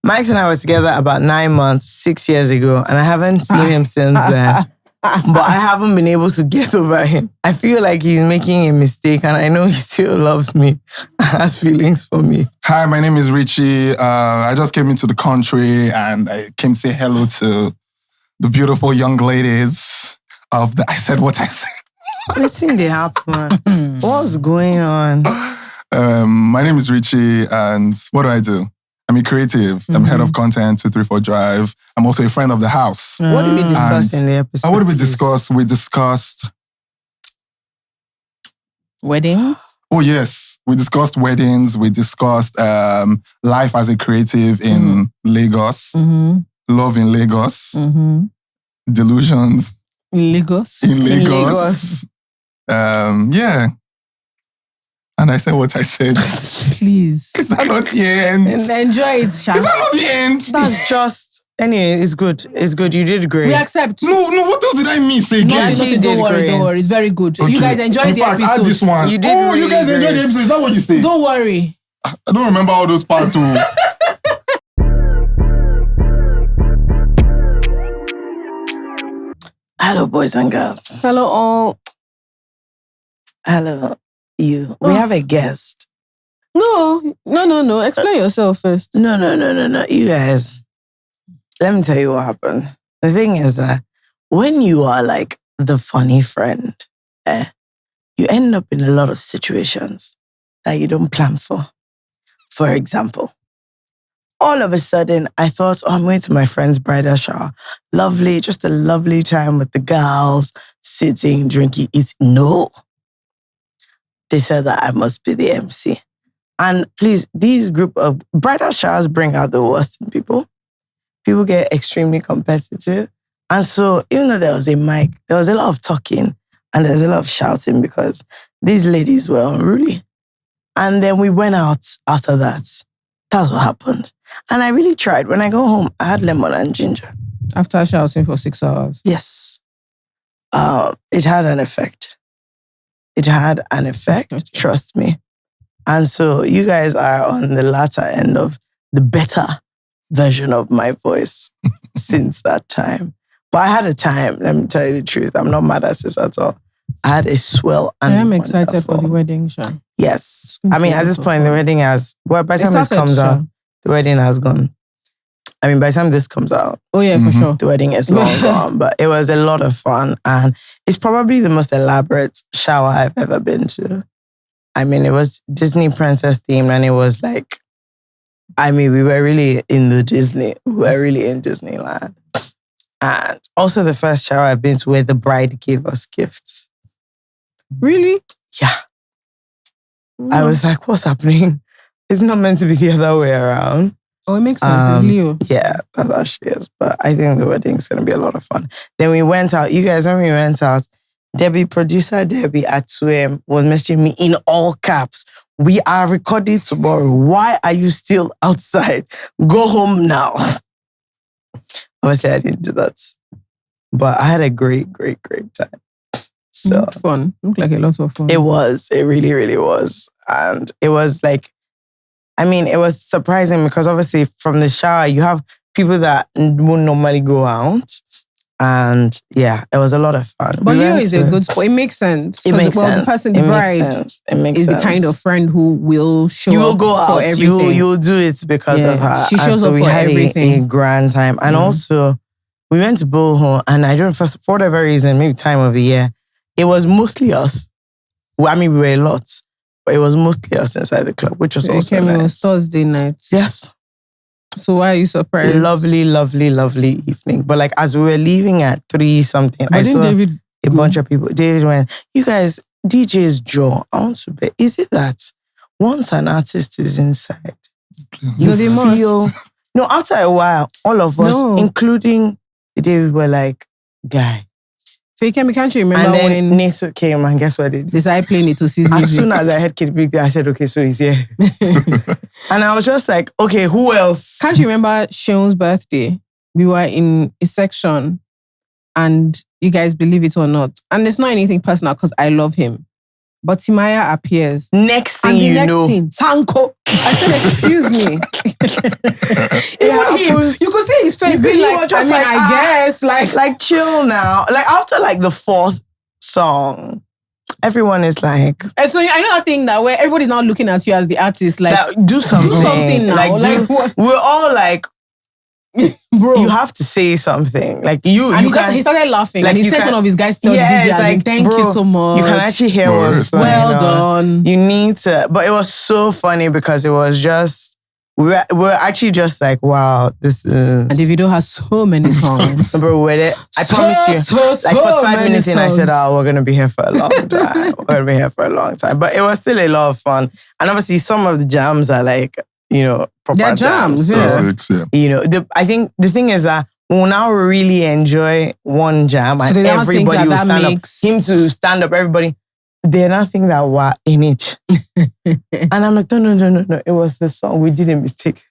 Mike and I were together about 9 months, 6 years ago, and I haven't seen him since then. But I haven't been able to get over him. I feel like he's making a mistake, and I know he still loves me and has feelings for me. Hi, my name is Richie. I just came into the country and I came to say hello to the beautiful young ladies of the... I said what I said. Let's see they happen. What's going on? My name is Richie, and what do? I'm a creative. I'm head of content, 234 Drive. I'm also a friend of the house. What did we discuss in the episode? What did we discuss? We discussed... Weddings? Oh, yes. We discussed weddings. We discussed life as a creative in Lagos. Love in Lagos. Delusions. In Lagos? In Lagos. Yeah. And I said what I said. Please. Is that not the end? Enjoy it, Sha. Is that not the end? That's just... Anyway, it's good. It's good. You did great. We accept. No, what else did I miss again? No, don't worry. It's very good. Okay. You guys enjoyed the episode. Add this one. You did really you guys enjoyed the episode. Is that what you say? Don't worry. I don't remember all those parts too. Hello, boys and girls. Hello, all. Hello, you. We have a guest. No. Explain yourself first. No. You guys, let me tell you what happened. The thing is that when you are like the funny friend, you end up in a lot of situations that you don't plan for. For example, all of a sudden, I thought, I'm going to my friend's bridal shower. Lovely, just a lovely time with the girls, sitting, drinking, eating. No. They said that I must be the MC. And please, these group of bridal showers bring out the worst in people. People get extremely competitive. And so, even though there was a mic, there was a lot of talking and there was a lot of shouting because these ladies were unruly. And then we went out after that. That's what happened. And I really tried. When I go home, I had lemon and ginger. After shouting for 6 hours? Yes. It had an effect. Okay. Trust me. And so you guys are on the latter end of the better version of my voice since that time. But I had a time, let me tell you the truth. I'm not mad at this at all. I had a swell and I am excited for the wedding, Sean. Yes. I mean, at this point, the wedding has... Well, by the time this comes out, the wedding has gone. I mean, by the time this comes out... Oh, yeah, for sure. The wedding is long gone, but it was a lot of fun. And it's probably the most elaborate shower I've ever been to. I mean, it was Disney princess themed, and it was like... I mean, we were really in Disneyland. And also the first shower I've been to where the bride gave us gifts. Really? Yeah. I was like, what's happening? It's not meant to be the other way around. Oh, it makes sense. It's Leo. Yeah, that's how she is. But I think the wedding's going to be a lot of fun. Then we went out. You guys, when we went out, producer Debbie at 2 a.m. was messaging me in all caps. We are recording tomorrow. Why are you still outside? Go home now. Obviously, I didn't do that. But I had a great time. So fun. Looked like a lot of fun. It was. It really, really was. And it was like, I mean, it was surprising because obviously from the shower, you have people that won't normally go out. And yeah, it was a lot of fun. But Leo is a good sport. It makes sense. It makes sense. The person, the bride, is the kind of friend who will show up. You will go out for everything. You will do it because of her. She shows up for everything. We had a grand time. And also, we went to Boho, and I don't, for whatever reason, maybe time of the year, it was mostly us. Well, I mean, we were a lot, but it was mostly us inside the club, which was also nice. It was Thursday night. Yes. So why are you surprised? Lovely evening. But like as we were leaving at 3-something, I saw David a bunch of people. David went, you guys, DJ's Joe, I want to bet. Is it that once an artist is inside, you feel... No, after a while, all of us, including David, were like, guy. Fakemi, can't you remember and then when Neto came and guess what they did? They started playing it to see music. As soon as I heard Kid Big Day, I said, okay, so he's here. And I was just like, okay, who else? Can't you remember Sean's birthday? We were in a section and you guys believe it or not. And it's not anything personal because I love him. But Timaya appears. Next thing and the you next know, thing, Sanko. I said, excuse me. Even him, you could see his face being like, I mean, I guess, like chill now. Like after like the 4th song, everyone is like. And so I know that thing that where everybody's now looking at you as the artist, like do something now. We're all like, bro, you have to say something. Like you. And you he started laughing. Like he sent one of his guys to tell the DJ, like, thank you so much. You can actually hear what's going on. Well done. You need to. But it was so funny because it was just. We're actually just like, wow, this is. And Davido has so many songs. Bro, with it, I promise you. Like for 5 minutes in, I said, we're going to be here for a long time. We're going to be here for a long time. But it was still a lot of fun. And obviously some of the jams are like, proper They're jams. So, I think the thing is that we'll now really enjoy one jam and everybody will stand up. Him to stand up, everybody. They're nothing that were in it. And I'm like, no. It was the song. We did a mistake.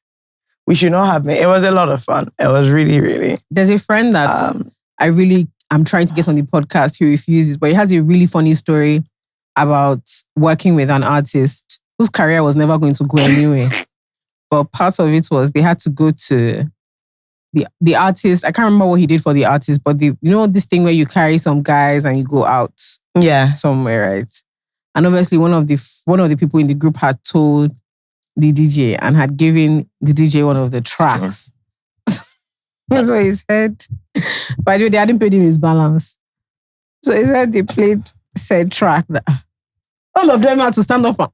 We should not have made. It was a lot of fun. It was really, really. There's a friend that I'm trying to get on the podcast. He refuses, but he has a really funny story about working with an artist whose career was never going to go anywhere. But part of it was they had to go to the artist. I can't remember what he did for the artist, but this thing where you carry some guys and you go out. Yeah, somewhere, right? And obviously, one of the people in the group had told the DJ and had given the DJ one of the tracks. So he said, by the way, they hadn't paid him his balance. So he said they played said track that all of them had to stand up.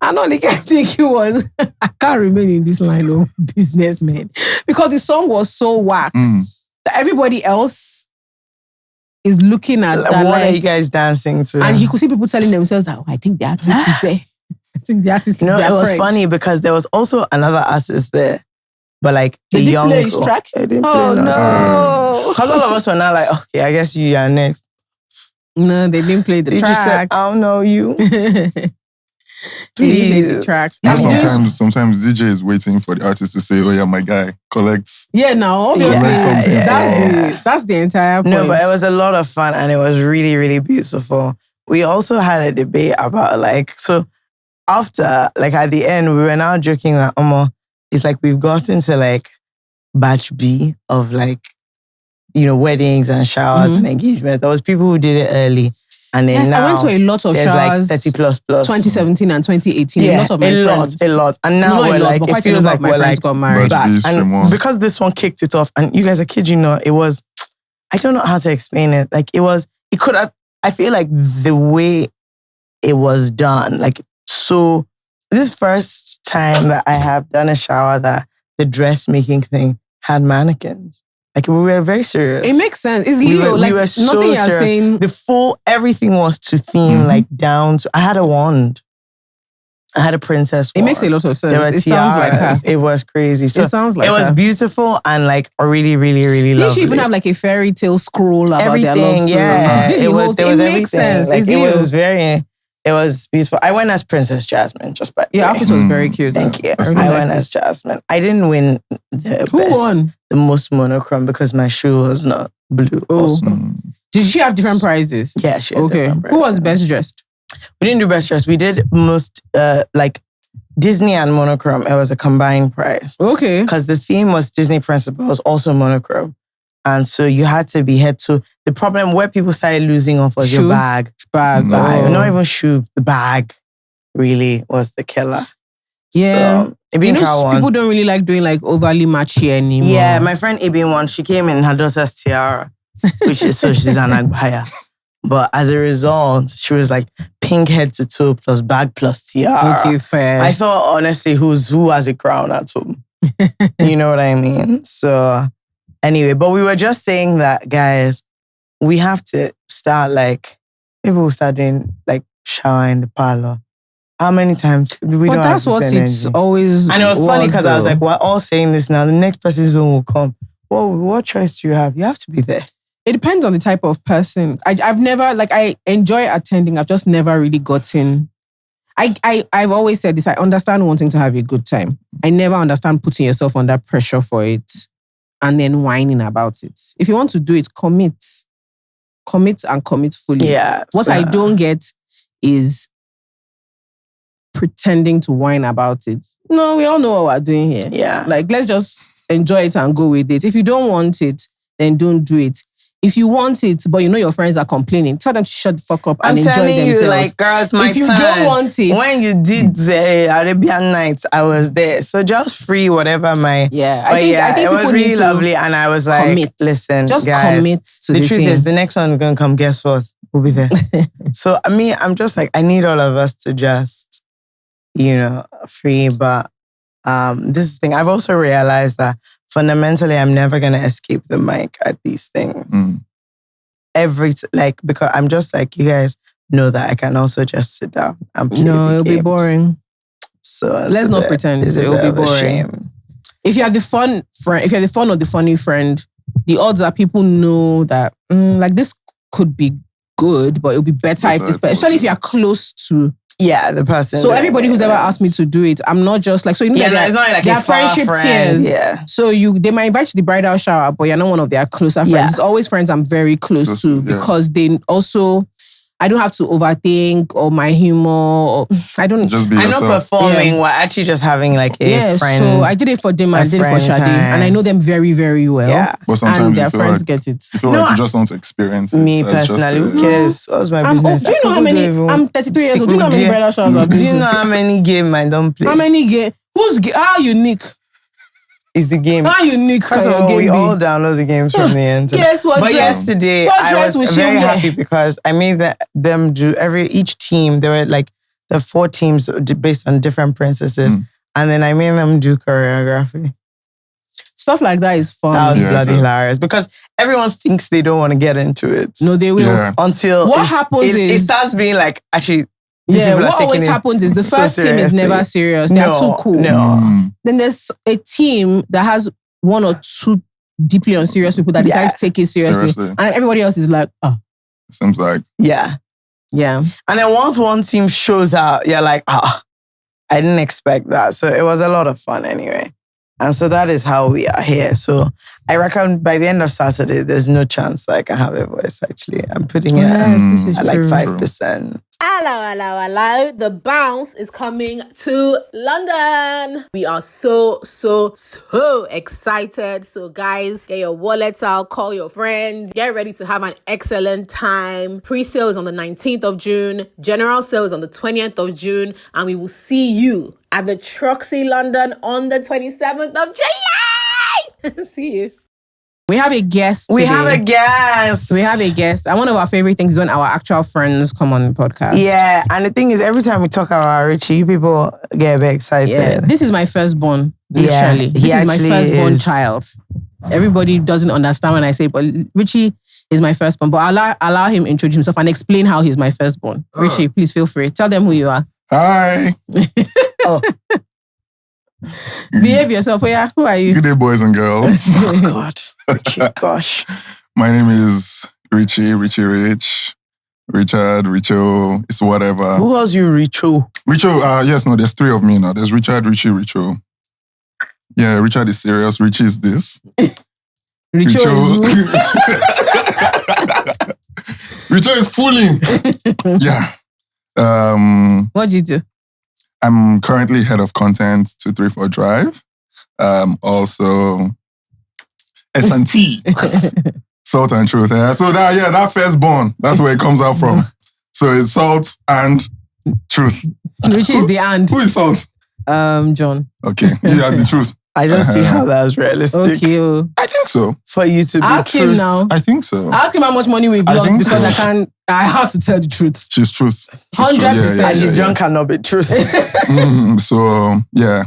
And all he kept thinking was, I can't remain in this line of businessmen, because the song was so whack that everybody else is looking at that. What are you guys dancing to? And he could see people telling themselves that, I think the artist is there. I think the artist is there. It was funny because there was also another artist there. But like the young play his track? Oh no. Because all of us were now like, okay, I guess you are next. No, they didn't play the track. Said, I don't know you. Please. The track. Sometimes DJ is waiting for the artist to say, oh yeah, my guy collects. Yeah, no, obviously. That's the entire point. No, but it was a lot of fun and it was really, really beautiful. We also had a debate about so after, at the end, we were now joking that, it's like we've gotten to batch B of weddings and showers and engagement. There was people who did it early. And then now, I went to a lot of showers. 30 plus. 2017 and 2018. Yeah, a lot of my friends. A lot. And now we're it feels like my friends got married back. And because this one kicked it off, and you guys are kidding not, it was, I don't know how to explain it. It could have, I feel like the way it was done, so this first time that I have done a shower that the dressmaking thing had mannequins. We were very serious. It makes sense. It's Leo. We were so nothing you're saying. Everything was to theme, down to. I had a wand. I had a princess wand. It makes a lot of sense. There were tiaras. Sounds like her. It was crazy. So it sounds like it was beautiful and really, really, really lovely. Did she even have a fairy tale scroll about everything, their love story? Yeah, it makes sense. It was beautiful. I went as Princess Jasmine, just by your outfit was very cute. Thank you. I went as Jasmine. I didn't win Who won? The most monochrome because my shoe was not blue. Also. Did she have different prizes? Yeah, she had different prizes. Who was best dressed? We didn't do best dressed. We did most Disney and monochrome. It was a combined prize. Okay. Because the theme was Disney Princess, but it was also monochrome. And so you had to be head to. The problem where people started losing off was your bag. Not even shoe. The bag really was the killer. Yeah. So, people don't really like doing overly matchy anymore. Yeah, my friend Ibin won. She came in her daughter's tiara, which is so she's an Agbaya. But as a result, she was pink head to toe plus bag plus tiara. Okay, fair. I thought honestly, who has a crown at home? You know what I mean? So anyway, but we were just saying that, guys, we have to start maybe we'll start doing shower in the parlor. How many times? But that's what it's always. And it was funny because I was like, we're all saying this now. The next person's zone will come. Well, what choice do you have? You have to be there. It depends on the type of person. I've never, I enjoy attending. I've just never really gotten. I've always said this. I understand wanting to have a good time. I never understand putting yourself under pressure for it and then whining about it. If you want to do it, commit Commit and commit fully. Yeah. What I don't get is pretending to whine about it. No, we all know what we're doing here. Yeah. Like, let's just enjoy it and go with it. If you don't want it, then don't do it. If you want it, but you know your friends are complaining, tell them to shut the fuck up and enjoy themselves. I'm telling you, like, girls, my if you turn. don't want it, when you did Arabian Nights, I was there. So just free whatever my... Yeah. I think it was people really need to lovely. And I was like, commit. listen, Just guys, commit to the truth thing. is, the next one is going to come, guess what? We'll be there. So, I mean, I'm just like, I need all of us to just, free. But this thing, I've also realized that fundamentally, I'm never going to escape the mic at these things. Because I'm just like, you guys know that I can also just sit down and play it'll be boring. So let's not pretend it'll be boring. If you have the fun friend, if you're the fun or the funny friend, the odds are people know that like this could be good, but it'll be better especially if you're close to the person. So everybody who's ever asked me to do it, I'm not just like, so it's not like a friendship tiers. Yeah. So they might invite you to the bridal shower, but you're not one of their closer friends. It's always friends I'm very close to because they also, I don't have to overthink or my humor. Or, I don't. Just be I'm yourself. not performing. We're actually just having like a friend. So I did it for them. I did it for Shadi, and I know them very, very well. Yeah. But sometimes and their friends get it. You feel like you just want to experience it. Me personally, who cares? What's my business? Do you know how many? I'm 33 years old. Do you know how many bridal showers I've been to? Do you know how many games I don't play? How many games? How unique? Is the game. How unique? First of all, we all download the games from the internet. Guess what? But yesterday, I was very happy because I made them do each team. There were like the 4 teams based on different princesses, and then I made them do choreography. Stuff like that is fun. That was bloody hilarious because everyone thinks they don't want to get into it. No, they will until what happens is it starts being like actually. What always happens is the first team is never serious. They're too cool. No. Then there's a team that has 1 or 2 deeply unserious people that decide to take it seriously. And everybody else is like, oh. Seems like. Yeah. And then once one team shows out, you're like, I didn't expect that. So it was a lot of fun anyway. And so that is how we are here. So I reckon by the end of Saturday, there's no chance that I can have a voice actually. I'm putting it at like 5%. Hello. The bounce is coming to London. We are so excited. So guys, get your wallets out, call your friends, get ready to have an excellent time. Pre-sale is on the 19th of June. General sale is on the 20th of June. And we will see you at the Troxy London on the 27th of July. See you. We have a guest today. We have a guest. And one of our favorite things is when our actual friends come on the podcast. Yeah. And the thing is, every time we talk about Richie, you people get a bit excited. Yeah. This is my firstborn, literally. This is my firstborn child. Everybody doesn't understand when I say, but Richie is my firstborn. But I'll allow him introduce himself and explain how he's my firstborn. Richie, please feel free. Tell them who you are. Hi. Behave yourself. Yeah. Who are you? Good day, boys and girls. Oh, God. Richie, gosh. My name is Richie Rich. Richard, Richo, it's whatever. Who else you, Richo? Richo, there's 3 of me now. There's Richard, Richie, Richo. Yeah, Richard is serious. Richie is this. Richo. Richo is fooling. Yeah. What do you do? I'm currently head of content 234 Drive. Also, S&T. Salt and Truth. Yeah? So that firstborn, that's where it comes out from. So it's Salt and Truth. Which is the and. Who is Salt? John. Okay, you are the truth. I don't see how that's realistic. Okay. I think so. For you to be Ask truth. him now. I think so. Ask him how much money we've lost because so. I have to tell the truth. She's truth. 100%. Actually, John cannot be truth. So, yeah.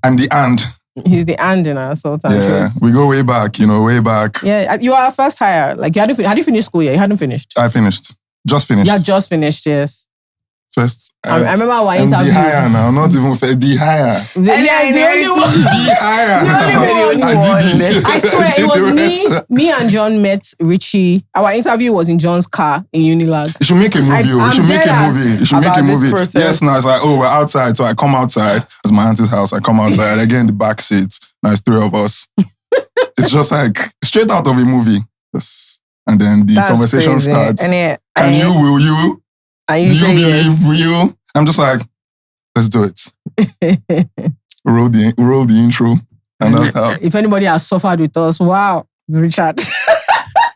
I'm the and. He's the and in our Salt and Truth. We go way back, way back. Yeah, you are our first hire. Like, had you finished school yet? You hadn't finished. I finished. Just finished. Yeah, just finished, yes. First. I remember our interview. The higher now, not even the higher. Yes, the only one. The higher. The only one. I swear, it was me and John met Richie. Our interview was in John's car in Unilag. You should make a movie. You should make a movie. Yes, now it's like, we're outside. So I come outside. It's my auntie's house. I come outside. I get in the back seats. Now it's 3 of us. It's just like straight out of a movie. And then the That's conversation crazy. starts. And Can you, will you? And Do you you say believe, yes. will you? I'm just like, let's do it. Roll the intro. And that's how. If anybody has suffered with us, wow, Richard.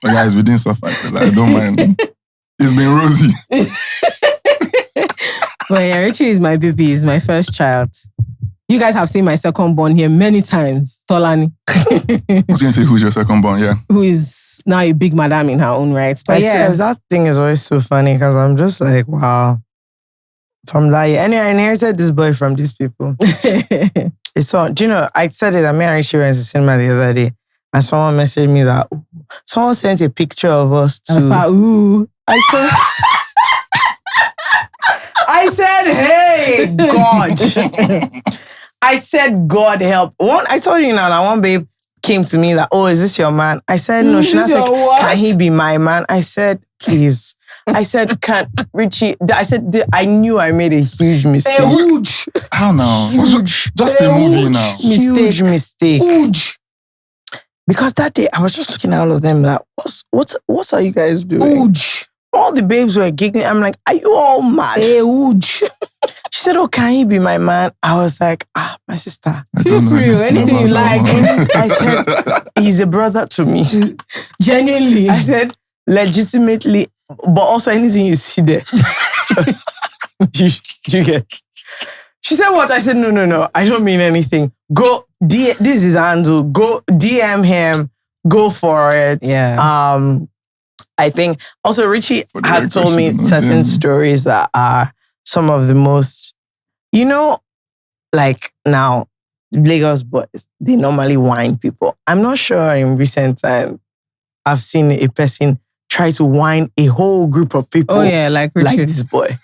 But guys, we didn't suffer. So like, don't mind. It's been rosy. But yeah, Richie is my baby. He's my first child. You guys have seen my second born here many times, Tolani. I was going to say, who's your second born? Yeah. Who is now a big madam in her own right. But I yeah, swear, that thing is always so funny because I'm just like, wow. From that year. Anyway, I inherited this boy from these people. It's so, do you know, I said it, I mean, I actually went to cinema the other day and someone messaged me that someone sent a picture of us to... ooh. I said, hey, God. I said, God help. I told you now, that one babe came to me that, oh, is this your man? I said, no. She was like, can he be my man? I said, please. I said, Richie, I said, I knew I made a huge mistake. Huge. I don't know. Huge. Just a movie now. Huge mistake. Huge. Because that day, I was just looking at all of them like, what are you guys doing? Huge. All the babes were giggling. I'm like, are you all mad? Huge. She said, oh, can he be my man? I was like, my sister. Feel free, anything you like. I said, he's a brother to me. Genuinely. I said, legitimately, but also anything you see there. you get. She said, what? I said, no, I don't mean anything. Go, this is Andrew. Go DM him. Go for it. Yeah. I think also Richie has told me certain stories that are some of the most, like now, Lagos boys, they normally whine people. I'm not sure in recent time I've seen a person try to whine a whole group of people. Oh yeah, like Richard. Like this boy.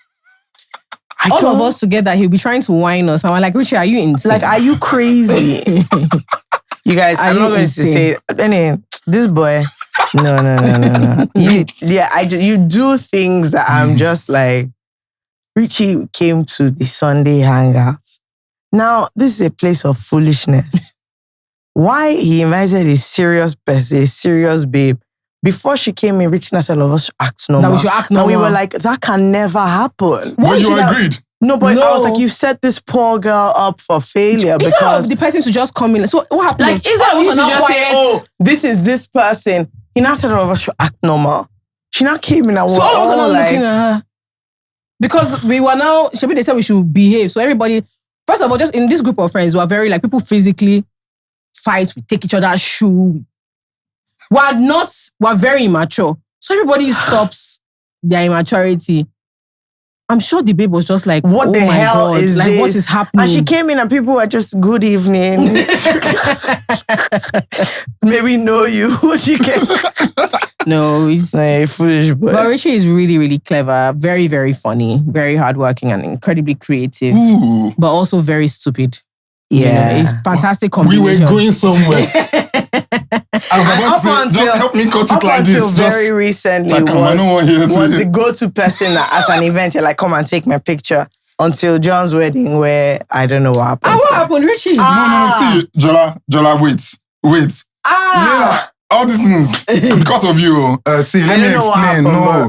All of us together, he'll be trying to whine us. And we're like, Richard, are you insane? Like, are you crazy? You guys, I'm not going to say, anyway, this boy, no. You do things that I'm just like, Richie came to the Sunday hangout. Now, this is a place of foolishness. Why he invited a serious person, a serious babe, before she came in, Richie and said, of us should act normal. That we should act normal. And we were like, that can never happen. But you agreed. No, but I was like, you've set this poor girl up for failure it's because... not the person should just come in. So what happened? Like, is that we just say, oh, this is this person. He now said all of us should act normal. She now came in and so all of us are not looking at her. Because we were now, they said we should behave. So everybody, first of all, just in this group of friends, we are very like, people physically fight, we take each other's shoe. We're very immature. So everybody stops their immaturity. I'm sure the babe was just like, what the hell is like, this? What is happening? And she came in and people were just, good evening. Maybe know you. She came. No, he's a foolish boy. But Richie is really, really clever, very, very funny, very hardworking and incredibly creative, but also very stupid. Yeah. It's fantastic combination. We were going somewhere. I was about to say, just help me cut it like this. Up until very recently was the go-to person at an event. You're like, come and take my picture. Until John's wedding, where I don't know what happened. What happened, Richie? No, see, Jola, wait. Yeah, all these things because of you. See, let me explain.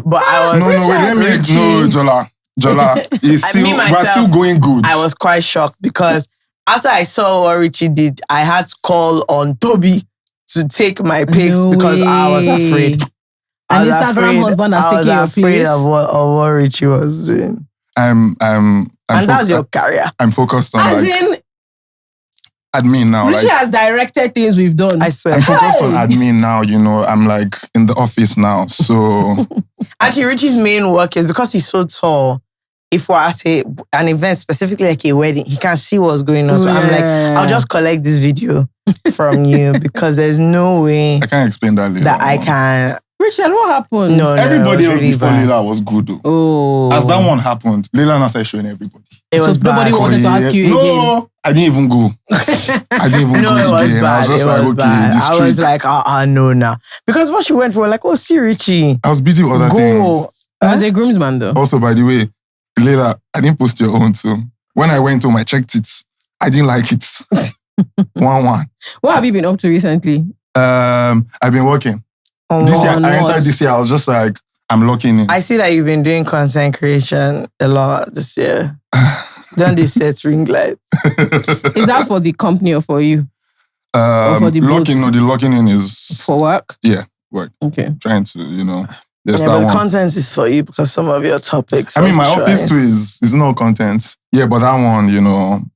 But I was let me explain. Jola, we're still going good. I was quite shocked because after I saw what Richie did, I had to call on Toby to take my pics because I was afraid. And Instagram husband has taken your pics. I was afraid of what Richie was doing. And that's your career. I'm focused on as in admin now. Richie has directed things we've done. I swear. I'm focused on admin now. I'm like in the office now. So actually, Richie's main work is because he's so tall. If we're at an event, specifically like a wedding, he can see what's going on. So I'm like, I'll just collect this video from you because there's no way I can't explain that later. That I can. Richard, what happened? No, everybody else really before Leila was good though. Oh. As that one happened, Leila now started showing everybody. It was nobody wanted to ask you again. No, I didn't even go. I didn't even go it was again. Bad. I was just like, okay, bad. this I was like, no now. Because what she went for, like, oh, see Richie. I was busy with other things. I was a groomsman though. Also, by the way, Leila, I didn't post your own too. When I went home, I checked it. I didn't like it. 1-1. What have you been up to recently? I've been working. This year, on I entered what? this year, I was just like, I'm locking in. I see that you've been doing content creation a lot this year. Done these set ring lights. Is that for the company or for you? Or for the locking, both? no, the locking in is For work? yeah, work. Okay. Trying to, there's Yeah, that but the one. content is for you because some of your topics. I mean, my of office choice- too is no content. Yeah, but that one,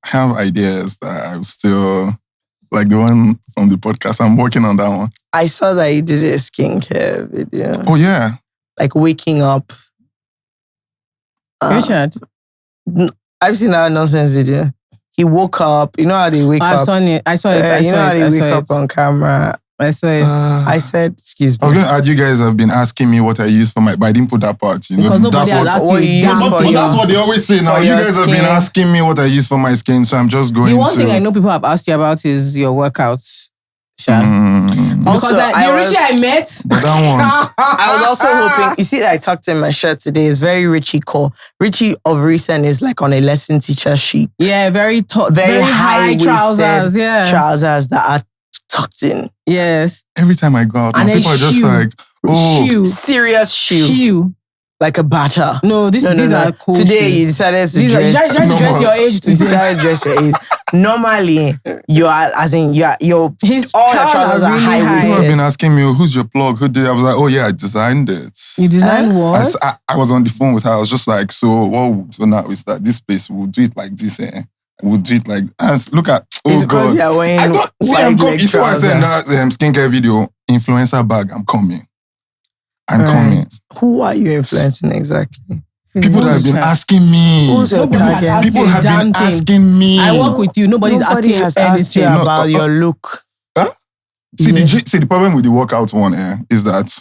I have ideas that I'm still, like the one from the podcast, I'm working on that one. I saw that you did a skincare video. Oh, yeah. Like waking up. Richard? I've seen that nonsense video. He woke up. You know how they wake I up? saw it. I saw it. You know how they wake up on camera? I saw it. I said, excuse I was me. going to add, you guys have been asking me what I use for but I didn't put that part. Because nobody has asked what you. you damn use for thing. your- That's what they always say now. for You your guys have been skin. asking me what I use for my skin, so I'm just going The one to... thing I know people have asked you about is your workouts, Sha. Mm, Also, Because the Richie I met, but that one... I was also hoping, you see that I tucked in my shirt today. It's very Richie core. Richie of recent is like on a lesson teacher sheet. yeah, very Very high high-waisted trousers, yeah. Trousers that are tucked in. Yes. Every time I go out, And now, then people are just shoe. like, oh... Shoe. Serious shoe. Shoe. Like a batter. No, these are cool Today shoes. you decided to These are, you dress. try to No dress more. your age You today. decided to dress your age. Normally, you are, as in, your His all your trousers trousers are really high People have waisted. been asking me, who's your plug? Who did it? I was like, oh yeah, I designed it. You designed what? I was on the phone with her. I was just like, so now we start this place. We'll do it like this. We'll do it like, and look at, It's oh because God. you're wearing I thought, see, wide I'm coming. leg You see what I said in trousers. that skincare video? Influencer bag, I'm coming. I'm coming. Right. Who are you influencing exactly? People that have been asking me. Who's your Nobody has target? asked People you a have damn been thing. asking me. I work with you. Nobody's Nobody asking has you asked you anything. about your look. See, Yeah. see, the problem with the workout one is that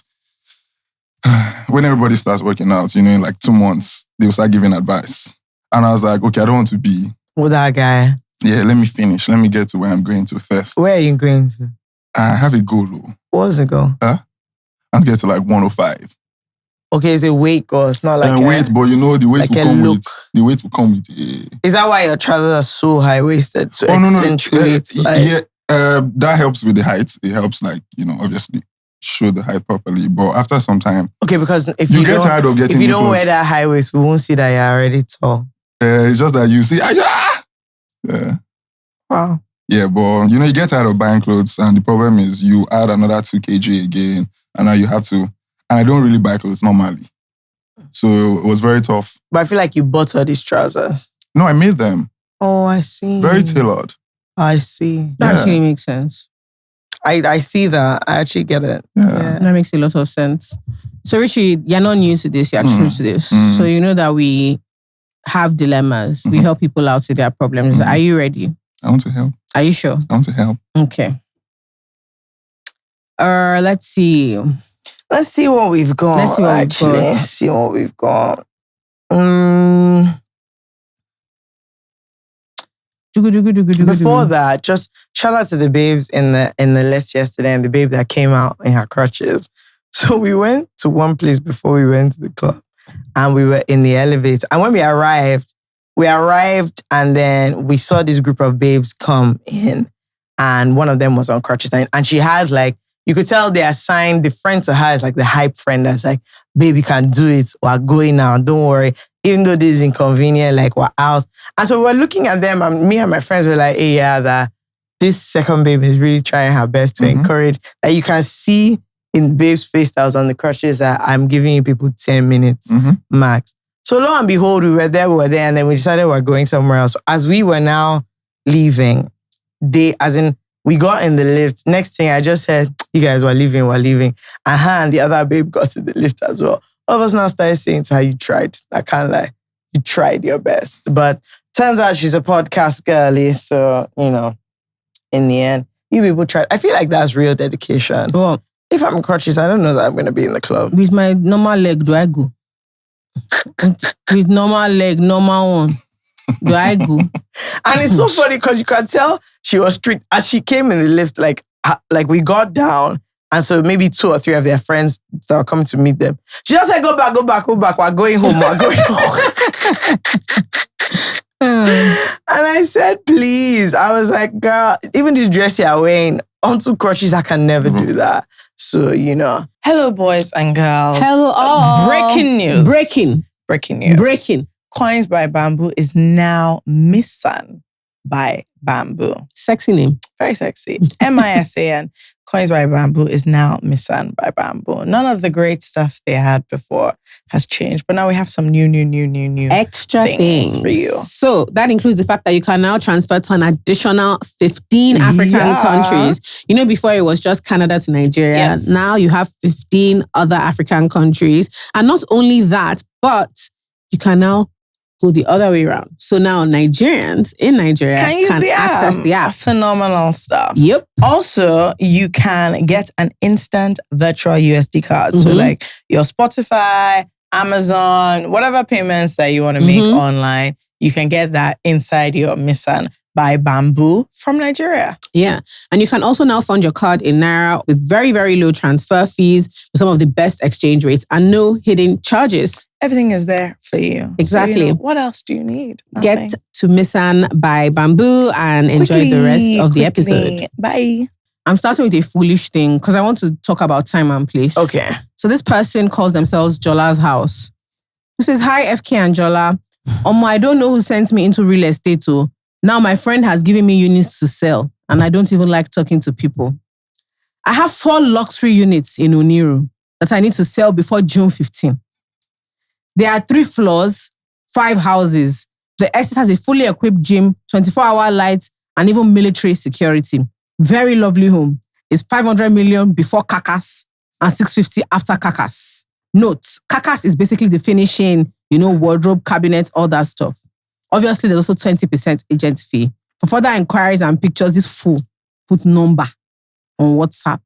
when everybody starts working out, in like 2 months, they will start giving advice. And I was like, okay, I don't want to be, With that guy. yeah, let me finish. Let me get to where I'm going to first. Where are you going to? I have a goal, though. What's the goal? I'll get to like 105. Okay, it's a weight goal. It's not like And weight, but the weight like will a come look. with, the weight will come with, Is that why your trousers are so high waisted to oh, no. accentuate? like, Yeah, that helps with the height. It helps, obviously show the height properly. But after some time, okay, because if you you get don't, tired of getting if you don't nipples. wear that high waist, we won't see that you're already tall. It's just that you see, yeah. Wow. Yeah, but you get tired of buying clothes, and the problem is you add another 2 kg again, and now you have to. And I don't really buy clothes normally, so it was very tough. But I feel like you bought all these trousers. No, I made them Oh, I see. very tailored. I see. That Yeah. actually makes sense. I see that. I actually get it. Yeah. That makes a lot of sense. So, Richie, you're not new to this. You're true to this. Mm. So, you know that we have dilemmas. We help people out with their problems. Are you ready? I want to help. Are you sure? I want to help. Okay. Let's see. Let's see what we've got. Let's see what we've actually. got. Let's see what we've got. Before that, just shout out to the babes in the list yesterday and the babe that came out in her crutches. So we went to one place before we went to the club and we were in the elevator. And when we arrived and then we saw this group of babes come in and one of them was on crutches and she had like, you could tell they assigned the friend to her as like the hype friend that's like, baby, can do it. We're going now. Don't worry. Even though this is inconvenient, like we're out. And so we're looking at them and me and my friends were like, hey, yeah, that this second babe is really trying her best to encourage. That you can see in the babe's face that was on the crutches that I'm giving you people 10 minutes max. So lo and behold, we were there, and then we decided we're going somewhere else. As we were now leaving, we got in the lift. Next thing I just said, you guys we're leaving. And her and the other babe got in the lift as well. All of us now started saying to her, you tried. I can't lie. You tried your best. But turns out she's a podcast girlie. So, in the end, you people tried. I feel like that's real dedication. Well, If I'm crutches, I don't know that I'm going to be in the club. with my normal leg, do I go? With normal leg, normal one, do I go? And it's so funny because you can tell she was strict. As she came in the lift, like we got down, and so maybe 2 or 3 of their friends that were coming to meet them. She just said, go back. We're going home. And I said, please. I was like, girl, even this dress you're wearing, on two crutches, I can never do that. So, Hello, boys and girls. Hello, all. Breaking news. Breaking news. Breaking. Coins by Bamboo is now Misan by Bamboo. Sexy name. Very sexy. MISAN. Coins by Bamboo is now Misan by Bamboo. None of the great stuff they had before has changed, but now we have some new extra things for you. So that includes the fact that you can now transfer to an additional 15 African countries. Before it was just Canada to Nigeria. Yes. Now you have 15 other African countries. And not only that, but you can now go the other way around. So now Nigerians in Nigeria can access the app. Phenomenal stuff. Yep. Also, you can get an instant virtual USD card. So like your Spotify, Amazon, whatever payments that you want to make online, you can get that inside your Misan by Bamboo from Nigeria. Yeah. And you can also now fund your card in Naira with very, very low transfer fees with some of the best exchange rates and no hidden charges. Everything is there for you. Exactly. So, what else do you need? Get to Misan by Bamboo and enjoy the rest of the episode. Bye. I'm starting with a foolish thing because I want to talk about time and place. Okay. So this person calls themselves Jola's House. He says, hi, FK and Jola. I don't know who sent me into real estate too. Now my friend has given me units to sell and I don't even like talking to people. I have 4 luxury units in Oniru that I need to sell before June 15. There are 3 floors, 5 houses. The estate has a fully equipped gym, 24-hour lights, and even military security. Very lovely home. It's 500 million before Kakas and 650 after Kakas. Note, Kakas is basically the finishing, wardrobe, cabinet, all that stuff. Obviously, there's also 20% agent fee. For further inquiries and pictures, this fool put number on WhatsApp.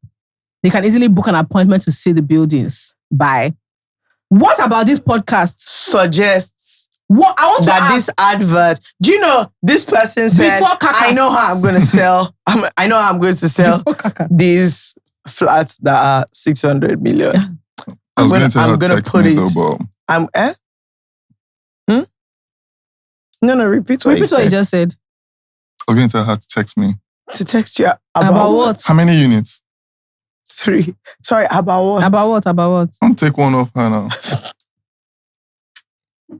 They can easily book an appointment to see the buildings. Bye. What about this podcast Suggests what I want to that ask, this advert, do you know this person said, Before Kakas. I know how I'm going to sell. I know how I'm going to sell these flats that are 600 million. I was going to tell I'm her gonna text put me it. though, but No, repeat what you just said. I was going to tell her to text me. To text you About what? How many units? 3. Sorry, about what? About what? I'll take one off her now.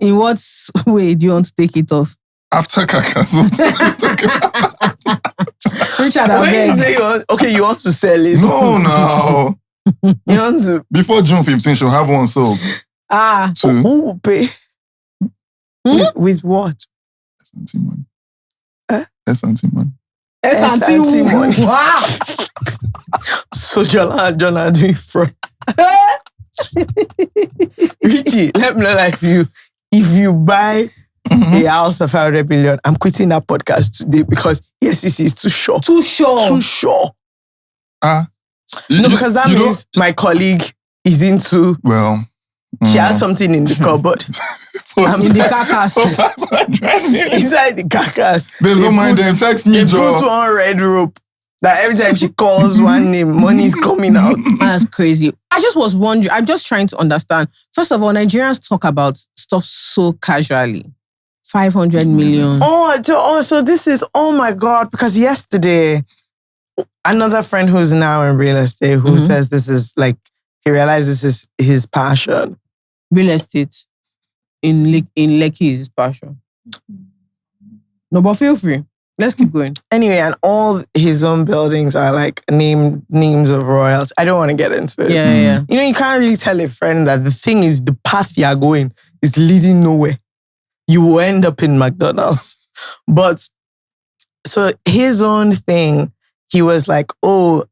In what way do you want to take it off? After Kakas, what are you talking about? Richard, I When you beg. say you want to sell it. No. You want to. Before June 15, she'll have one sold. 2. Who will pay? With what? S&T money. Eh? S&T money. S&T money. Wow. So John are doing fraud. Richie, let me know like you. If you buy a house of 500 billion, I'm quitting that podcast today because EFCC is too sure. Too sure. Too sure. No, Because that means my colleague is into. Well, She has something in the cupboard. I'm in the carcass. Inside the carcass. Babes, don't mind them. Text me, They put Joe. one red rope that every time she calls one name, money is coming out. That's crazy. I just was wondering, I'm just trying to understand. First of all, Nigerians talk about stuff so casually. 500 million. So this is, oh my God, because yesterday, another friend who's now in real estate who says this is like, he realizes this is his passion. Real estate in Lekki is his passion. No, but feel free. Let's keep going. Anyway, and all his own buildings are like names of royals. I don't want to get into it. Yeah. You can't really tell a friend that the thing is the path you're going is leading nowhere. You will end up in McDonald's. But so his own thing, he was like,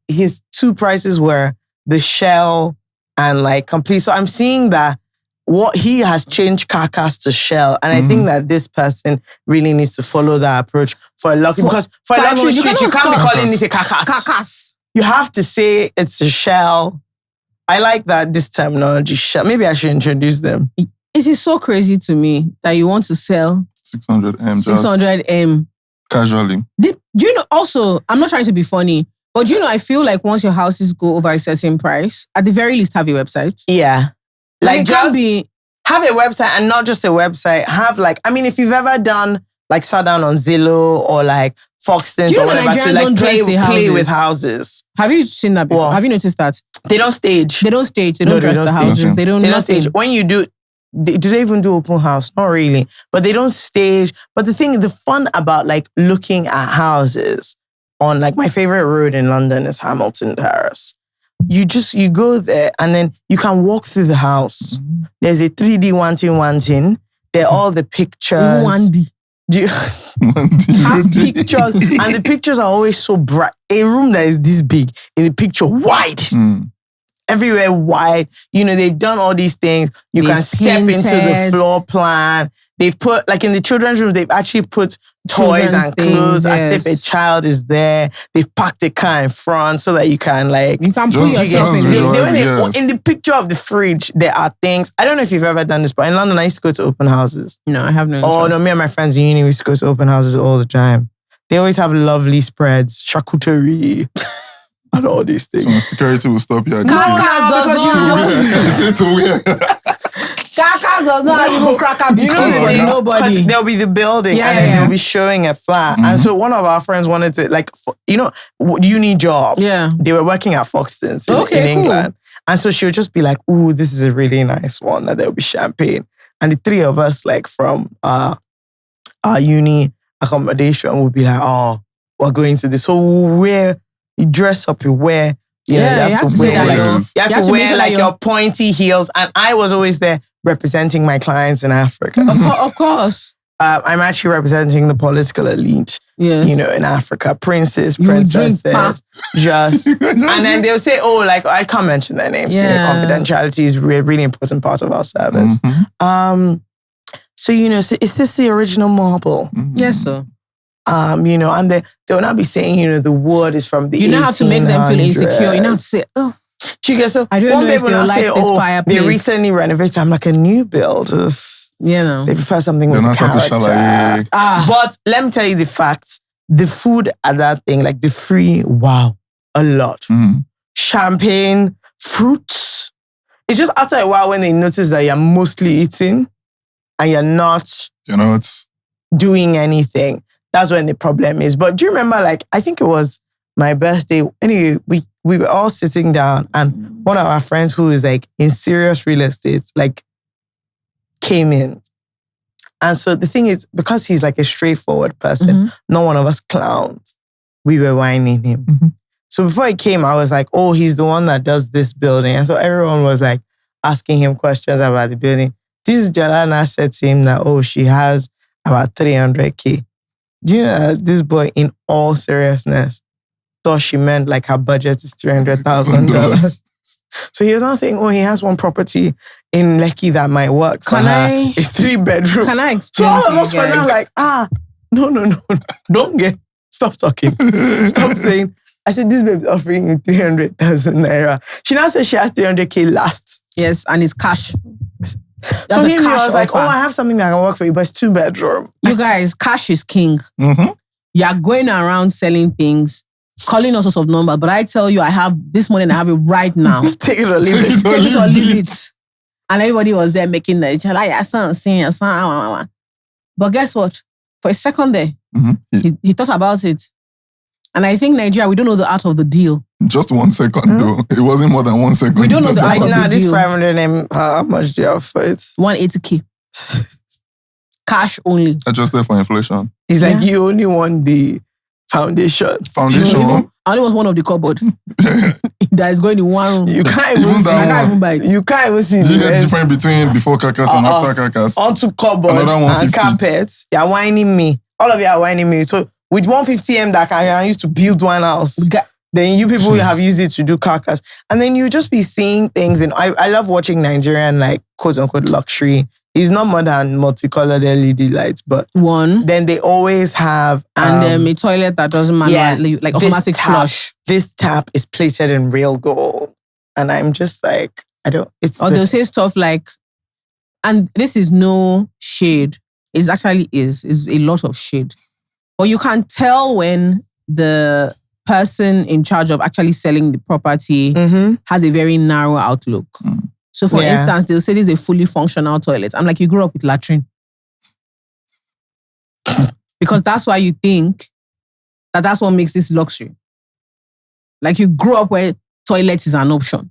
his 2 prices were the shell and like complete. So I'm seeing that what he has changed carcass to shell. And I think that this person really needs to follow that approach for a luxury. Because for a luxury street, you can't be calling it a carcass. Carcass. You have to say it's a shell. I like this terminology, shell. Maybe I should introduce them. It is so crazy to me that you want to sell 600M. 600M. Casually. Do you know, also, I'm not trying to be funny, but do you know, I feel like once your houses go over a certain price, at the very least have a website. Yeah. Like just have a website and not just a website. Have if you've ever done like sat down on Zillow or like Foxtons Do you or know whatever to Nigerians like don't dress their play with houses? houses. Have you seen that before? What? Have you noticed that? They don't stage. They don't stage. They No, don't they dress don't the stage. houses. They don't They don't nothing. stage. When you do they even do open house? Not really. But they don't stage. But the fun about like looking at houses on like my favorite road in London is Hamilton Terrace. You go there and then you can walk through the house. There's a 3D one thing. There are all the pictures. 1D. Have pictures. And the pictures are always so bright. A room that is this big, in the picture, wide. Everywhere wide. You know, they've done all these things. You can step into the floor plan. They've put, like in the children's room, they've actually put toys and clothes as if a child is there. They've parked a car in front so that you can like... You can put yourself in it. In the picture of the fridge, there are things... I don't know if you've ever done this, but in London, I used to go to open houses. No, I have no interest. Oh, no, me and my friends in uni, we used to go to open houses all the time. They always have lovely spreads, charcuterie, and all these things. So security will stop you. It's too weird. Kakas does not even cracker biscuits for nobody. There'll be the building and then they'll be showing a flat. And so one of our friends wanted to, like, uni job. Yeah. They were working at Foxtons in England. And so she would just be like, ooh, this is a really nice one. And there'll be champagne. And the three of us, like, from our uni accommodation would be like, oh, we're going to this. So you dress up, you wear... you have to wear like your pointy heels. And I was always there representing my clients in Africa. Of course. I'm actually representing the political elite, in Africa. Princesses, just. And then they'll say, oh, like, I can't mention their names. Yeah. Confidentiality is a really important part of our service. So, is this the original marble? Yes, sir. And they will not be saying, the wood is from the 1800s. You know how to make them feel insecure. You know how to say, oh. So I don't know if they like this fireplace. They recently renovated. I'm like, a new build. They prefer something with character. But let me tell you the facts. The food at that thing, like the free, wow, a lot. Champagne, fruits. It's just after a while when they notice that you're mostly eating and you're not doing anything. That's when the problem is. But do you remember, like, I think it was my birthday. Anyway, we were all sitting down and one of our friends who is like in serious real estate, like, came in. And so the thing is, because he's like a straightforward person, no one of us clowns. We were whining him. So before he came, I was like, oh, he's the one that does this building. And so everyone was like asking him questions about the building. This Jalana said to him that, oh, she has about 300K. Do you know that this boy, in all seriousness, thought she meant like her budget is $300,000? So he was not saying, oh, he has one property in Lekki that might work for her. It's 3 bedrooms. Can I explain? So all of us were now like, no, stop talking. Stop saying. I said, this baby's offering you 300,000 naira. She now says she has 300K last. Yes, and it's cash. So he was like, oh, I have something that can work for you, but it's 2 bedroom. You guys, cash is king. You are going around selling things, calling all sorts of numbers, but I tell you, I have this money and I have it right now. Take it or leave it. Take it or leave it. And everybody was there making the like, but guess what? For a second there, he thought about it. And I think Nigeria, we don't know the art of the deal. Just 1 second though. It wasn't more than 1 second. We don't know the art of the deal. Like, this 500M, how much do you have for it? 180K. Cash only. Adjusted for inflation. It's like you only want the foundation. I only want one of the cupboard that is going in one room. You can't even see. I can't even buy it. You can't even see. Do you get the difference between before kakas and after kakas? Onto cupboard and carpets. You're whining me. All of you are whining me. So with 150M that I used to build one house, then you people have used it to do carcass. And then you just be seeing things. And I love watching Nigerian, like, quote unquote luxury. It's not more than multicolored LED lights, but then they always have... And a toilet that doesn't manually, like automatic flush. This tap is plated in real gold. And I'm just like, they'll say stuff like, and this is no shade. It actually is a lot of shade. But you can tell when the person in charge of actually selling the property has a very narrow outlook. So for instance, they'll say this is a fully functional toilet. I'm like, you grew up with latrine. Because that's why you think that that's what makes this luxury. Like you grew up where toilet is an option.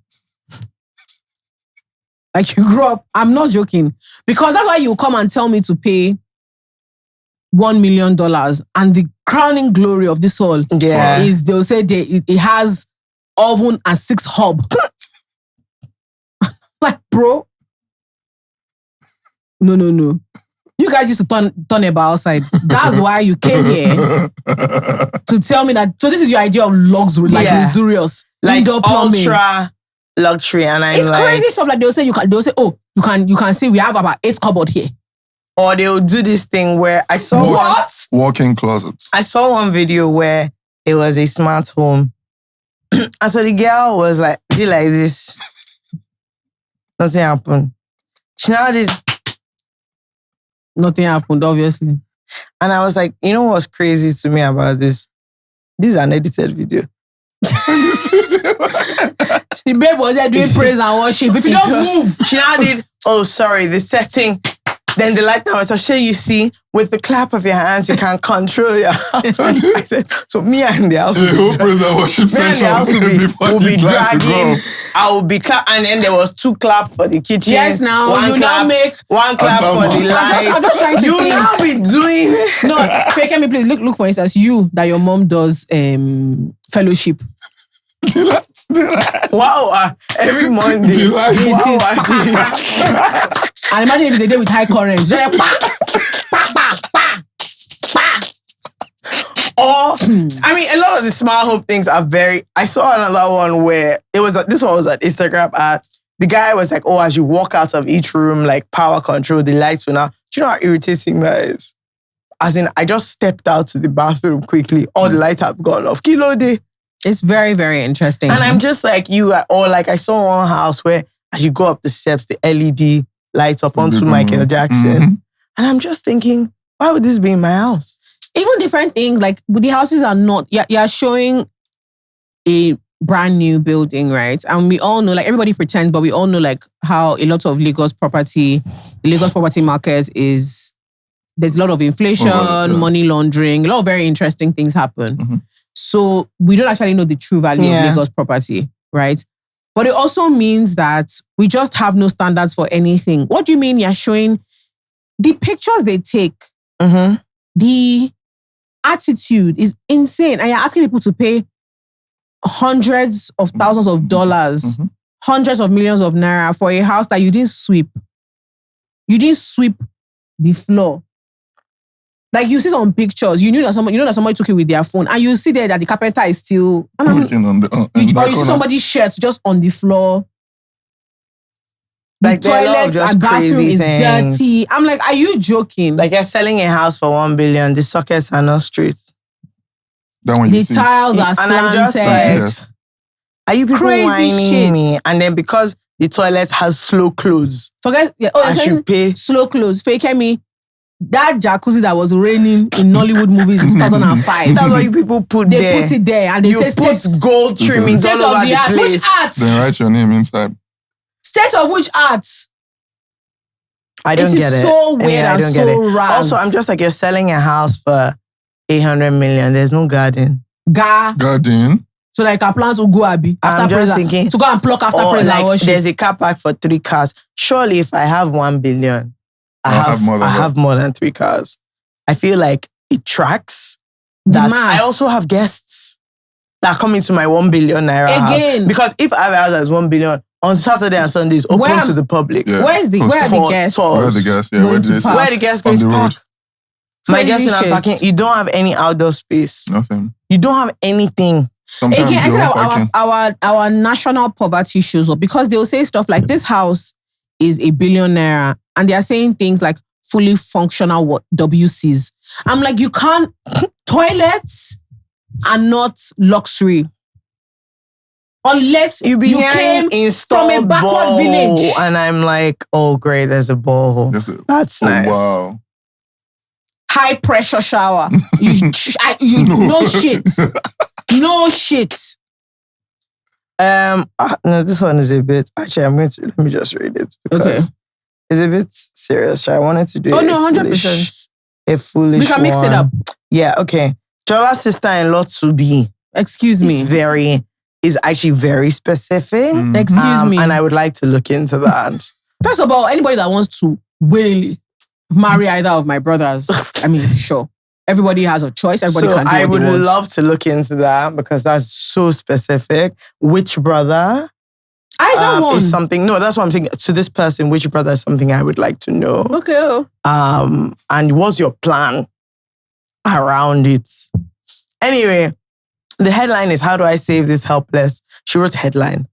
Like you grew up, I'm not joking. Because that's why you come and tell me to pay $1 million. And the crowning glory of this all is they'll say it has oven and 6 hob. Like, bro. No. You guys used to turn about outside. That's why you came here to tell me that. So this is your idea of luxury, like luxurious, like indoor plumbing, ultra luxury, and I'm it's like, crazy stuff. Like they'll say, oh, you can see we have about 8 cupboard here. Or they'll do this thing where I saw walk-in closets. I saw one video where it was a smart home, and so the girl was like, did like this. Nothing happened. She now did. Nothing happened, obviously. And I was like, you know what's crazy to me about this? This is an edited video. The babe was there doing praise and worship. If you don't move. She now did, oh, sorry, the setting. Then the light now, so you see, with the clap of your hands, you can control your house. I said, so me and the house will be dragging. I will be clap, and then there was 2 clap for the kitchen. Yes, now one you clap, now make 1 clap for the light. I'm just trying to you think. now be doing. No, fake me, please. Look, for instance, you that your mom does fellowship. Wow, every Monday. And imagine if it's a day with high currents. Or, I mean, a lot of the smart home things are very. I saw another one where this one was an Instagram ad. The guy was like, oh, as you walk out of each room, like power control, the lights will now. Do you know how irritating that is? As in, I just stepped out to the bathroom quickly. All the lights have gone off. Kilo day. It's very, very interesting. And I'm just like you, or like I saw one house where as you go up the steps, the LED lights up onto Michael Jackson. And I'm just thinking, why would this be in my house? Even different things, like the houses are not, you're showing a brand new building, right? And we all know, like everybody pretends, but we all know like how a lot of Lagos property market is, there's a lot of inflation, money laundering, a lot of very interesting things happen. So we don't actually know the true value of Lagos property, right? But it also means that we just have no standards for anything. What do you mean you're showing the pictures they take? The attitude is insane. And you're asking people to pay hundreds of thousands of dollars, hundreds of millions of naira for a house that you didn't sweep. You didn't sweep the floor. Like you see some pictures, you know that somebody took it with their phone, and you see there that the carpenter is still working on the. or you see somebody's shirt just on the floor. The like toilets and bathroom is dirty. I'm like, are you joking? Like you're selling a house for 1 billion. The sockets are not straight. The tiles are slanted. And I'm just like, are you people crazy whining shit. me? And then because the toilet has slow close, forget. I should pay slow close. Fake me. That jacuzzi that was raining in Nollywood movies in 2005. That's what you people put they there. They put it there and they you say put gold trimmings all over the place. Which art? Then write your name inside. State of which art? I don't get it. It is so weird and so ras. Also, I'm just like, you're selling a house for 800 million. There's no garden. Garden? So like I plan to go Abi after I'm just thinking to go and pluck after praise and worship. There's a car park for 3 cars. Surely if I have 1 billion, I have more than 3 cars. I feel like it tracks that I also have guests that come into my 1 billion naira again house. Because if I have a house that's 1 billion, on Saturday and Sundays, open to the public. Yeah. Where are the guests? Where are the guests? Yeah, where the guests go to park? My guests are parking. You don't have any outdoor space. Nothing. You don't have anything. Sometimes again, I said our national poverty shows up because they'll say stuff like this house is $1 billion naira, and they are saying things like fully functional WCs. I'm like, you can't. Toilets are not luxury. Unless you came from a backward village. And I'm like, oh great, there's a borehole. That's nice. Wow. High pressure shower. No shit. No shit. No, this one is a bit. Actually, let me just read it because it's a bit serious. I wanted to do. Oh no, 100%. A foolish We can mix it one. up. Yeah, okay. Jola's sister-in-law to be Excuse me. is actually very specific. Excuse me. And I would like to look into that. First of all, anybody that wants to willingly marry either of my brothers, I mean, sure. Everybody has a choice. Everybody can do what I would they want. love to look into that because that's so specific. Which brother? Either one. Is something. No, that's what I'm saying. To this person, which brother is something I would like to know. Okay. And what's your plan around it? Anyway, the headline is, how do I save this helpless? She wrote headline,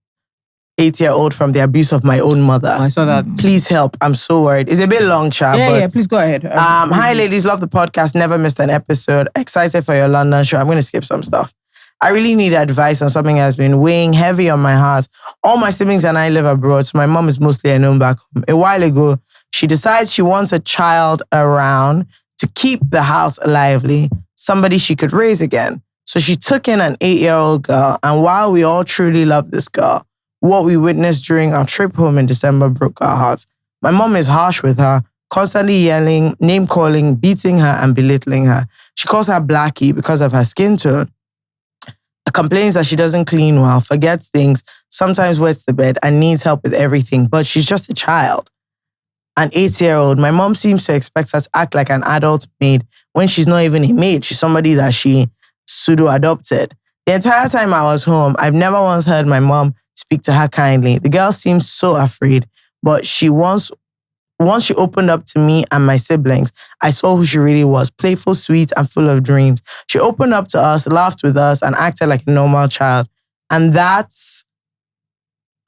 8-year-old from the abuse of my own mother. Oh, I saw that. Please help. I'm so worried. It's a bit long, Chad. Yeah, please go ahead. Hi, ladies. Love the podcast. Never missed an episode. Excited for your London show. I'm going to skip some stuff. I really need advice on something that has been weighing heavy on my heart. All my siblings and I live abroad, so my mom is mostly alone back home. A while ago, she decides she wants a child around to keep the house lively, somebody she could raise again. So she took in an 8-year-old girl, and while we all truly love this girl, what we witnessed during our trip home in December broke our hearts. My mom is harsh with her, constantly yelling, name-calling, beating her, and belittling her. She calls her Blackie because of her skin tone. Complains that she doesn't clean well, forgets things, sometimes wets the bed, and needs help with everything, but she's just a child. An 8-year-old. My mom seems to expect her to act like an adult maid when she's not even a maid. She's somebody that she pseudo-adopted. The entire time I was home, I've never once heard my mom speak to her kindly. The girl seems so afraid, but once she opened up to me and my siblings, I saw who she really was, playful, sweet, and full of dreams. She opened up to us, laughed with us, and acted like a normal child. And that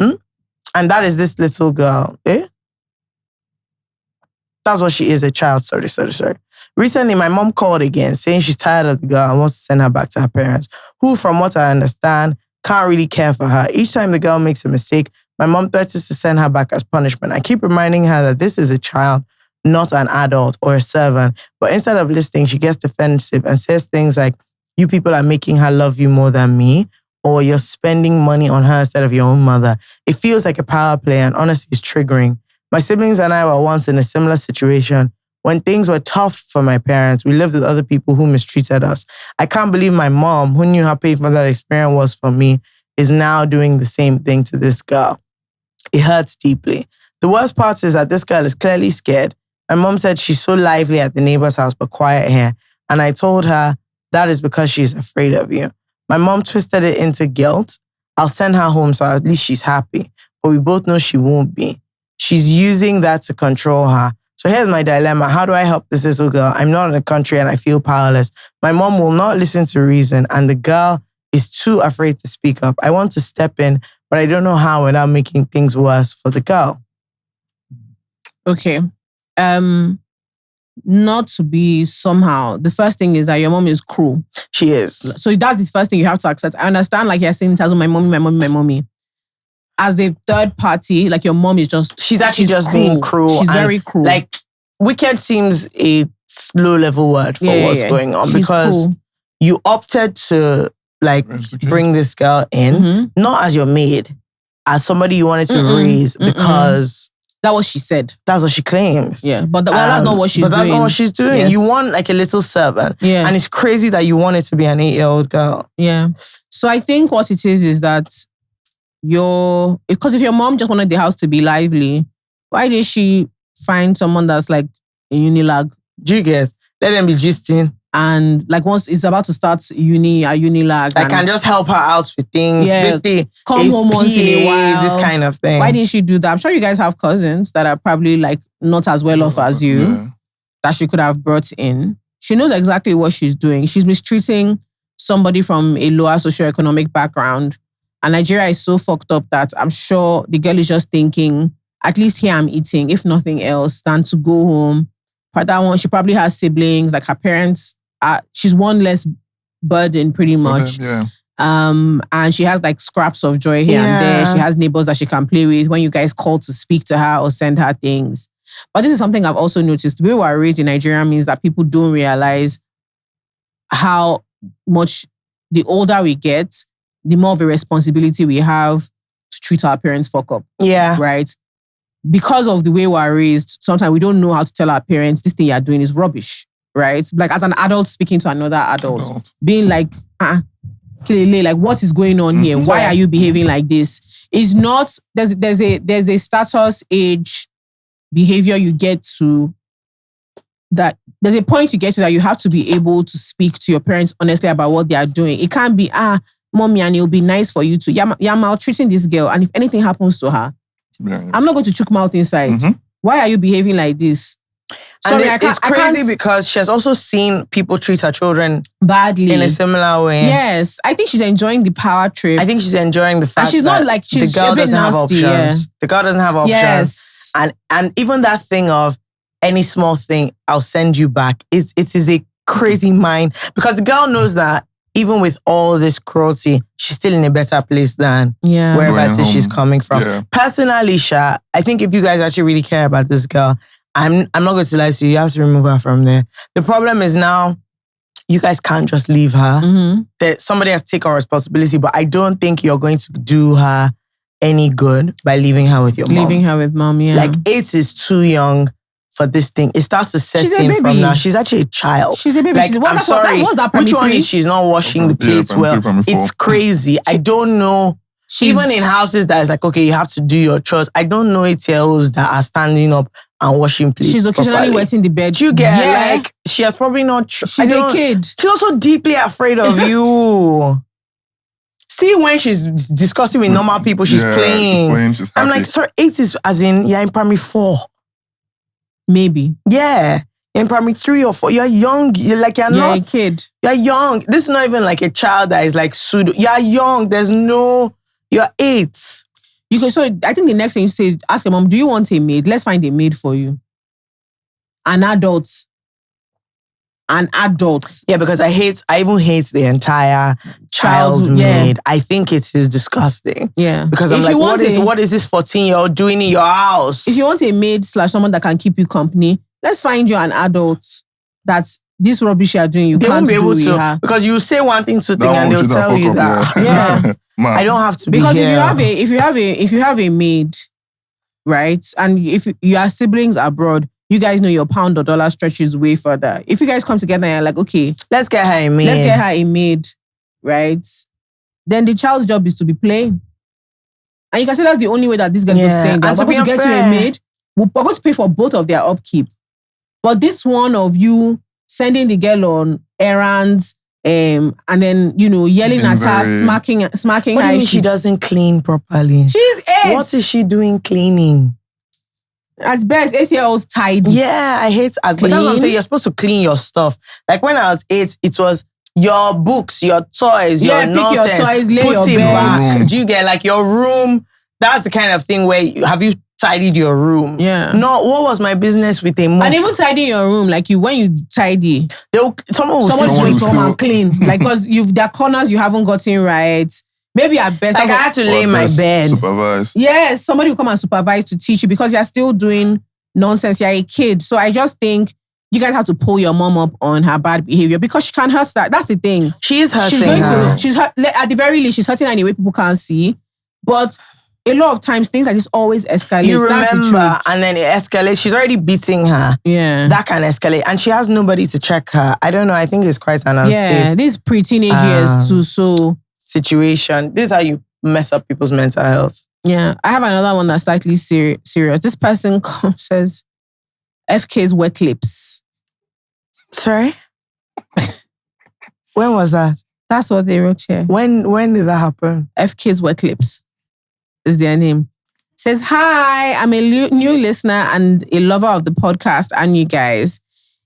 is this little girl. That's what she is, a child. Sorry. Recently, my mom called again, saying she's tired of the girl and wants to send her back to her parents, who, from what I understand, can't really care for her. Each time the girl makes a mistake, my mom threatens to send her back as punishment. I keep reminding her that this is a child, not an adult or a servant. But instead of listening, she gets defensive and says things like, you people are making her love you more than me, or you're spending money on her instead of your own mother. It feels like a power play and honestly it's triggering. My siblings and I were once in a similar situation. When things were tough for my parents, we lived with other people who mistreated us. I can't believe my mom, who knew how painful that experience was for me, is now doing the same thing to this girl. It hurts deeply. The worst part is that this girl is clearly scared. My mom said she's so lively at the neighbor's house, but quiet here. And I told her that is because she's afraid of you. My mom twisted it into guilt. I'll send her home so at least she's happy. But we both know she won't be. She's using that to control her. So here's my dilemma. How do I help this little girl? I'm not in the country and I feel powerless. My mom will not listen to reason and the girl is too afraid to speak up. I want to step in, but I don't know how without making things worse for the girl. Okay. Not to be somehow, the first thing is that your mom is cruel. She is. So that's the first thing you have to accept. I understand, like you're saying in terms of my mommy. As a third party, like your mom is just... She's actually just cruel. being cruel. She's very cruel. Like, wicked seems a low-level word for what's going on. She's because cruel. You opted to, like, bring this girl in, not as your maid, as somebody you wanted to raise because... That's what she said. That's what she claims. Yeah, but that's not what she's doing. But that's not what she's doing. Yes. You want like a little servant. Yeah. And it's crazy that you want it to be an 8-year-old girl. Yeah. So I think what it is that because if your mom just wanted the house to be lively, why did she find someone that's like a unilag? Do you get? Let them be gisting. And like once it's about to start a unilag. I can just help her out with things. Yeah, basically, come home once in a while. This kind of thing. Why didn't she do that? I'm sure you guys have cousins that are probably like not as well off as you that she could have brought in. She knows exactly what she's doing. She's mistreating somebody from a lower socioeconomic background. And Nigeria is so fucked up that I'm sure the girl is just thinking, at least here I'm eating, if nothing else, than to go home. But that one, she probably has siblings, like her parents. She's one less burden pretty much. And she has like scraps of joy here and there. She has neighbors that she can play with when you guys call to speak to her or send her things. But this is something I've also noticed. The way we're raised in Nigeria means that people don't realize how much the older we get, the more of a responsibility we have to treat our parents fuck up. Yeah. Right? Because of the way we're raised, sometimes we don't know how to tell our parents, this thing you're doing is rubbish. right? Like as an adult speaking to another adult. Adult. Being like, clearly, like what is going on here? Why are you behaving like this? It's not, there's a status age behavior you get to, that there's a point you get to that you have to be able to speak to your parents honestly about what they are doing. It can't be, mommy, and it'll be nice for you to, you're maltreating this girl, and if anything happens to her, I'm not going to choke mouth inside. Why are you behaving like this? And it's crazy because she has also seen people treat her children badly in a similar way. Yes, I think she's enjoying the power trip. I think she's enjoying the fact she's that not like she's the girl a bit doesn't have nasty, options. The girl doesn't have options. Yes. And even that thing of any small thing, I'll send you back. It is a crazy mind, because the girl knows that even with all this cruelty, she's still in a better place than wherever it is she's coming from. Yeah. Personally, Sha, I think if you guys actually really care about this girl, I'm not going to lie to you. You have to remove her from there. The problem is now, you guys can't just leave her. That somebody has taken responsibility, but I don't think you're going to do her any good by leaving her with your mom. Leaving her with mom, yeah. Like 8 is too young for this thing. It starts to set She's a in baby. from now. She's actually a child. She's a baby. Like, I'm sorry. What's that, Which one primary is she's not washing the plates well? It's crazy. I don't know. Even in houses that is like, okay, you have to do your chores. I don't know ATLs that are standing up and washing plates. She's occasionally properly. wetting the bed. You get like, she has probably not. She's a kid. She's also deeply afraid of you. See, when she's discussing with normal people, she's playing. She's I'm happy. like, sorry, 8 is as in, you're in primary 4. Maybe. Yeah. In primary 3 or 4. You're young. You're not a kid. You're young. This is not even like a child that is like pseudo. You're young. You're 8. You can. So I think the next thing you say is ask your mom, do you want a maid? Let's find a maid for you. An adult. Yeah, because I even hate the entire child maid. I think it is disgusting. Yeah. Because I'm like, what is this 14-year-old doing in your house? If you want a maid / someone that can keep you company, let's find you an adult that's this rubbish you're doing, you can't do with her. Because you say one thing, two things, and they'll tell you that. Yeah. I don't have to be because here. if you have a maid, right, and if your siblings abroad, you guys know your pound or dollar stretches way further. If you guys come together and you're like, okay, let's get her a maid. Right? Then the child's job is to be playing. And you can say that's the only way that this girl will stay in there. And we're going to get you a maid. We're going to pay for both of their upkeep. But this one of you sending the girl on errands, and then, yelling at her, smacking her. What do you mean she doesn't clean properly? She's 8. What is she doing cleaning? At best, 8-year-olds tidy. Yeah, I hate but that's what I'm saying. You're supposed to clean your stuff. Like when I was 8, it was your books, your toys, your nonsense. Pick your toys, lay put your it bed. back. Do you get like your room? That's the kind of thing where have you tidied your room? Yeah. No, what was my business with a mom? And even tidying your room, like when you tidy, someone will come and clean. Like because there are corners you haven't gotten right. Maybe at best, like I had to lay in my bed. Supervise. Yes, somebody will come and supervise to teach you because you're still doing nonsense. You're a kid. So I just think you guys have to pull your mom up on her bad behavior because she can't hurt that. That's the thing. She is hurting her. At the very least, she's hurting her in a way people can't see. But a lot of times, things like this always escalate. You remember, and then it escalates. She's already beating her. Yeah. That can escalate. And she has nobody to check her. I don't know. I think it's quite an unsafe. Yeah, these pre-teenage years too, so... situation. This is how you mess up people's mental health. Yeah. I have another one that's slightly serious. This person says, FK's wet lips. Sorry? When was that? That's what they wrote here. When did that happen? FK's wet lips is their name. Says, hi, I'm a new listener and a lover of the podcast and you guys.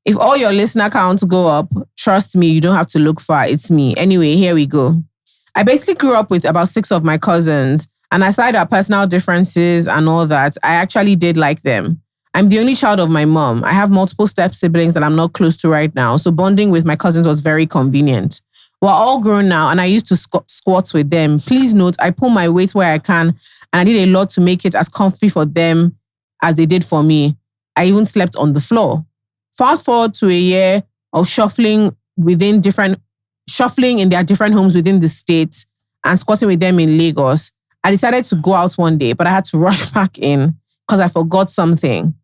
If all your listener counts go up, trust me, you don't have to look far. It's me. Anyway, here we go. I basically grew up with about 6 of my cousins, and aside our personal differences and all that, I actually did like them. I'm the only child of my mom. I have multiple step siblings that I'm not close to right now, so bonding with my cousins was very convenient. We're all grown now, and I used to squat with them. Please note, I pull my weight where I can, and I did a lot to make it as comfy for them as they did for me. I even slept on the floor. Fast forward to a year of shuffling in their different homes within the state and squatting with them in Lagos. I decided to go out one day, but I had to rush back in because I forgot something.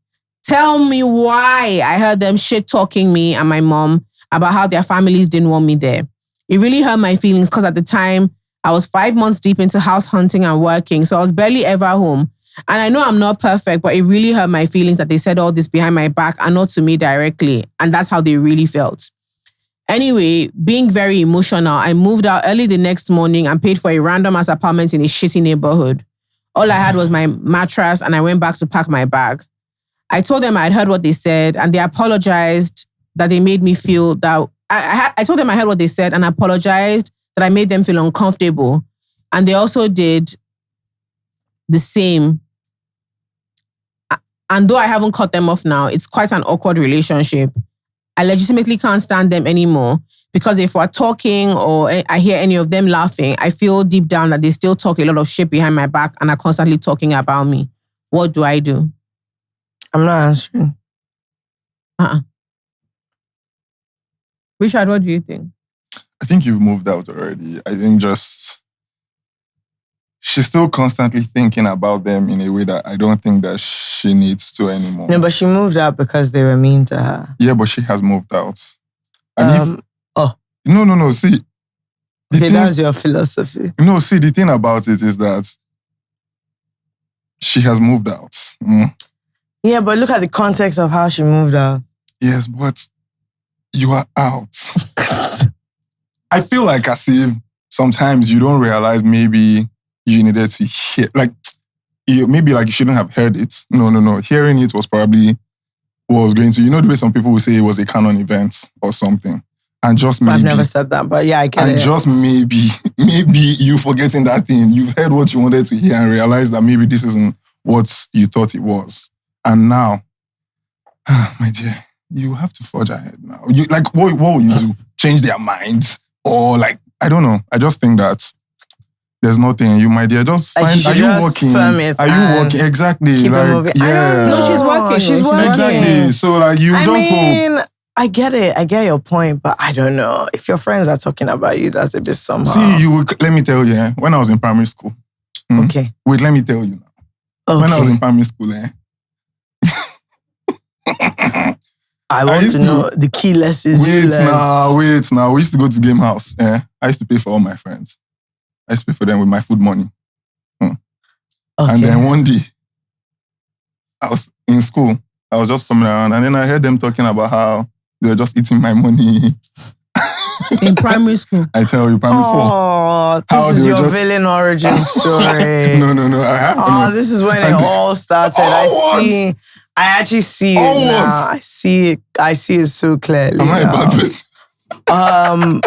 Tell me why I heard them shit talking me and my mom about how their families didn't want me there. It really hurt my feelings because at the time, I was 5 months deep into house hunting and working, so I was barely ever home. And I know I'm not perfect, but it really hurt my feelings that they said all this behind my back and not to me directly. And that's how they really felt. Anyway, being very emotional, I moved out early the next morning and paid for a random-ass apartment in a shitty neighborhood. All I had was my mattress and I went back to pack my bag. I told them I had heard what they said and they apologized that they made me feel that... I told them I heard what they said and apologized that I made them feel uncomfortable. And they also did the same. And though I haven't cut them off now, it's quite an awkward relationship. I legitimately can't stand them anymore because if we're talking or I hear any of them laughing, I feel deep down that they still talk a lot of shit behind my back and are constantly talking about me. What do I do? I'm not answering. Richard, what do you think? I think you've moved out already. I think just... She's still constantly thinking about them in a way that I don't think that she needs to anymore. No, but she moved out because they were mean to her. Yeah, but she has moved out. And No, see. That's your philosophy. No, see, the thing about it is that she has moved out. Yeah, but look at the context of how she moved out. Yes, but you are out. I feel like as if sometimes you don't realize maybe you needed to hear, maybe you shouldn't have heard it. No. Hearing it was probably what was going to, the way some people will say it was a canon event or something. And just maybe... I've never said that, but yeah, I get it. And just maybe you forgetting that thing. You've heard what you wanted to hear and realized that maybe this isn't what you thought it was. And now, my dear, you have to forge ahead now. What will you do? Change their minds? Or I don't know. I just think that there's nothing. You, my dear, just find... Are you working? Are you working? Exactly. Keep it moving. Yeah. No, she's working. She's working. Exactly. So hope. I get it. I get your point, but I don't know. If your friends are talking about you, that's a bit somehow. See, let me tell you, when I was in primary school. Okay. Wait, let me tell you now. Okay. When I was in primary school, I want to know the key lessons you learned. Wait now. We used to go to game house. I used to pay for all my friends. I used to pay for them with my food money. Okay. And then one day, I was in school. I was just coming around and then I heard them talking about how they were just eating my money. In primary school? I tell you, primary 4. Oh, this is your villain origin story. No. This is when it all started. I actually see it now. I see it so clearly. Am I a bad person?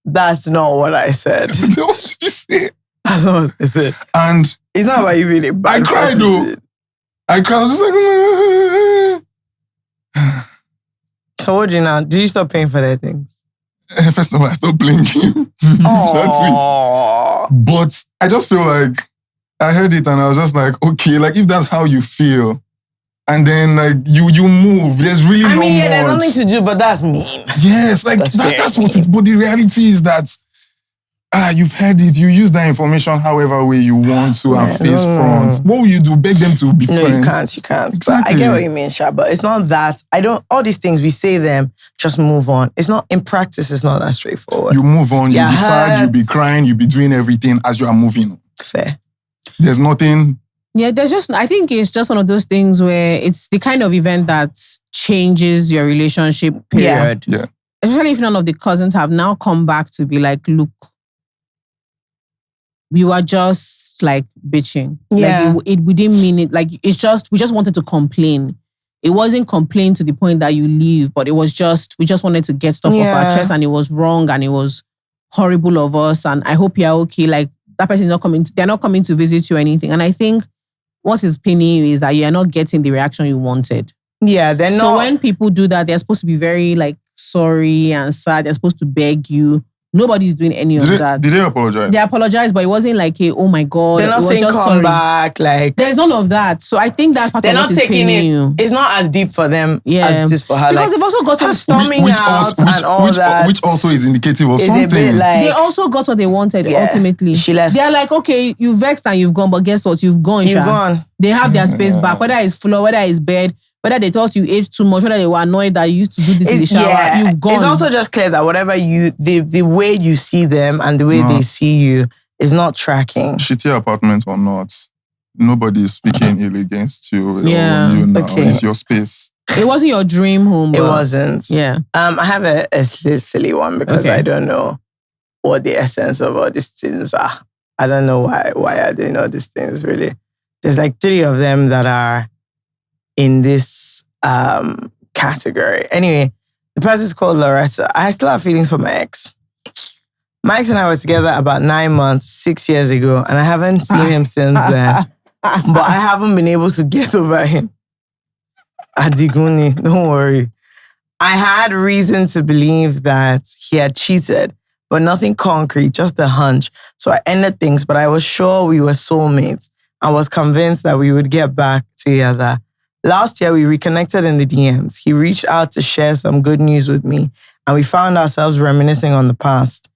That's not what I said. What did you say? That's not what I said. And it's not about you being a bad person. I cried though. I was just like... So what do you now? Did you stop paying for their things? First of all, I stopped playing games. But I just feel like I heard it and I was just like, okay, if that's how you feel, and then you move, there's really no more. There's nothing to do, but that's mean. Yes, that's what it. But the reality is that you've heard it. You use that information however way you want to and face front. What will you do? Beg them to be friends? No, you can't. Exactly. But I get what you mean, Sha, but it's not that. All these things, we say them, just move on. It's not, in practice, it's not that straightforward. You move on, you be sad, you be crying, you be doing everything as you are moving on. Fair. There's nothing... Yeah, I think it's just one of those things where it's the kind of event that changes your relationship, period. Yeah. Especially if none of the cousins have now come back to be like, look, we were just bitching. Yeah. We didn't mean it. We just wanted to complain. It wasn't complain to the point that you leave, but it was we just wanted to get stuff off our chest and it was wrong and it was horrible of us. And I hope you're okay. That person is not coming, they're not coming to visit you or anything. And I think what is paining you is that you're not getting the reaction you wanted. Yeah, they're not. So when people do that, they're supposed to be very sorry and sad. They're supposed to beg you. Nobody's doing any of that. Did they apologize? They apologized, but it wasn't oh my God. They're not saying come back. There's none of that. So I think that part they're of not what is taking paining it. you. It's not as deep for them as it is for her. Because they've also got storming out and all that. Which also is indicative of something. A bit they also got what they wanted ultimately. She left. They're like, okay, you vexed and you've gone, but guess what? You've gone, You've gone. They have their space back, whether it's floor, whether it's bed. whether they thought you aged too much, whether they were annoyed that you used to do this in the shower, you've gone. It's also just clear that whatever the way you see them and the way they see you is not tracking. Shitty apartment or not, nobody is speaking ill against you. Yeah. Or you now. Okay. It's your space. It wasn't your dream home. It but- wasn't. Yeah. I have a silly one because Okay. I don't know what the essence of all these things are. I don't know why I didn't know these things really. There's like 3 of them that are in this category. Anyway, the person's called Loretta. I still have feelings for my ex. My ex and I were together about 9 months, 6 years ago, and I haven't seen him since then. But I haven't been able to get over him. Adiguni, don't worry. I had reason to believe that he had cheated, but nothing concrete, just a hunch. So I ended things, but I was sure we were soulmates. I was convinced that we would get back together. Last year, we reconnected in the DMs. He reached out to share some good news with me, and we found ourselves reminiscing on the past.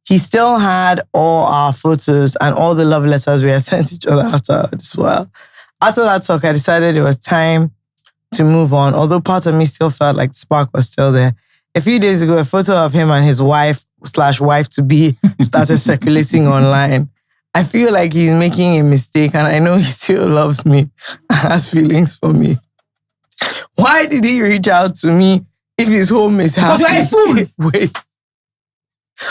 He still had all our photos and all the love letters we had sent each other after as well. After that talk, I decided it was time to move on, although part of me still felt like the spark was still there. A few days ago, a photo of him and his wife/wife-to-be started circulating online. I feel like he's making a mistake and I know he still loves me and has feelings for me. Why did he reach out to me if his home is happy? Because you're a fool. Wait.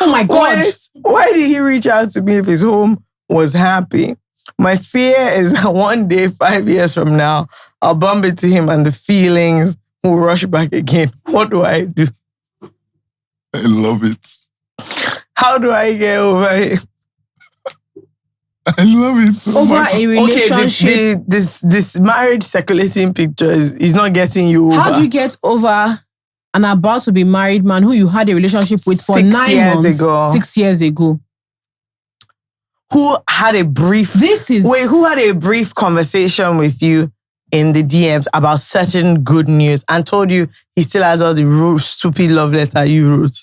Oh my God. Wait. Why did he reach out to me if his home was happy? My fear is that one day, 5 years from now, I'll bump into him and the feelings will rush back again. What do I do? I love it. How do I get over him? I love it so Over much. a relationship. Okay, this marriage circulating picture is not getting you over. How do you get over an about to be married man who you had a relationship with for 6 9 years months? ago. 6 years ago. Who had a brief who had a brief conversation with you in the DMs about certain good news and told you he still has all the stupid love letter you wrote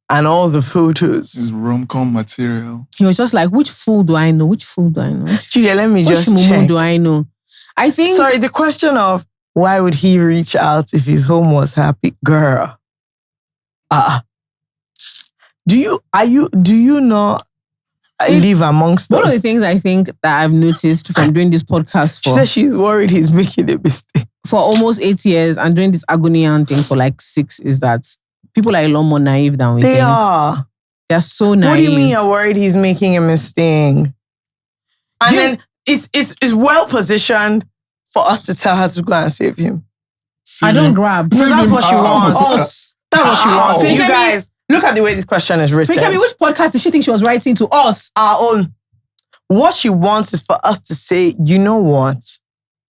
and all the photos? It's rom-com material. He was just like, which fool do I know? Which fool do I know? Julia, let me Which just mumu check. do I know? I think... Sorry, the question of why would he reach out if his home was happy? Girl. Do you not live amongst us? One of the things I think that I've noticed from doing this podcast She said she's worried he's making a mistake. for almost 8 years and doing this agony aunt thing for like 6 is that people are a lot more naive than we They think. are. They're so naive. What do you mean you're worried he's making a mistake? And then it's well positioned for us to tell her to go and save him. I don't grab. So that's what she wants. Us. That's what she wants. So You tell me- guys, look at the way this question is written. So tell me, which podcast did she think she was writing to us? Our own. What she wants is for us to say, you know what?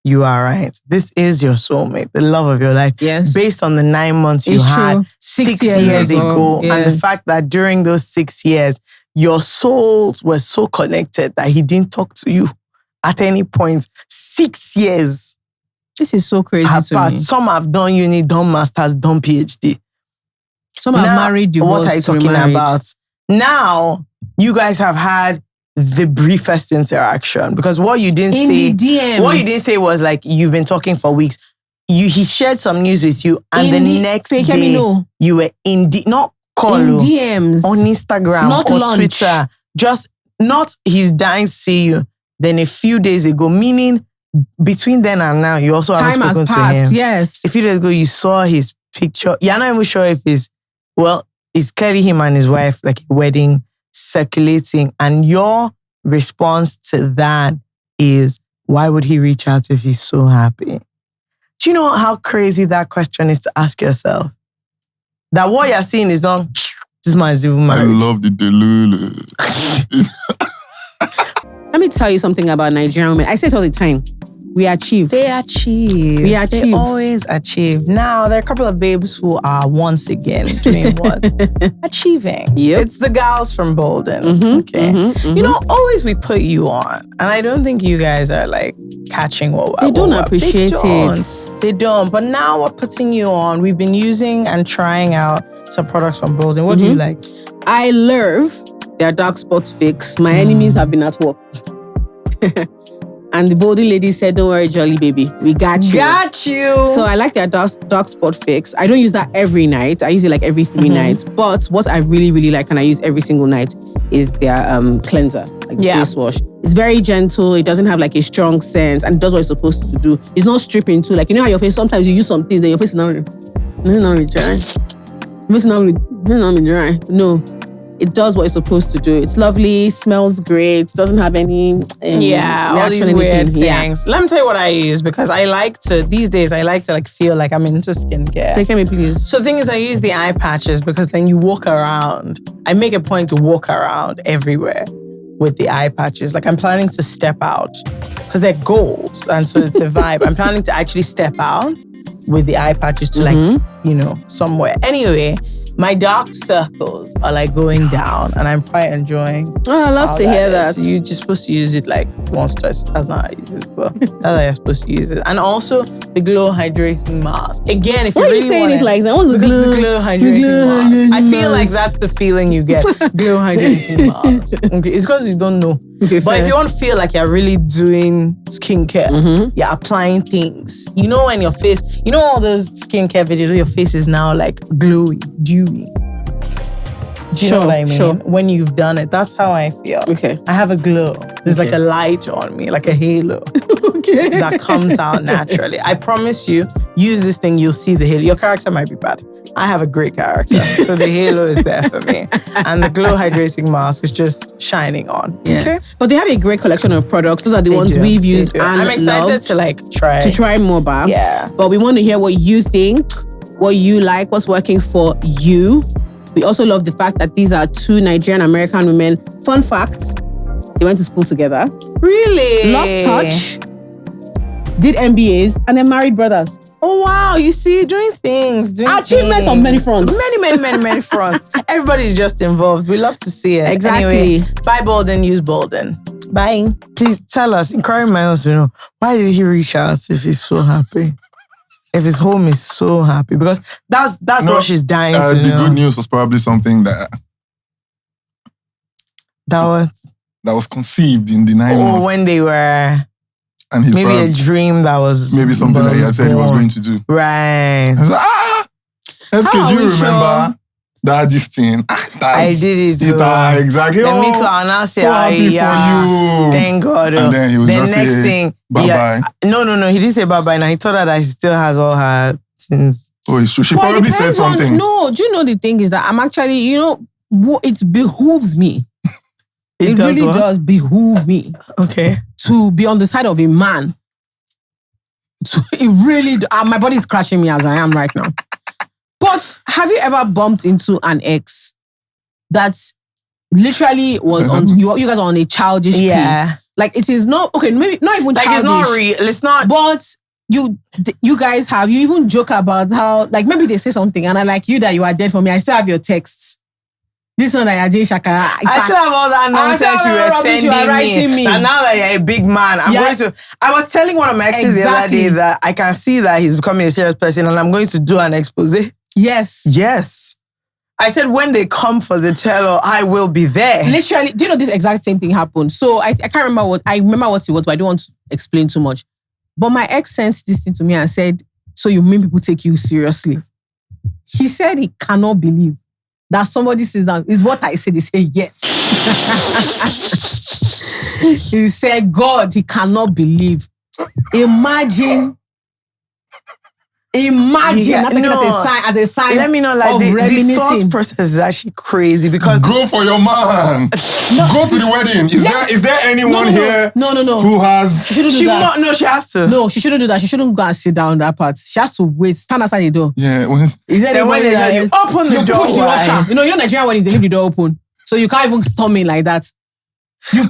You are right. This is your soulmate, the love of your life. Yes. Based on the 9 months you It's had true. 6 years years ago. ago. And the Yes. fact that during those 6 years, your souls were so connected that he didn't talk to you at any point. 6 years This is so crazy have to passed. me. Some have done uni, done masters, done PhD. Some are Now, married, divorced, what are you talking remarried. about? Now, you guys have had the briefest interaction because what you didn't In say, the DMs. what you didn't say was like you've been talking for weeks. He shared some news with you, and In the next Fake day no. you were not call In oh, DMs. on Instagram Not or lunch. Twitter. Just not he's dying to see you. Then a few days ago, meaning between then and now, you also Time haven't has spoken to passed. him. Yes. A few days ago, you saw his picture. You're not even sure if it's clearly him and his wife, like a wedding circulating. And your response to that is, why would he reach out if he's so happy? Do you know how crazy that question is to ask yourself? That what you're seeing is not, this man is even I married. love the Delusions. Let me tell you something about Nigerian women. I say it all the time. We achieve. They achieve. We achieve. They always achieve. Now, there are a couple of babes who are once again doing what? Achieving. Yep. It's the gals from Balden. Mhm, Okay. mhm, mhm. You know, always we put you on. And I don't think you guys are like catching what They don't appreciate it. They don't. But now we're putting you on. We've been using and trying out some products from Balden. What do you like? I love their dark spots fix. My enemies have been at work. And the Balden lady said, don't worry, jolly baby. We got you. Got you. So I like their dark spot fix. I don't use that every night. I use it like every 3 nights. But what I really, really like and I use every single night is their cleanser, like face wash. It's very gentle. It doesn't have like a strong scent and it does what it's supposed to do. It's not stripping too. Like, you know how your face, sometimes you use some things, then your face is not dry. It's not dry. No. It does what it's supposed to do. It's lovely, smells great, doesn't have any all these weird things. Let me tell you what I use because these days I like to like feel like I'm into skincare. Take me, please. So the thing is I use the eye patches because then you walk around. I make a point to walk around everywhere with the eye patches. Like I'm planning to step out because they're gold and so it's a vibe. I'm planning to actually step out with the eye patches to like, somewhere. Anyway, my dark circles are like going down and I'm quite enjoying. Oh, I love to hear that. You're just supposed to use it like once, twice. That's not how I use it, but that's how you're supposed to use it. And also the glow hydrating mask. Again, if you really saying it like that? What's the glow hydrating mask? I feel like that's the feeling you get. Glow hydrating mask. Okay, it's because you don't know. Okay, but if you want to feel like you're really doing skincare, you're applying things. You know when your face, you know all those skincare videos where your face is now like glowy, dewy. Do you know what I mean? Sure. When you've done it, that's how I feel. Okay. I have a glow. There's like a light on me, like a halo. That comes out naturally. I promise you, use this thing, you'll see the halo. Your character might be bad. I have a great character. So the halo is there for me. And the glow hydrating mask is just shining on. Yeah. Okay. But they have a great collection of products. Those are the ones we've used and I'm excited loved to like try. To try more, Bab. Yeah. But we want to hear what you think, what you like, what's working for you. We also love the fact that these are 2 Nigerian American women. Fun fact, they went to school together. Really? Lost touch, did MBAs, and they're married brothers. Oh, wow. You see, doing things. Achievements on many fronts. Many fronts. Everybody's just involved. We love to see it. Exactly. Anyway, buy Balden, use Balden. Bye. Please tell us, inquire minds to know, why did he reach out if he's so happy? If his home is so happy? Because that's what she's dying to the know. good news was probably something that was conceived in the 9 months. When they were... And he's maybe a dream that was... Maybe something that he had said he was going to do. Right. I was like, FK, do you remember that this thing? I did it too. Exactly. Then me too, and I say, so happy for you. Thank God. And then he was just next say, thing, bye-bye. No, he didn't say bye-bye. Now he told her that he still has all her things. Oh, it's true. She probably said something. No, do you know the thing is that I'm actually, it behooves me. It really does behoove me. Okay. To be on the side of a man. It really, my body is crashing me as I am right now. But have you ever bumped into an ex that literally was on, you guys are on a childish play? Like it is not, okay, maybe not even childish. Like it's not real, it's not. But you guys have, you even joke about how, like maybe they say something and I like you that you are dead for me, I still have your texts. This one that I did Shakara. I still have all that nonsense you were sending me. And now that you're a big man, I'm going to... I was telling one of my exes the other day that I can see that he's becoming a serious person and I'm going to do an expose. Yes. I said when they come for the tell-all, I will be there. Literally, do you know this exact same thing happened? So I can't remember what... I remember what it was, but I don't want to explain too much. But my ex sent this thing to me and said, so you mean people take you seriously? He said he cannot believe that somebody sits down. Is what I said. He said, yes. He said, God, he cannot believe. Imagine. As a sign. Let me know, like the thought process is actually crazy because go for your man. Go to the wedding. Is there anyone here? No. Who has? She shouldn't do that. No, she has to. No, she shouldn't do that. She shouldn't go and sit down that part. She has to wait. Stand outside the door. Yeah. Is there anybody that you open the door? Push the usher. You know Nigerian weddings, they leave the door open, so you can't even storm in like that.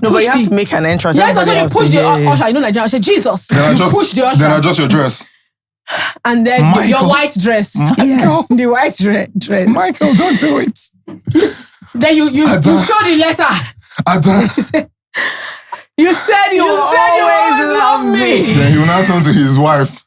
But you have to make an entrance. Yes, that's why you push the usher. You know Nigerian. I said Jesus. Push the usher. Then adjust your dress. And then your white dress. Michael. The white dress. Michael, don't do it. Then you show the letter. Ada. You said you always love me. Then he will now turn to his wife.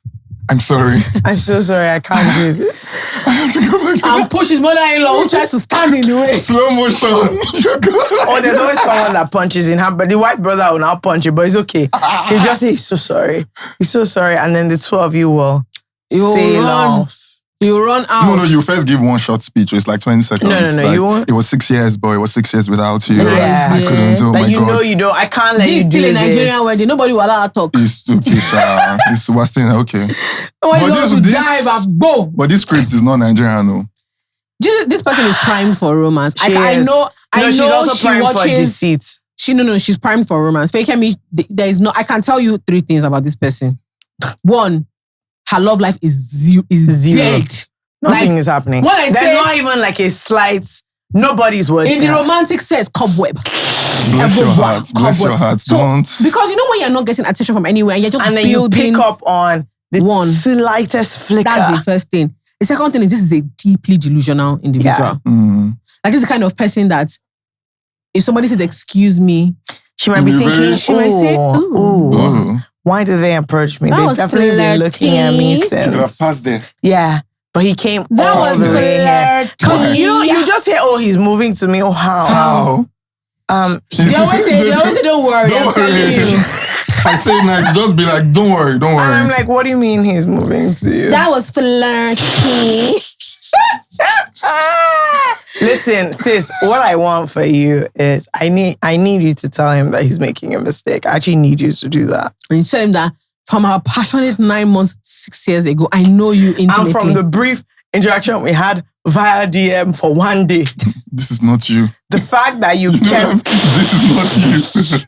I'm sorry. I'm so sorry, I can't do this. I have to go back. And push his mother-in-law who tries to stand in the way. Slow motion. You're good. Or there's always someone that punches in hand, but the white brother will not punch you, but it's okay. He'll just say, he's so sorry. He's so sorry. And then the two of you will sail off. You run out. No, you first give one short speech. It's like 20 seconds. No, like, you won't. It was 6 years, but it was 6 years without you. Yeah. I couldn't. Oh Like, my you God. know you don't. I can't let This you is do still a Nigerian this. wedding. Nobody will allow her talk. It's stupid. It's was still okay. Nobody But wants to dive and go. But this script is not Nigerian, no. This person is primed for romance. She I is. know she's also she primed for watches. deceit. She's primed for romance. Fake me. There is no. I can tell you 3 things about this person. One, her love life is zero. Dead. Nothing Like, is happening. when I There's say- not even like a slight. Nobody's working. In the romantic sense, cobweb. Bless your heart. Bless your heart. So, Don't. because you know when you're not getting attention from anywhere and you're just And then you building. pick up on the one. slightest flicker. That's the first thing. The second thing is this is a deeply delusional individual. Mm. Like this is the kind of person that if somebody says, excuse me, She might be You thinking, very- She might say, ooh. Oh. why did they approach me? That They've was definitely been looking at me flirty. Could have since. passed there. Yeah. But he came that all was the way here. flirty. You know, you just hear, oh, he's moving to me. Oh, how? How? They always say, don't worry, Don't I'm telling worry. you. If I say nice, just be like, don't worry, don't And I'm worry. like, what do you mean he's moving to you? That was flirty. Listen, sis, what I want for you is I need you to tell him that he's making a mistake. I actually need you to do that. And you tell him that from our passionate 9 months, 6 years ago, I know you intimately. And from the brief interaction we had via DM for one day, This is not you. the fact that you kept This is not you.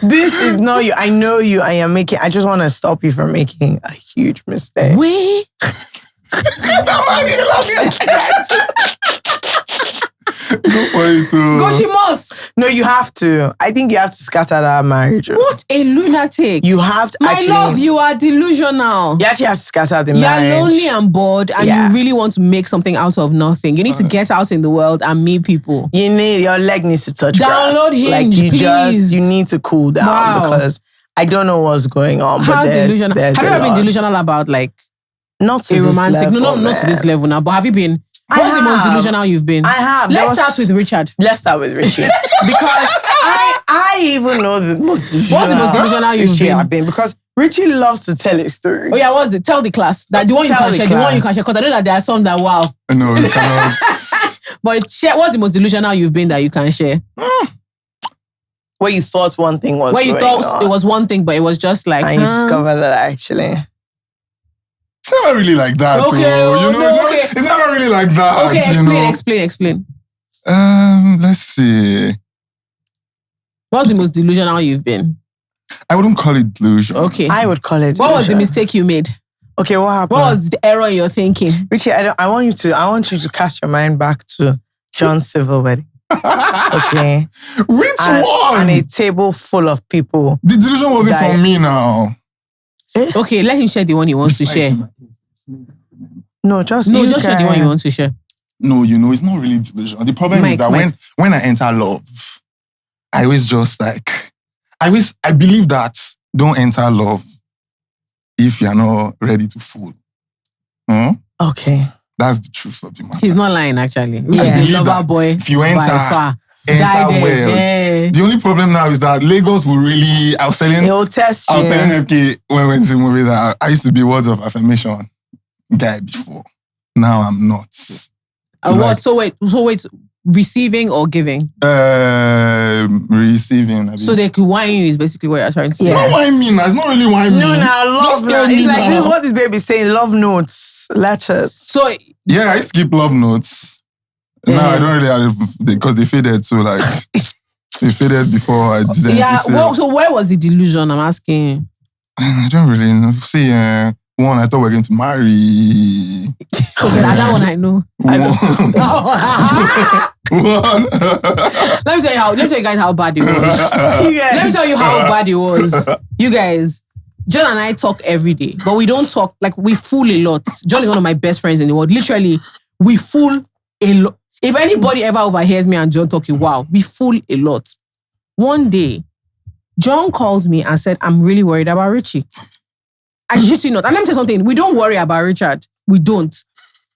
this is not you. I know you and you're making, I just want to stop you from making a huge mistake. Wait. Go for it. Go, she must. No, you have to. I think you have to scatter that marriage. What a lunatic. You have to My actually, love, you are delusional. you actually have to scatter the You're marriage. lonely and bored and Yeah. you really want to make something out of nothing. You need to get out in the world and meet people. You need, your leg needs to touch Download grass. Like Hinge, you please. you need to cool down Wow. because I don't know what's going on. How but there's, delusional. there's Have you a ever been lot. delusional about like Not to a this romantic? level, Not to this level now, but have you been? I What's the most have. delusional you've been? I have. Let's start with Richard. Let's start with Richie. Because I even know the most delusional. What's the most delusional you've Richie been? have been? Because Richie loves to tell his story. Oh yeah, tell the class that the one you Tell can the share, the one you class. can share. Because I know that there are some that wow. No, you cannot. But share. What's the most delusional you've been that you can share? Where you thought one thing was Where you going thought on, it was one thing, but it was just like and you discover that actually. It's never really like that. Okay, though. You know, okay, it's, okay. it's never really like that. Okay, you know? explain. Let's see. What's the most delusional you've been? I wouldn't call it delusion. Okay. I would call it. What was the delusion. mistake you made? Okay, what happened? What was the error in your thinking? Richie, I want you to cast your mind back to John's civil wedding. Okay. Which one? And a table full of people. The delusion wasn't Died. from me now. Okay, let him share the one he wants to share. No, just No, you just share the one you want to share. No, you know, it's not really delusion. The problem Mike, is that Mike. when I enter love, I always just like, I believe that don't enter love if you're not ready to fool. Okay. That's the truth of the matter. He's not lying, actually. Yeah. He's a Believe lover that boy. if you by enter, far. enter Guided, well. yeah. The only problem now is that Lagos will really, I was telling He'll test you. FK when we went to the movie that I used to be words of affirmation guy before. Now I'm not. What? So wait, receiving or giving? Receiving. I So they could whine you is basically what you're trying to say. Yeah. Not why me now. It's not really why me. No, now love. Just tell Now. me It's like now. what this baby saying. Love notes, letters. So Yeah, I used to keep love notes. Now I don't really have because they faded. So like they faded before I did yeah, anything well, serious. so where was the delusion? I'm asking. I don't really know. See, one I thought we were going to marry. Okay, that one I know. One. Let me tell you guys how bad it was. Let me tell you how bad it was. You guys, John and I talk every day, but we don't talk, like we fool a lot. John is one of my best friends in the world. Literally, we fool a lot. If anybody ever overhears me and John talking, wow, we fool a lot. One day, John called me and said, I'm really worried about Richie. I shit you not. And let me tell you something. We don't worry about Richard. We don't.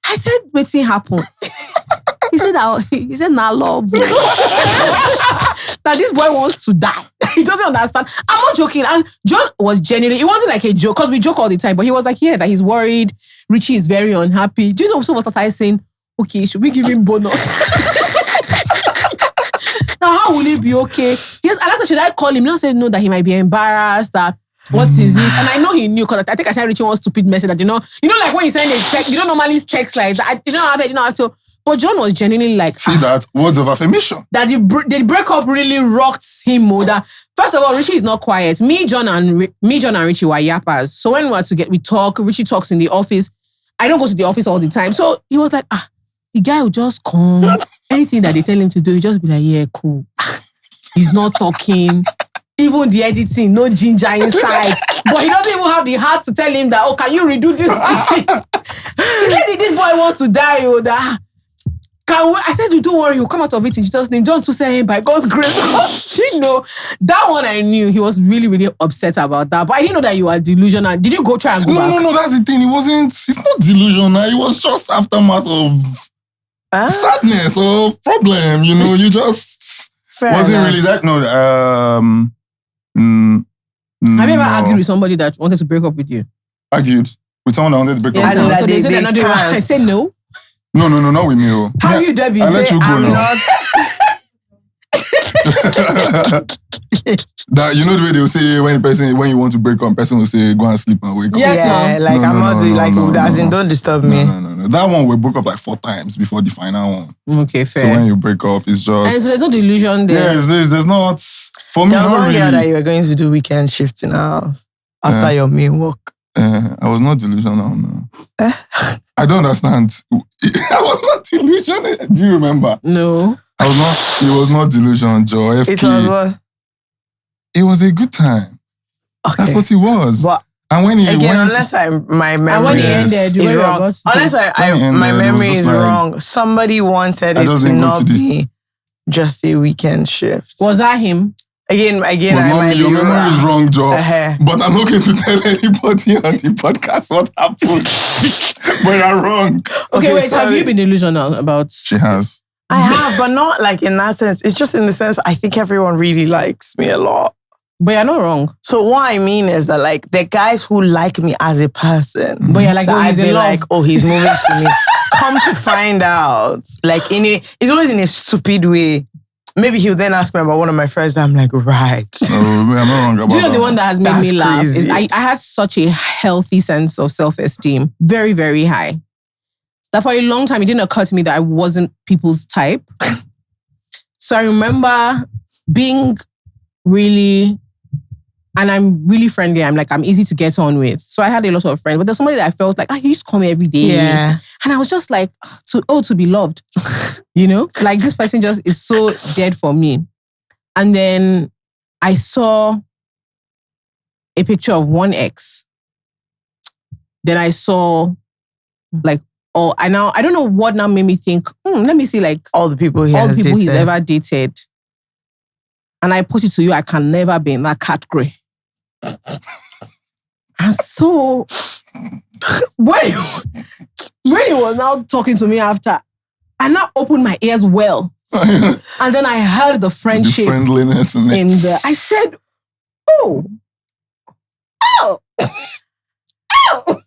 I said, what's happened? He said, nah, love. Now this boy wants to die. He doesn't understand. I'm not joking. And John was genuinely, it wasn't like a joke, because we joke all the time, but he was like, yeah, that he's worried. Richie is very unhappy. Do you know what I saying? Okay, should we give him bonus? Now, how will he be okay? Yes, and I said, should I call him? He said no, that he might be embarrassed, that what is it? And I know he knew, because I think I sent Richie one stupid message that, like when you send a text, you don't normally text like that. You don't have it, how to. But John was genuinely like, see that words of affirmation. That the breakup really rocked him more. That first of all, Richie is not quiet. Me, John, and Richie were yappers. So when we were together, we talk. Richie talks in the office. I don't go to the office all the time. So he was like, the guy will just come. Anything that they tell him to do, he just be like, yeah, cool. He's not talking. Even the editing, no ginger inside. But he doesn't even have the heart to tell him that, can you redo this? He said, this boy wants to die. I said, don't worry, he'll come out of it in Jesus' name. Don't say him by God's grace. That one I knew. He was really, really upset about that. But I didn't know that you were delusional. Did you go try and go back? No, that's the thing. It's not delusional. It was just aftermath of sadness or problem. You just wasn't really that. No. Have you ever argued with somebody that wanted to break up with you? Argued with someone that wanted to break up with you? So they said they're not doing right. I said no. No, not with me. Have you, Debbie? I let you go now. That the way they will say when you want to break up, person will say go and sleep and wake up. Yes, I'm not doing as in don't disturb me. No. That one we broke up like 4 times before the final one. Okay, fair. So when you break up, it's just. And so there's no delusion there. There's not. For me, there was not one really. day that you were going to do weekend shifts in our house after your main work. I was not delusional, no. I don't understand. I was not delusional. Do you remember? No. I was not. It was not delusional, Joe. FK. It was what? It was a good time. Okay. That's what it was. But and when unless my memory when he ended, is wrong. Unless my memory is wrong, somebody wanted it to not be just a weekend shift. Was that him? Again, your memory is wrong, Joe. But I'm not going to tell anybody on the podcast what happened. But you're wrong. Okay, wait. Sorry. Have you been delusional about? She has. I have, but not like in that sense. It's just in the sense I think everyone really likes me a lot. But you're not wrong. So what I mean is that like the guys who like me as a person, but you're like, he's in love. Like, he's moving to me. Come to find out, like it's always in a stupid way. Maybe he'll then ask me about one of my friends. I'm like, right. I'm not wrong about Do you know the one that has made me laugh? Crazy. Is I had such a healthy sense of self-esteem, very, very high. That for a long time, it didn't occur to me that I wasn't people's type. So I remember being really, and I'm really friendly. I'm easy to get on with. So I had a lot of friends, but there's somebody that I felt like, he used to call me every day. Yeah. And I was just like, to be loved. Like this person just is so dead for me. And then I saw a picture of one ex. Then I saw I don't know what now made me think, let me see all the people he's ever dated. And I put it to you, I can never be in that category. And so when he was now talking to me after, I now opened my ears well. And then I heard the friendship. The friendliness in it. I said,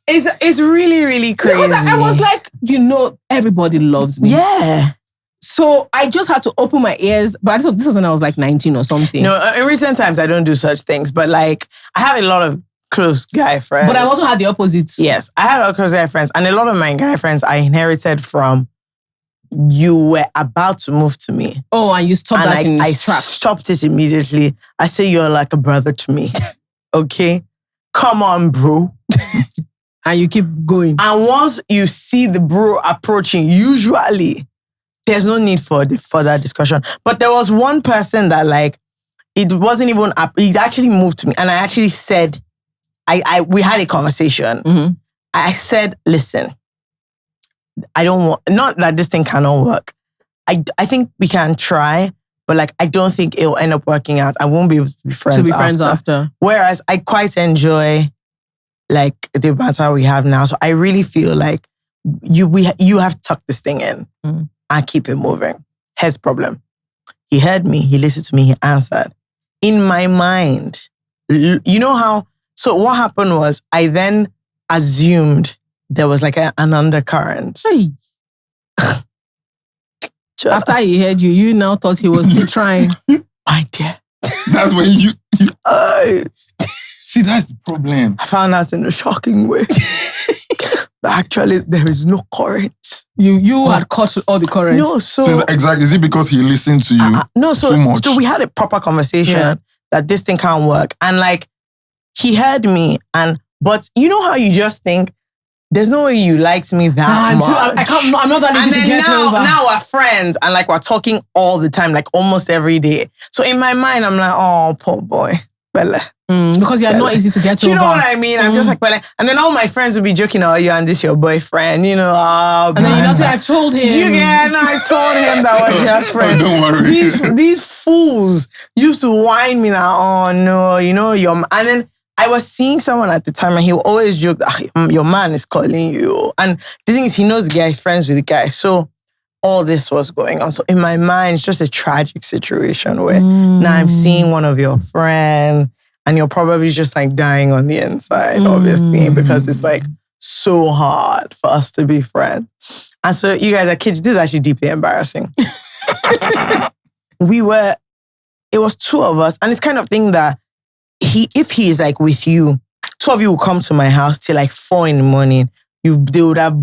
It's really, really crazy. Because I was like, everybody loves me. Yeah. So I just had to open my ears. But this was when I was like 19 or something. No, in recent times I don't do such things. But I have a lot of close guy friends. But I also had the opposite. Yes, I had a lot of close guy friends. And a lot of my guy friends I inherited from you were about to move to me. Oh, and you stopped that in its tracks. I stopped it immediately. I say you're like a brother to me. Okay? Come on, bro. And you keep going. And once you see the bro approaching, usually there's no need for the further discussion. But there was one person that it wasn't even up. He actually moved to me. And I actually said, we had a conversation. Mm-hmm. I said, listen, I don't want, not that this thing cannot work. I think we can try, but like I don't think it'll end up working out. I won't be able to be friends after. Whereas I quite enjoy like the banter we have now. So I really feel like you have tucked this thing in and keep it moving. Here's the problem. He heard me, he listened to me, he answered. In my mind, you know how, so what happened was I then assumed there was like an undercurrent. Hey. After he heard you, you now thought he was still trying. My dear. That's when you see, that's the problem. I found out in a shocking way. But actually, there is no current. You had caught all the currents. No, so exactly. Is it because he listened to you too much? So we had a proper conversation that this thing can't work. And like, he heard me, but you know how you just think, there's no way you liked me that much. I'm not that easy to get over. Now we're friends and like we're talking all the time, like almost every day. So in my mind, I'm like, oh, poor boy. Bella. Because you're not easy to get over. You know what I mean? I'm just like, Bella. And then all my friends will be joking, oh, you and this your boyfriend, you know. Oh, and then you say, I've told him. I told him that we're just friends. Don't worry. These fools used to whine me now, oh no, you know, and then I was seeing someone at the time and he would always joke, your man is calling you. And the thing is, he knows the guy, friends with the guy. So all this was going on. So in my mind, it's just a tragic situation where now I'm seeing one of your friends and you're probably just like dying on the inside, obviously, because it's like so hard for us to be friends. And so you guys are kids, this is actually deeply embarrassing. It was two of us. And it's kind of thing that if he is like with you, two of you will come to my house till like 4 a.m. They would have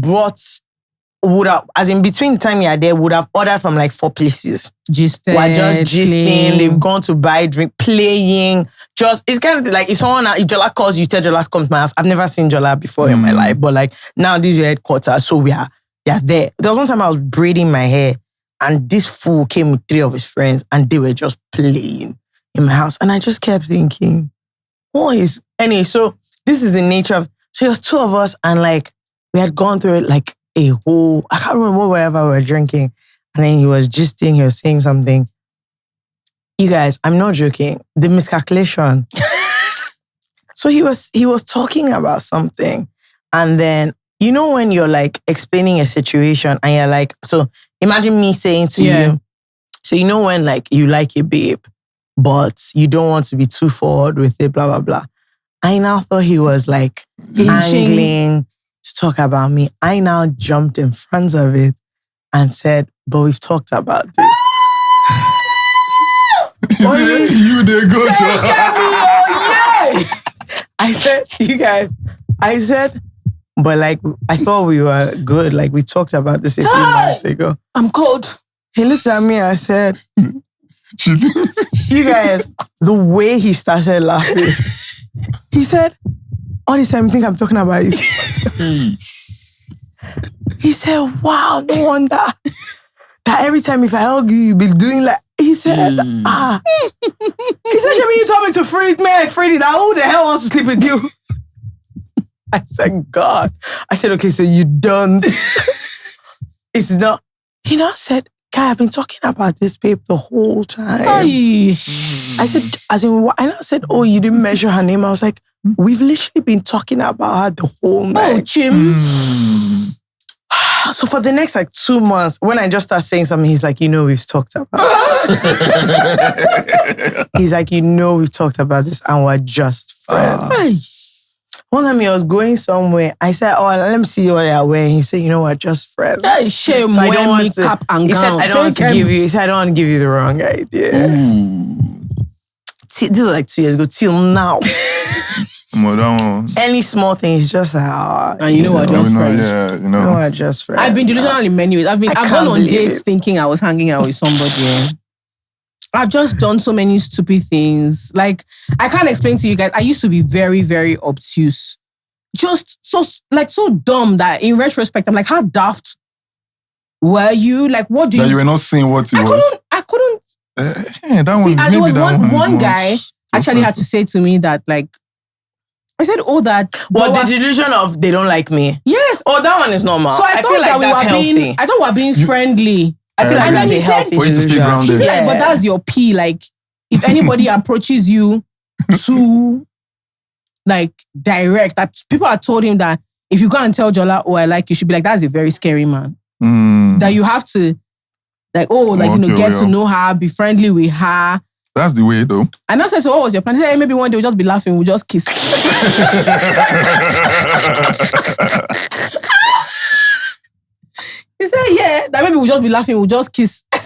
as in between the time you are there, would have ordered from like 4 places. We're just gisting. They've gone to buy drink, playing. It's kind of like if Jola calls you, tell Jola to come to my house. I've never seen Jola before in my life, but like now this is your headquarters, so we are there. There was one time I was braiding my hair, and this fool came with 3 of his friends, and they were just playing in my house, and I just kept thinking, anyway? So this is the nature of. So it was 2 of us, and like we had gone through it like a whole. I can't remember wherever we were drinking, and then he was gisting. He was saying something. You guys, I'm not joking. The miscalculation. So he was talking about something, and then you know when you're like explaining a situation, and you're like, so imagine me saying to you, so you know when like you like a babe, but you don't want to be too forward with it, blah blah blah. I now thought he was like angling to talk about me. I now jumped in front of it and said, "But we've talked about this." You did good job. I said, you guys, but like, I thought we were good. Like, we talked about this a few months ago. I'm cold. He looked at me and I said, you guys, the way he started laughing, he said, all the time, you think I'm talking about you? He said, wow, no wonder that every time if I hug you, you'll be doing like, he said, He said, you told me to free me, I freed it. Who the hell wants to sleep with you? I said, God. I said, okay, so you don't. It's not. He now said, Kai, I've been talking about this babe the whole time. I said, as in what? And I said, oh, you didn't measure her name. I was like, we've literally been talking about her the whole night. Oh, Jim. So for the next like 2 months, when I just start saying something, he's like, we've talked about this. He's like, we've talked about this and we're just friends. One time he was going somewhere. I said, oh, let me see what you're wearing. He said, we're just friends. That is shame. So I don't want to, cap and he gown. said, I don't want to give you. He said, I don't want to give you the wrong idea. This was like 2 years ago. Till now. Any small thing is just like, and we're just friends. We're just friends. I've been delusional in many ways. I've gone on dates thinking I was hanging out with somebody. I've just done so many stupid things. Like, I can't explain to you guys. I used to be very, very obtuse. Just so dumb that in retrospect, I'm like, how daft were you? Like, what do you... That you were not seeing what it was. I couldn't... that see, and it was one guy actually had to say to me that, like, I said, that... Well, the delusion of they don't like me. Yes. Oh, that one is normal. So I thought feel like that we were being friendly. I feel like And that's then a he said- healthy For you to stay delusion. grounded. He said, Yeah. but that's your P. Like, if anybody approaches you too, like, direct, that people have told him that if you go and tell Jola, oh, I like you, should be like, that's a very scary man. That you have to, like, oh, like, Walk your get way to up. know her, be friendly with her. That's the way, though. And I said, so what was your plan? He said, hey, maybe one day we'll just be laughing, we'll just kiss. He said, yeah, that maybe we'll just be laughing, we'll just kiss. I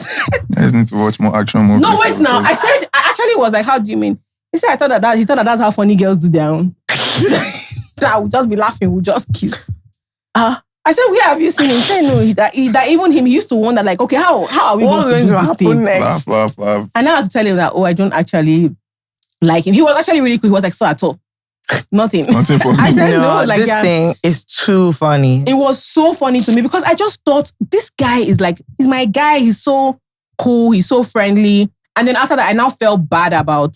just need to watch more action movies. No, wait now. I said, I actually was like, how do you mean? He said, he thought that's how funny girls do their own. That we'll just be laughing, we'll just kiss. I said, where have you seen him? He said, no, that even him, he used to wonder, like, okay, how are we What's going going to to do this happen thing? next? Laugh. And I had to tell him that, oh, I don't actually like him. He was actually really cool. He was like, so at all. Nothing. Nothing for me. I said, no, like, this yeah. thing is too funny. It was so funny to me because I just thought this guy is like, he's my guy. He's so cool. He's so friendly. And then after that, I now felt bad about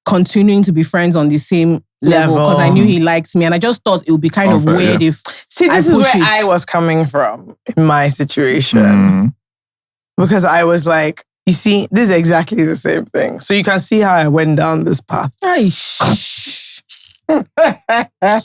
continuing to be friends on the same level because I knew he liked me. And I just thought it would be kind of Unfair, weird yeah. if See, I this is push where it. I was coming from in my situation. Mm. Because I was like, you see, this is exactly the same thing. So you can see how I went down this path. I don't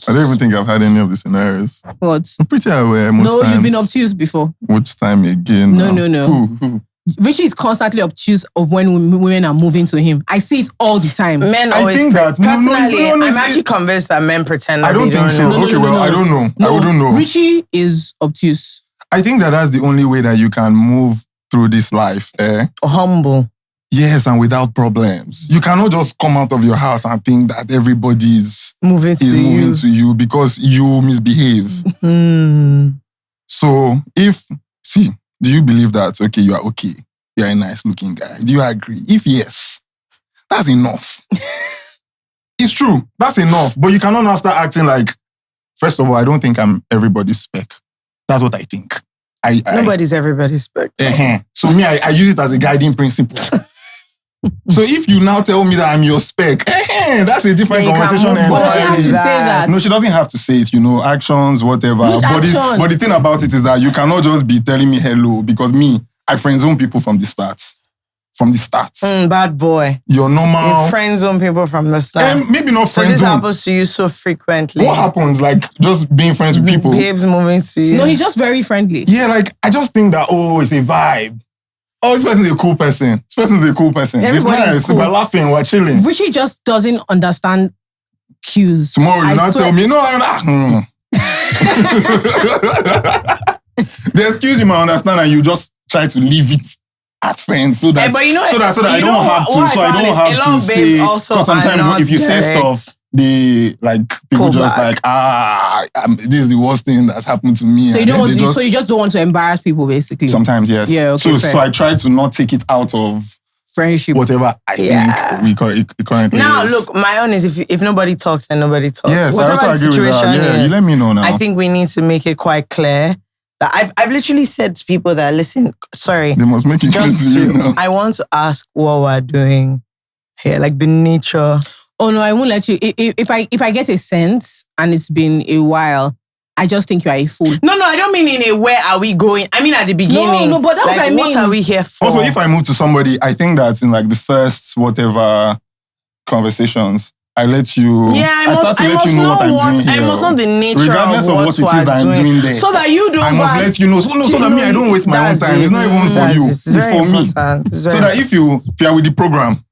even think I've had any of the scenarios. What? I'm pretty aware most No, times. you've been obtuse before. Which time again? No, now? no. Who? Richie is constantly obtuse of when women are moving to him. I see it all the time. Men I always think that- no, personally, it's I'm actually convinced that men pretend I that don't they think so. know. Okay, well, I don't know. I wouldn't know. Richie is obtuse. I think that's the only way that you can move through this life. Humble. Yes, and without problems. You cannot just come out of your house and think that everybody is Moving to moving you. to you because you misbehave. So do you believe that, okay, you are okay? You're a nice looking guy. Do you agree? If yes, that's enough. It's true. That's enough. But you cannot now start acting like, first of all, I don't think I'm everybody's spec. That's what I think. Nobody's everybody's spec. So me, I use it as a guiding principle. So if you now tell me that I'm your spec, that's a different Then you can conversation. move But does she have to entirely. say that? No, she doesn't have to say it, actions, whatever. Which action? But the thing about it is that you cannot just be telling me hello because me, I friend zone people from the start. Bad boy. Your normal... You friend zone people from the start. maybe not So friend this zone. happens to you so frequently. What happens? Like just being friends with people. Babes moving to you. No, he's just very friendly. Yeah, like I just think that, it's a vibe. Oh, this person's a cool person. It's Everybody is nice. cool. We're laughing, we're chilling. Richie just doesn't understand cues. Tomorrow you I not swear. tell me, no, I'm not. The excuse you might understand and you just try to leave it at friends so that but you know, so that I you don't know have to what so I I found don't is a have lot to of say babes also because are sometimes not if you say direct. stuff they people Pull just back. like this is the worst thing that's happened to me. So you And don't then want they to, just- so you just don't want to embarrass people, basically. sometimes yes. Yeah, okay, fair. So I try to not take it out of Friendship. whatever I Yeah. think it currently Now, is. look, my own is if nobody talks, then nobody talks. Yes, I Whatever also the agree with situation that. Yeah, you is, let me know now. I think we need to make it quite clear that I've literally said to people that, listen, sorry, they must make it clear just to you now. I want to ask what we're doing here, like the nature. Oh no, I won't let you. If I get a sense and it's been a while, I just think you are a fool. No, I don't mean in a where are we going? I mean at the beginning. No, but that's like, what I mean. What are we here for? Also, if I move to somebody, I think that in like the first whatever conversations, I let you. Yeah, I start to let must you know what know I'm doing I here. must know the nature Regardless of of what what it you is are that I'm doing there. so that you don't. I must let you know. So that me, I don't waste my own time. It's not even for you. It's for me. So that if you are with the program,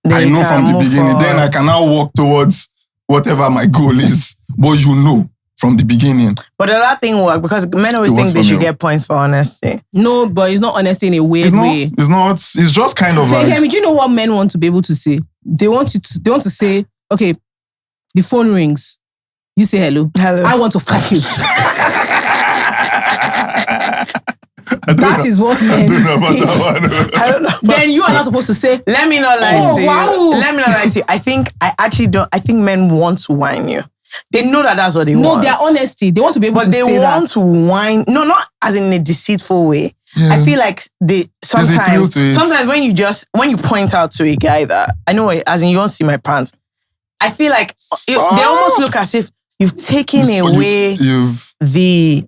I know from the beginning, then I can now walk towards whatever my goal is. But you know from the beginning. But the other thing work because men always It think works they for should me. get points for honesty. No, but it's not honesty in a weird way. It's just kind of like... Femi, do you know what men want to be able to say? They want to say, okay, the phone rings. You say hello. Hello. I want to fuck you. That is what men I don't know about think. that one. I don't know. Then you are not supposed to say, Let me not lie Oh, to you. wow. Let me not lie to you. I think men want to whine you. They know that that's what they no, want. their honesty. They want to be able But to they say want that. to whine. No, not as in a deceitful way. Yeah. I feel like There's a thrill to it. sometimes when you point out to a guy that I know as in you won't see my pants. I feel like they almost look as if you've taken away You've the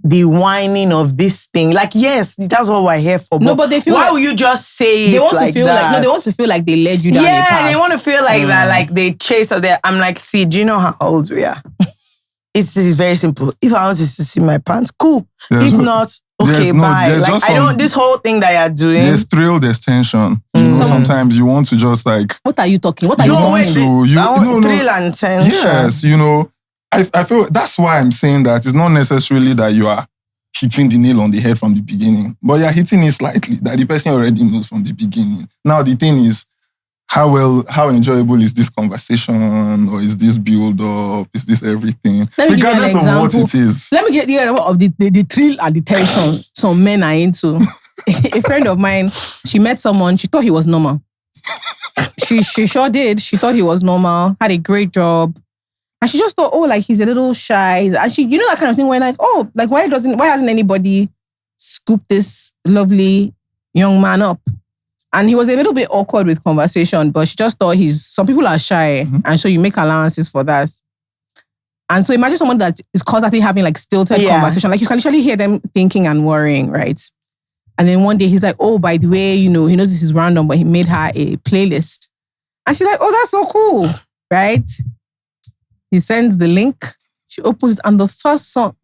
the whining of this thing. Like, yes, that's what we're here for. No, but they feel why like- will you just say They it want like to feel that? like no, they want to feel like they led you down a Yeah, path. they want to feel like that, like they chase her there. I'm like, see, do you know how old we are? It's very simple. If I want to see my pants, cool. There's if no- not, okay, bye. there's Like, just I don't, some- this whole thing that you're doing. There's thrill, there's tension. You know, sometimes you want to just like What are you talking? What are you No, wanting? wait, to- I want thrill and tension. yes, you know. I feel that's why I'm saying that it's not necessarily that you are hitting the nail on the head from the beginning, but you're hitting it slightly, that the person already knows from the beginning. Now the thing is, how enjoyable is this conversation, or is this build up? Is this everything? Let me give you an Regardless of what example. it is. Let me get you of the thrill and the tension some men are into. A friend of mine, she met someone, she thought he was normal. She sure did. She thought he was normal, had a great job. And she just thought, oh, like he's a little shy. And she, you know, that kind of thing where like, oh, like why hasn't anybody scooped this lovely young man up? And he was a little bit awkward with conversation, but she just thought some people are shy. And so you make allowances for that. And so imagine someone that is constantly having like stilted conversation. Like you can literally hear them thinking and worrying, right? And then one day he's like, oh, by the way, you know, he knows this is random, but he made her a playlist. And she's like, oh, that's so cool, right? He sends the link. She opens, and the first song,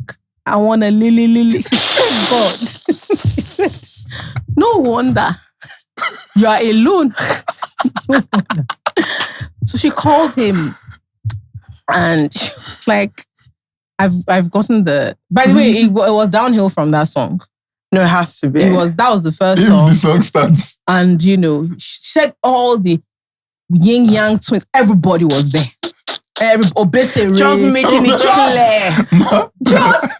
I want a lily. She said, God. She said, no wonder you are alone. No wonder. So she called him, and she was like, I've gotten the. By the way, it was downhill from that song. No, it has to be. That was the first If song. the song starts, And you know, she said all the yin yang twins, everybody was there. Obesere. Just making it clear. Just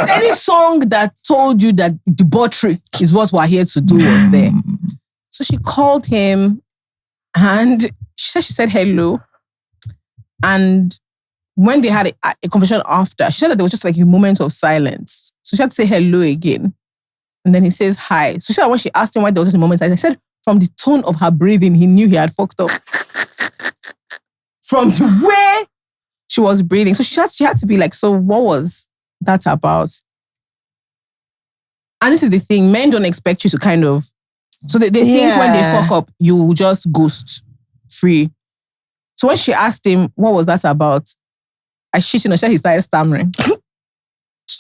any song that told you that debauchery is what we're here to do was there. So she called him and she said hello. And when they had a conversation after, she said that there was just like a moment of silence. So she had to say hello again. And then he says hi. So she said when she asked him why there was just a moment, I said from the tone of her breathing, he knew he had fucked up. From the way she was breathing. So she had to be like, so what was that about? And this is the thing, men don't expect you to kind of, so they think when they fuck up, you will just ghost free. So when she asked him, what was that about? I shit in a shit, he started stammering.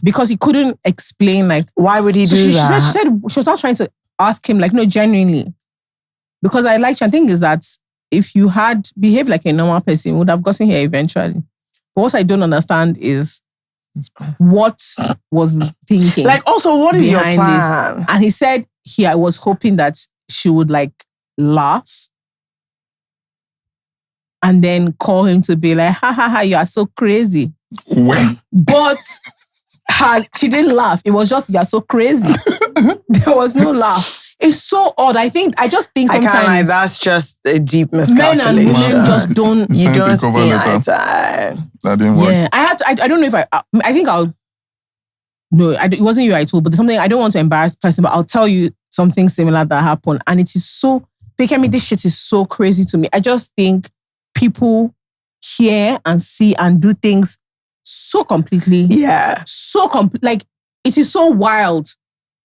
Because he couldn't explain, like, why would he do that? She said she was not trying to ask him, like, no, genuinely. Because I liked you. And the thing is that if you had behaved like a normal person, you would have gotten here eventually. But what I don't understand is what was thinking. Like, also, what is your behind plan? this? And he said I was hoping that she would like laugh and then call him to be like, ha ha ha, you are so crazy. when? But she didn't laugh. It was just, you are so crazy. There was no laugh. It's so odd. I just think sometimes I can't lie, that's just a deep men miscalculation. and women just don't. It's You sent a don't cover see letter. eye to eye. That didn't work. Yeah, I don't know if I think I'll. No, it wasn't you I told, but there's something I don't want to embarrass the person, but I'll tell you something similar that happened, and it is so. I mean, this shit is so crazy to me. I just think people hear and see and do things so completely. Yeah. Like it is so wild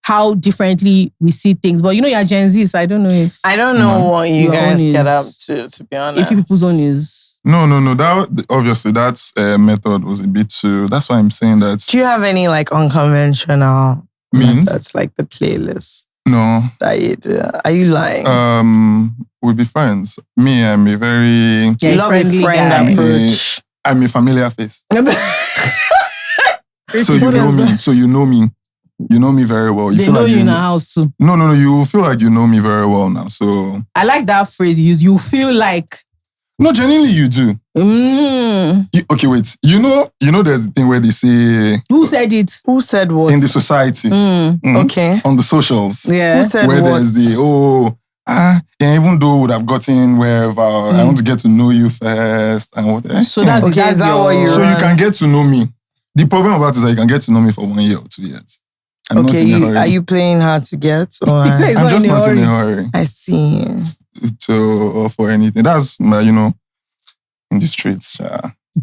how differently we see things. But you know, you're Gen Z, so I don't know if I don't know what you Your guys own get up is- to be honest. if you people don't use. No. That obviously that method was a bit too. That's why I'm saying that. Do you have any like unconventional Means? methods, like the playlist No. that you do? Are you lying? We'll be friends. Me, I'm a very. Yeah, you love a friendly friend guy. approach. I'm a familiar face. So you What know is me. that? So you know me. You know me very well. You They feel know like you in a house too. No. You feel like you know me very well now. So I like that phrase you use. You feel like, no, genuinely you do. Okay, wait. You know, there's the thing where they say who said it? Who said what? in the society, Okay. on the socials, Yeah. Who said where what? there's the even though would have gotten wherever, I want to get to know you first and what. So that's Okay, that's is that what you So run? you can get to know me. The problem about it is that you can get to know me for 1 year or 2 years. I'm not Okay, in a hurry. are you playing hard to get? Or He says- I'm not just in a not in a hurry. hurry I see. or for anything. That's my, in the streets.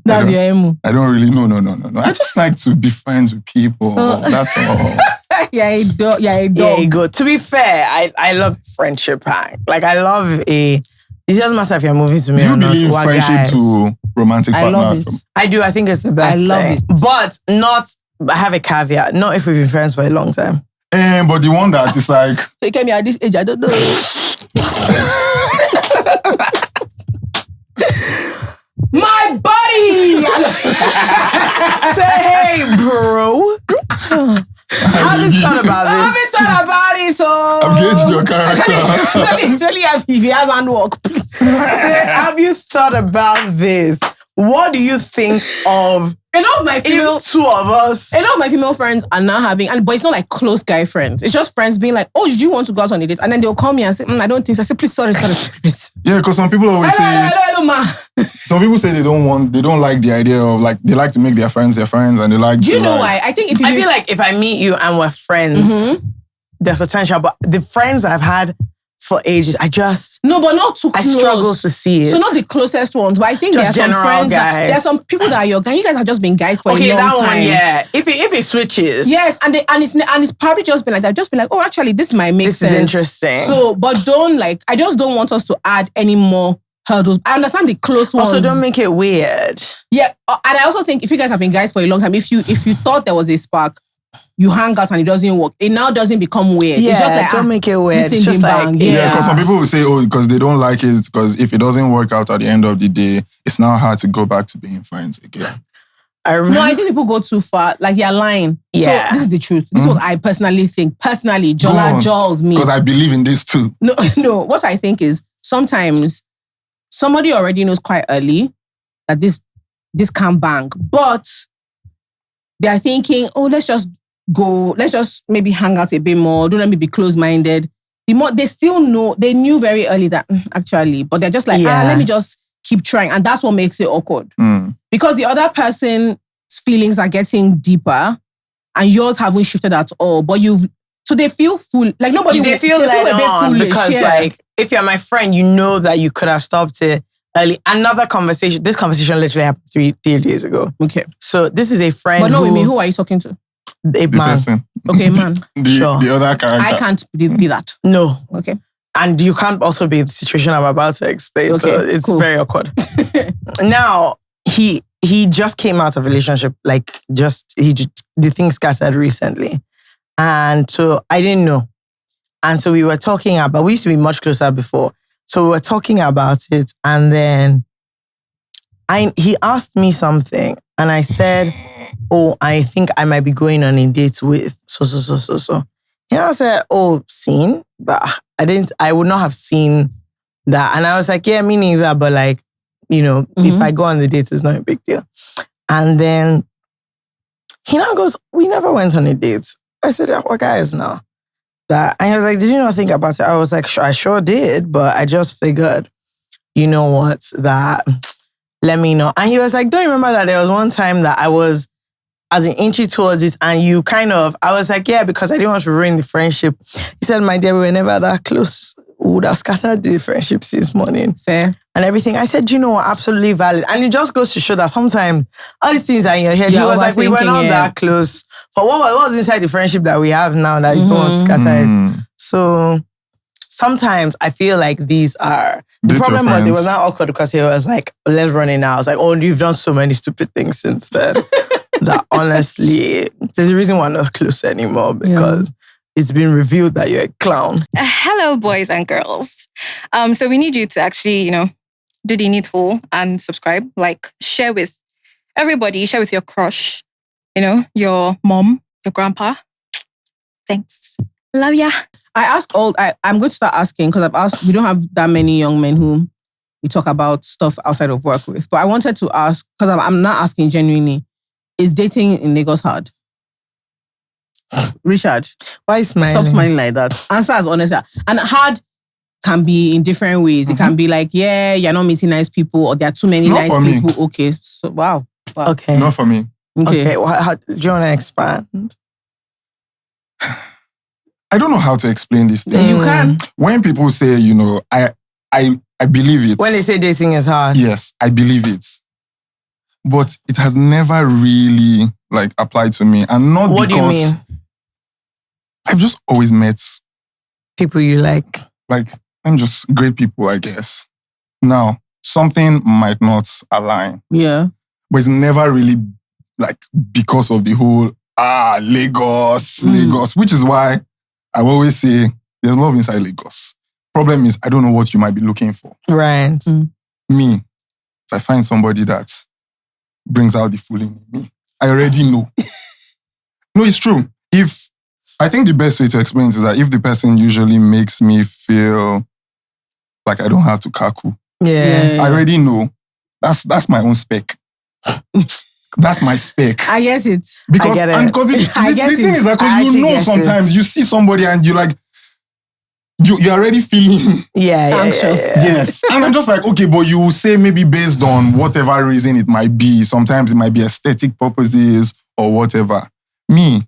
That's your emu. I don't really know. No. I just like to be friends with people. That's all. Yeah, a dog. Yeah, good. To be fair, I love friendship hang. Like I love it doesn't matter if you're moving to me Do or you not. believe We're friendship guys. to romantic I partner? love it. I do. I think it's the best I love thing. it. But I have a caveat. Not if we've been friends for a long time. But the one that is like... So you came here at this age, I don't know. My body! Say, hey, bro. Have you thought about this? I haven't thought about it, so... I'm gauged your character. Actually, if he has handwork, please. Say, have you thought about this? What do you think of Enough of my female... if two of us... Enough of my female friends are not having... But it's not like close guy friends. It's just friends being like, oh, did you want to go out on a date? And then they'll call me and say, I don't think so. I say, please, sorry, please. Yeah, because some people always say... Hello, ma. Some people say they don't like the idea of like, they like to make their friends and they like... Do you know why? I think if you... I feel like if I meet you and we're friends, there's potential. But the friends I've had for ages, No, but not too close. I struggle to see it. So not the closest ones, but I think Just there are some friends guys. there are some people that are your guys. You guys have just been guys for a long that time. one, yeah. If it switches. Yes, and it's probably just been like that. Just be like, oh, actually, this might make sense. This is interesting. So, but I just don't want us to add any more hurdles. I understand the close ones. Also, don't make it weird. Yeah, and I also think if you guys have been guys for a long time, if you thought there was a spark, you hang out and it doesn't work. It now doesn't become weird. Yeah, it's just like, don't make it weird. This It's thing just been like, banged. Yeah, because some people will say, because they don't like it, because if it doesn't work out at the end of the day, it's now hard to go back to being friends again. I remember. No, I think people go too far. Like, you're lying. Yeah. So, this is the truth. This is what I personally think. Personally, Jaws me. Because I believe in this too. No. What I think is sometimes somebody already knows quite early that this can bang. But they're thinking, oh, let's just maybe hang out a bit more. Don't let me be close-minded. They still know, they knew very early that actually, but they're just like, let me just keep trying. And that's what makes it awkward. Because the other person's feelings are getting deeper and yours haven't shifted at all. But so they feel full, like nobody They feel a led bit on foolish, because like, if you're my friend, you know that you could have stopped it early. Another conversation, this conversation literally happened three days ago. Okay. So this is a friend But no, with me, who are you talking to? A The man. person. Okay, man. Sure. The other character. I can't be that. No. Okay. And you can't also be in the situation I'm about to explain. So Okay, it's cool. very awkward. Now, he just came out of a relationship, the thing started recently. And so I didn't know. And so we were talking about, we used to be much closer before. So we were talking about it. And then he asked me something. And I said, oh, I think I might be going on a date with so. He now said, oh, seen? But I would not have seen that. And I was like, yeah, me neither. But like, if I go on the date, it's not a big deal. And then he now goes, we never went on a date. I said, what guys now? And he was like, did you not think about it? I was like, I sure did. But I just figured, you know what, that let me know. And he was like, don't you remember that there was one time that I was as an inch towards it and you I was like, yeah, because I didn't want to ruin the friendship. He said, my dear, we were never that close. We would have scattered the friendship since morning. Fair. And everything. I said, you know what, absolutely valid. And it just goes to show that sometimes all these things are in your head. He was like, we were not that close. For what was inside the friendship that we have now that you don't want to scatter it. So sometimes I feel like these are... The problem was it was not awkward because he was like, let's run it now. I was like, oh, you've done so many stupid things since then. That honestly, there's a reason we're not close anymore because it's been revealed that you're a clown. Hello, boys and girls. So we need you to actually, do the needful and subscribe. Like, share with everybody. Share with your crush, your mom, your grandpa. Thanks. Love ya. I'm going to start asking because I've asked, we don't have that many young men who we talk about stuff outside of work with. But I wanted to ask, because I'm not asking genuinely, is dating in Lagos hard? Richard, why are you smiling? Stop smiling like that. Answer as honest. And hard can be in different ways. It can be like, yeah, you're not meeting nice people, or there are too many Not nice for me. people. Okay, so wow. Okay. Not for me. Okay. Do you want to expand? I don't know how to explain this thing. You can. When people say, I believe it. When they say dating is hard. Yes, I believe it. but it has never really like applied to me. And not What do you because mean? I've just always met People you like. I'm just great people, I guess. Now, something might not align, Yeah. but it's never really like because of the whole Lagos, which is why I always say there's love inside Lagos. Problem is, I don't know what you might be looking for. Right. Me, if I find somebody that brings out the fool in me, I already know. No, it's true. I think the best way to explain it is that if the person usually makes me feel like I don't have to kaku, Yeah. I already know. That's my own spec. That's my spec. I get it. Because I get it. and because the I get thing it. is that I because you actually know get sometimes it. you see somebody and you're like you're already feeling Yeah. Anxious. yes. And I'm just like, okay, but you will say maybe based on whatever reason it might be. Sometimes it might be aesthetic purposes or whatever. Me,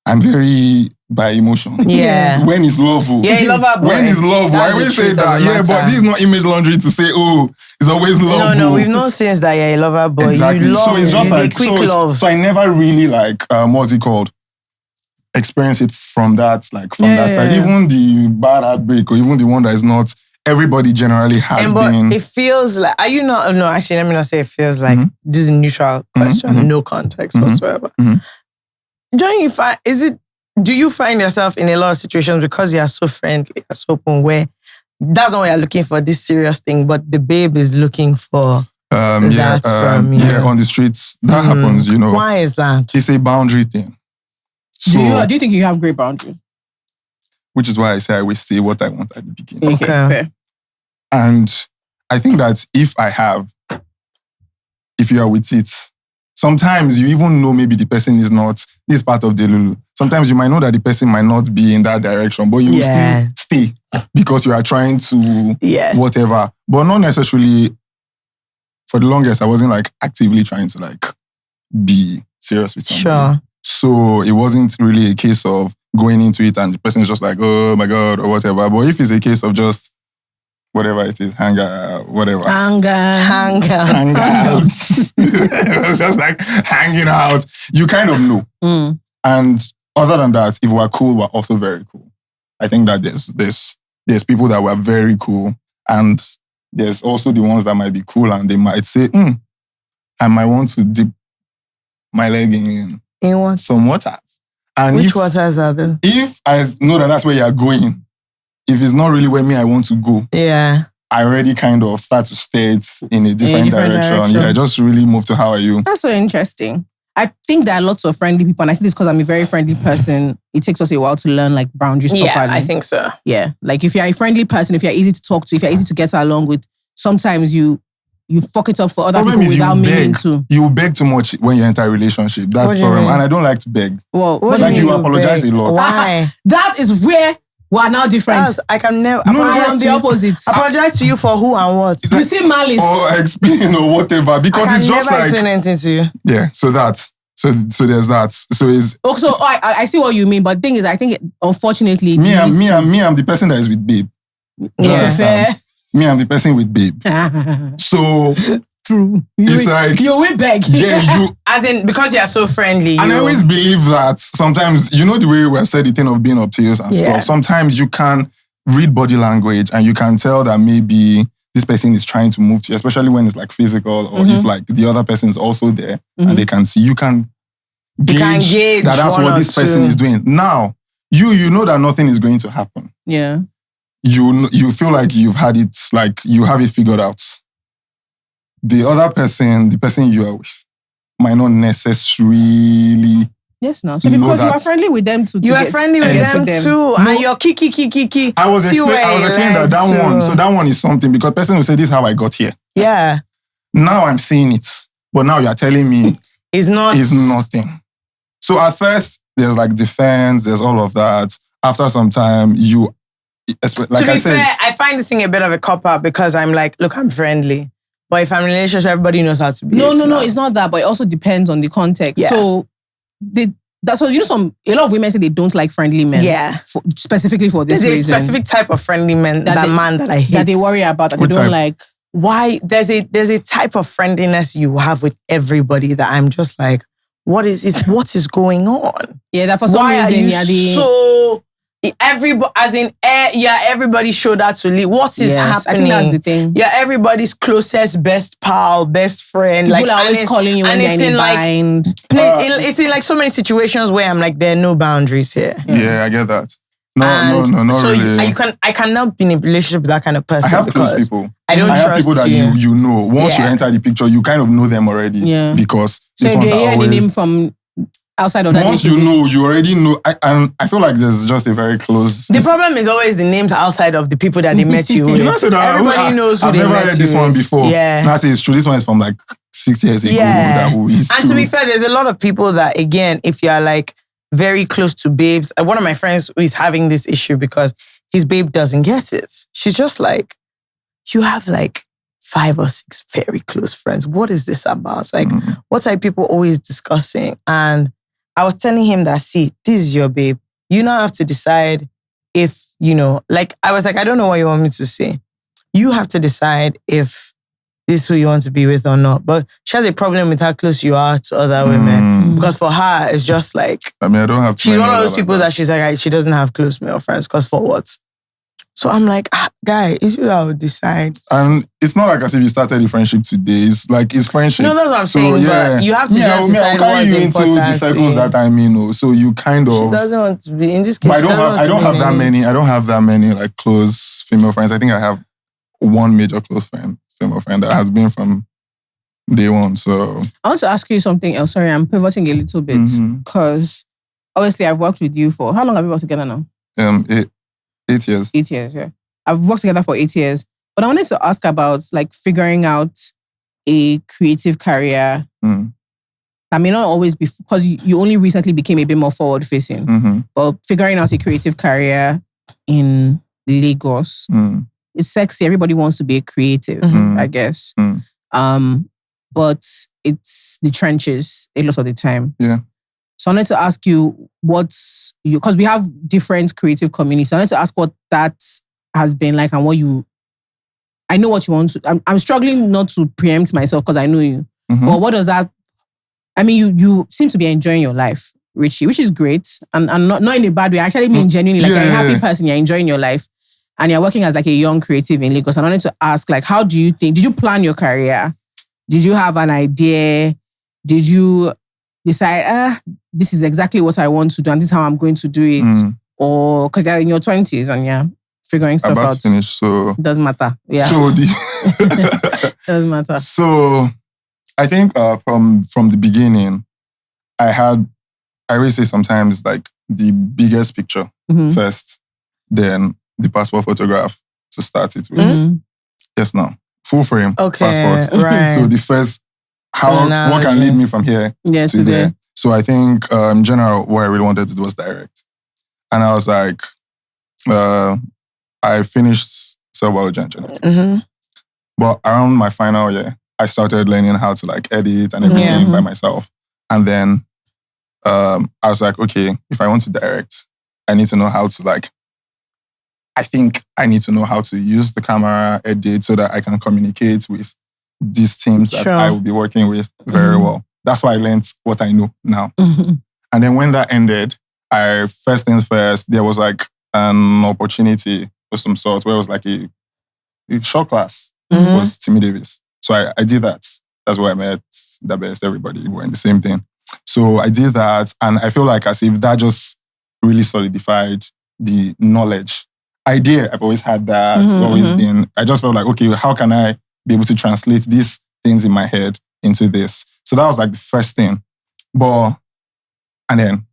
I'm very by emotion. Yeah. When is love? Yeah, you love her, boy. When is love? That's I the always say truth of that. the Yeah, but matter. this is not image laundry to say, oh, it's always love. No, we've known since that you're a lover, boy. Exactly. You love So it's just you like quick love. So I never really like what's it called? Experience it from that side. Even the bad heartbreak or even the one that is not. Everybody generally has But been. it feels like, are you not, no, actually, let me not say it feels like, this is a neutral question, no context whatsoever. John, do you find yourself in a lot of situations because you are so friendly, so open, where that's not what you're looking for, this serious thing, but the babe is looking for that from you? Yeah, on the streets, that happens, you know. Why is that? It's a boundary thing. So, Do you think you have great boundaries? which is why I say I always say what I want at the beginning. Okay. Fair. And I think that if you are with it, sometimes you even know maybe the person is not this part of the Lulu. Sometimes you might know that the person might not be in that direction, but you will still stay because you are trying to whatever. But not necessarily, for the longest, I wasn't like actively trying to like be serious with somebody. Sure. So it wasn't really a case of going into it and the person is just like, oh my God, or whatever. But if it's a case of just whatever it is, hang out, whatever. Hang out. It was just like hanging out. You kind of know. And other than that, if we're cool, we're also very cool. I think that there's people that were very cool, and there's also the ones that might be cool and they might say, I might want to dip my leg in what? some waters. And Which waters are there? If I know that that's where you're going, if it's not really where I want to go, I already kind of start to stay it in a different direction. Yeah, just really move to how are you. That's so interesting. I think there are lots of friendly people, and I think it's because I'm a very friendly person. It takes us a while to learn like boundaries properly. Yeah, I think so. Yeah, like if you're a friendly person, if you're easy to talk to, if you're easy to get along with, sometimes you fuck it up for other people without meaning to. You beg too much when you enter a relationship. That's the problem. And I don't like to beg. Well, like you apologize a lot. Why? That is where we are now different. I can never. I am the opposite. Apologize to you for who and what. You see malice. Or explain or whatever. Because I it's just never like. explain anything to you. Yeah, so that's. So there's that. So it's. Also, I see what you mean, but the thing is, I think unfortunately. I'm the person that is with babe. Yeah, fair. Me, I'm the person with babe. So true. It's like you will beg. Yeah, you. As in, because you are so friendly. And I always believe that sometimes, you know, the way we have said the thing of being obtuse and stuff. Sometimes you can read body language and you can tell that maybe this person is trying to move to you, especially when it's like physical or if like the other person is also there and they can see. You can gauge that that's what this person is doing. Now, you know that nothing is going to happen. Yeah. You feel like you've had it, like you have it figured out. The other person, the person you are with, might not necessarily. Yes, no. So because you are friendly with them too. You are friendly with them too. And you're kiki. I was explaining that one. So that one is something because person will say, this is how I got here. Yeah. Now I'm seeing it. But now you're telling me it's nothing. So at first, there's like defense, there's all of that. After some time, like I said, fair, I find this thing a bit of a cop-out because I'm like, look, I'm friendly. But if I'm in a relationship, everybody knows how to be. No, it's not that. But it also depends on the context. Yeah. So that's what, you know, a lot of women say they don't like friendly men. Yeah. Specifically for this reason. There's a specific type of friendly men, that I hate. That they worry about, that they don't like. why there's a type of friendliness you have with everybody that I'm just like, what is going on? Yeah, that for some Why reason, are you so everybody as in everybody showed that to Lee. What is Yes, happening? I think that's the thing. Yeah, everybody's closest best pal, best friend. People are always calling you when they're in a bind. It's in like so many situations where I'm like, there are no boundaries here. Yeah, I get that. No, not so really. I cannot be in a relationship with that kind of person. I have close because people. I don't have trust people that you know. Once you Yeah. enter the picture, you kind of know them already. Yeah. Because So these if ones you are hear any always... name from outside of that, Once you know, you already know. And I feel like there's just a very close... The problem is always the names outside of the people that they met you with. You know, Everybody knows who I've they never met heard you this one with. before. Yeah. Now I say it's true. This one is from like 6 years ago. That we used And to be fair, there's a lot of people that, again, if you're like very close to babes, one of my friends who is having this issue because his babe doesn't get it. She's just like, you have like 5 or 6 very close friends. What is this about? It's like, what are people always discussing? And I was telling him that, see, this is your babe. You now have to decide if, like, I was like, I don't know what you want me to say. You have to decide if this is who you want to be with or not. But she has a problem with how close you are to other women. Because for her, it's just like... I mean, I don't have... She's one of those people that she's like, she doesn't have close male friends. Because for what? So I'm like, guy, it's you that will decide. And it's not like as if you started the friendship today. It's like, it's friendship. No, that's what I'm saying. But you have to just decide what's you important into the circles that I mean. So you kind of... She doesn't want to be... In this case, but I don't have that many like close female friends. I think I have one major close female friend that has been from day one. So I want to ask you something else. Sorry, I'm pivoting a little bit because obviously I've worked with you for... How long have we worked together now? 8 years. 8 years, yeah. I've worked together for 8 years. But I wanted to ask about like figuring out a creative career that may not always be... Because you only recently became a bit more forward-facing. But figuring out a creative career in Lagos... It's sexy. Everybody wants to be a creative, I guess. But it's the trenches a lot of the time. Yeah. So I wanted to ask you because we have different creative communities. So I wanted to ask what that has been like and what you... I know what you want to... I'm struggling not to preempt myself because I know you. But what does that... I mean, you seem to be enjoying your life, Richie, which is great. And not in a bad way. I actually mean genuinely. Like you're a happy person. You're enjoying your life. And you're working as like a young creative in Lagos. And I wanted to ask, like, how do you think... Did you plan your career? Did you have an idea? Did you decide, this is exactly what I want to do and this is how I'm going to do it? Or, because you're in your 20s and you're figuring stuff about out. to finish, so... Doesn't matter. Yeah. So Doesn't matter. So I think from the beginning, I always say sometimes like the biggest picture first, then the passport photograph to start it with. Yes, now. Full frame passport. Right. So the first, what can lead me from here to there? So I think in general, what I really wanted to do was direct. And I was like, I finished cell biology and genetics. But around my final year, I started learning how to like edit and everything by myself. And then I was like, okay, if I want to direct, I need to know how to like... I think I need to know how to use the camera, edit, so that I can communicate with these teams that I will be working with very well. That's why I learned what I know now. And then when that ended, first things first, there was like an opportunity of some sort where it was like a short class. It was Timmy Davis. So I did that. That's where I met the best, everybody. We're in the same thing. So I did that, and I feel like as if that just really solidified the knowledge. Idea, I've always had that, always been, I just felt like, okay, how can I be able to translate these things in my head into this? So that was like the first thing. And then,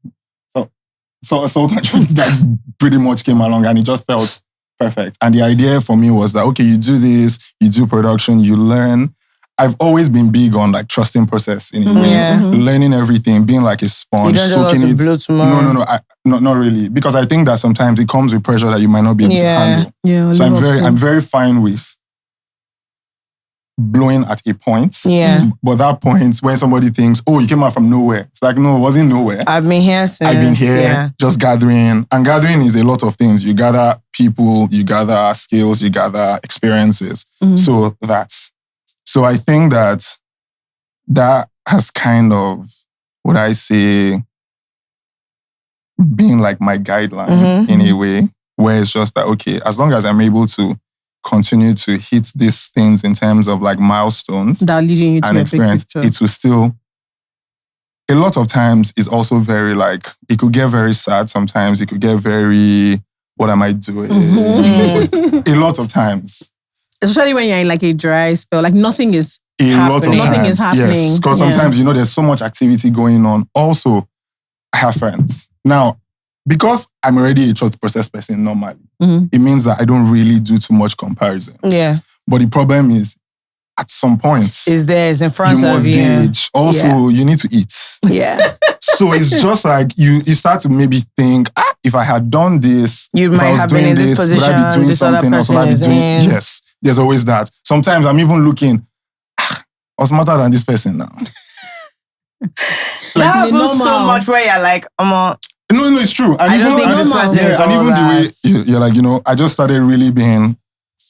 so that pretty much came along and it just felt perfect. And the idea for me was that, okay, you do this, you do production, you learn. I've always been big on like trusting process in a way, learning everything, being like a sponge, soaking it. No, not really, because I think that sometimes it comes with pressure that you might not be able to handle. So I'm very fine with blowing at a point. Yeah. But that point when somebody thinks, oh, you came out from nowhere. It's like, no, it wasn't nowhere. I've been here since. I've been here just gathering. And gathering is a lot of things. You gather people, you gather skills, you gather experiences. So I think that has kind of, would I say, been like my guideline in a way, where it's just that, okay, as long as I'm able to continue to hit these things in terms of like milestones that leading you to and a experience, big picture. it will still, a lot of times is also very like, it could get very sad sometimes. It could get very, what am I doing? A lot of times. Especially when you're in like a dry spell, like nothing is Nothing is happening. Yes, because sometimes, you know, there's so much activity going on. Also, I have friends. Now, because I'm already a thought process person normally, it means that I don't really do too much comparison. Yeah. But the problem is, at some points, It's in front you of must you. gauge. Also, you need to eat. Yeah. So it's just like you start to maybe think, if I had done this, You if might I was have been doing in this would I be position, doing this other something else? Would I be person is doing? in. Yes, there's always that. Sometimes I'm even looking, I was smarter than this person now. That the happens so normal. much where you're like, No, it's true. And I don't even, think and this it's- person is and all even the way that. you're like, you know, I just started really being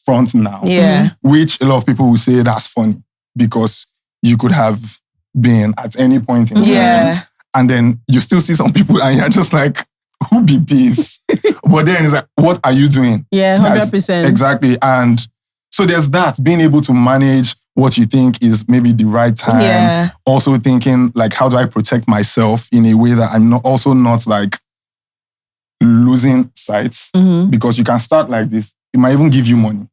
front now. yeah. Which a lot of people will say that's funny because you could have been at any point in time. Yeah. And then you still see some people and you're just like, who be this? But then it's like, what are you doing? Yeah, 100%. Exactly. And so there's that, being able to manage what you think is maybe the right time. Yeah. Also thinking like, how do I protect myself in a way that I'm not like losing sights? Because you can start like this. It might even give you money,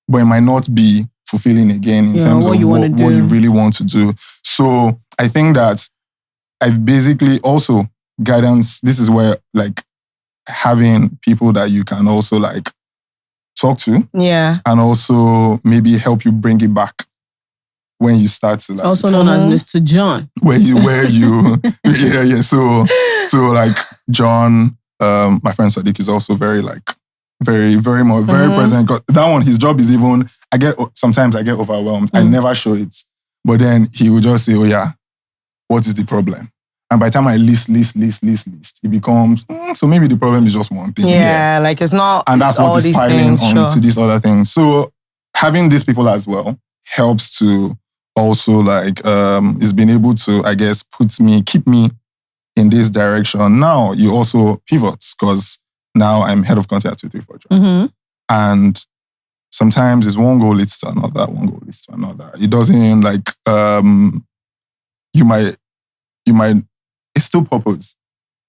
but it might not be fulfilling again in terms what of you what wanna do. you really want to do. So I think that I've basically also guidance. This is where like having people that you can also like talk to Yeah. and also maybe help you bring it back when you start to like, Also known as Mr. John. where you yeah. So like John, my friend Sadiq is also very like very present. 'Cause that one, his job is even sometimes I get overwhelmed. I never show it. But then he will just say, oh yeah, what is the problem? And by the time I list, it becomes, so maybe the problem is just one thing. Yeah. Like it's not. And that's all what is these piling things, on sure. to these other things. So having these people as well helps to also like, is being able to, I guess, keep me in this direction. Now you also pivot because now I'm head of content at 234. And sometimes it's one goal leads to another, one goal leads to another. It doesn't like, you might, it's still purpose.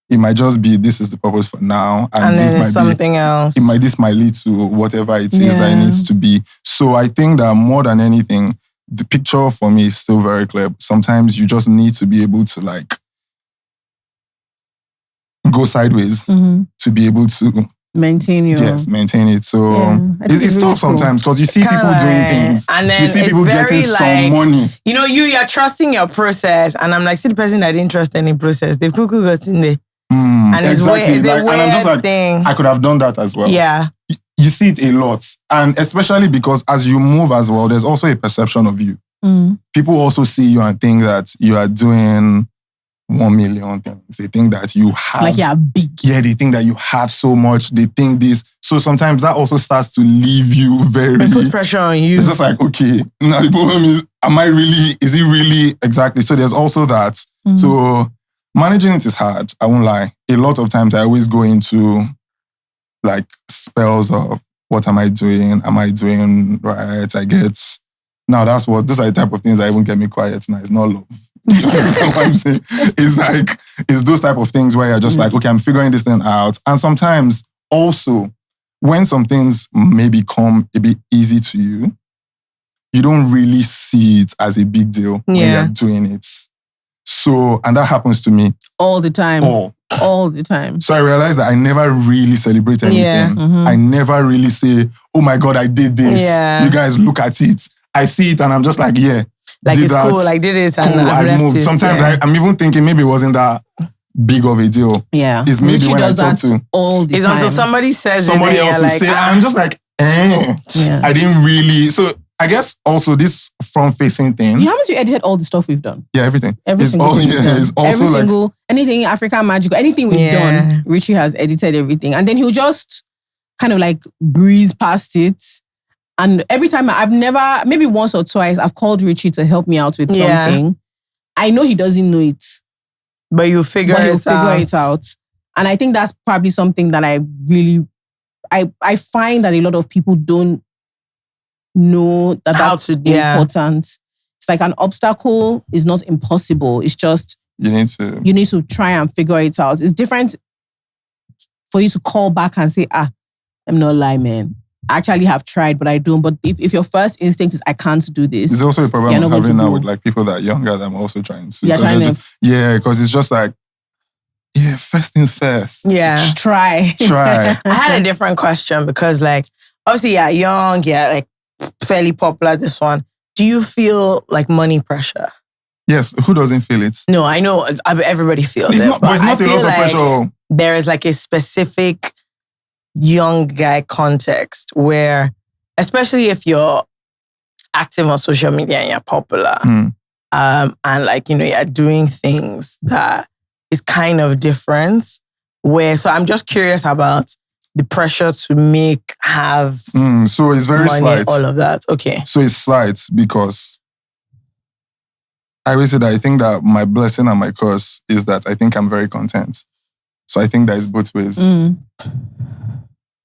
It might just be, this is the purpose for now. And this then might it's something else. this might lead to whatever it is that it needs to be. So I think that more than anything, the picture for me is still very clear. Sometimes you just need to be able to like go sideways to be able to maintain it. So it's tough sometimes because you see people doing things. And then you see it's people very getting like, some money. You know, you're trusting your process. And I'm like, see the person that didn't trust any process. They've quickly got in there. And it's Exactly. it's a Like, weird and I'm just like, thing. I could have done that as well. Yeah. You see it a lot. And especially because as you move as well, there's also a perception of you. People also see you and think that you are doing 1 million things. They think that you have... Like you're big. Yeah, they think that you have so much. They think this. So sometimes that also starts to leave you very... It puts pressure on you. It's just like, okay, now the problem is, is it really... Exactly. So there's also that. So managing it is hard. I won't lie. A lot of times I always go into like spells of what am I doing? Am I doing right? I get... Now those are the type of things that even get me quiet now. It's not love. You know what I'm saying? It's those type of things where you're just like, okay, I'm figuring this thing out. And sometimes also, when some things may become a bit easy to you, you don't really see it as a big deal when you're doing it. So, and that happens to me. All the time. All the time. So I realized that I never really celebrate anything. Yeah. I never really say, oh my God, I did this. Yeah. You guys look at it. I see it and I'm just like, yeah. Like did it's that. cool, like did it and Cool, I've I left moved. it. Sometimes I'm even thinking maybe it wasn't that big of a deal. Yeah. It's maybe Richie when does I talk that to all the It's time. until somebody says somebody it and else you're will like, say, I'm just like, Yeah. I didn't really. So I guess also this front-facing thing. You haven't edited all the stuff we've done? Yeah, everything. Every It's single all, thing we've done. it's also Every like, single, anything African magical, anything we've done, Richie has edited everything. And then he'll just kind of like breeze past it. And every time I've never, maybe once or twice, I've called Richie to help me out with something. I know he doesn't know it. But you'll figure it out. And I think that's probably something that I really, I find that a lot of people don't know that that's important. It's like an obstacle is not impossible. It's just you need to try and figure it out. It's different for you to call back and say, I'm not lying, man. I actually have tried, but I don't. But if your first instinct is I can't do this, it's also a problem I'm having now with like people that are younger that I'm also trying to. Because it's just like, first things first. Yeah. Try. I had a different question because like, obviously, young, like fairly popular, this one. Do you feel like money pressure? Yes. Who doesn't feel it? No, I know everybody feels it. But it's not a lot of pressure. There is like a specific young guy context where, especially if you're active on social media and you're popular, and like, you're doing things that is kind of different. So I'm just curious about the pressure to have so it's very money, slight. all of that. Okay. So it's slight because I always say that I think that my blessing and my curse is that I think I'm very content. So I think that it's both ways.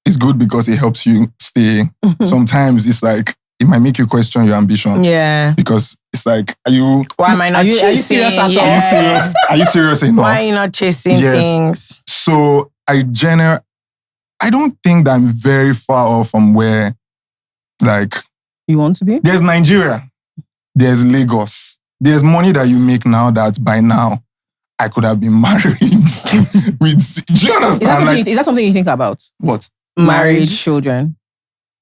It's good because it helps you stay. Sometimes it's like, it might make you question your ambition. Yeah. Because it's like, why am I not chasing? Are you serious at all? Are you serious enough? Why are you not chasing things? So I don't think that I'm very far off from where, like... You want to be? There's Nigeria. There's Lagos. There's money that you make now that by now, I could have been married with... Do you understand? Is that something you think about? What? Marriage, children.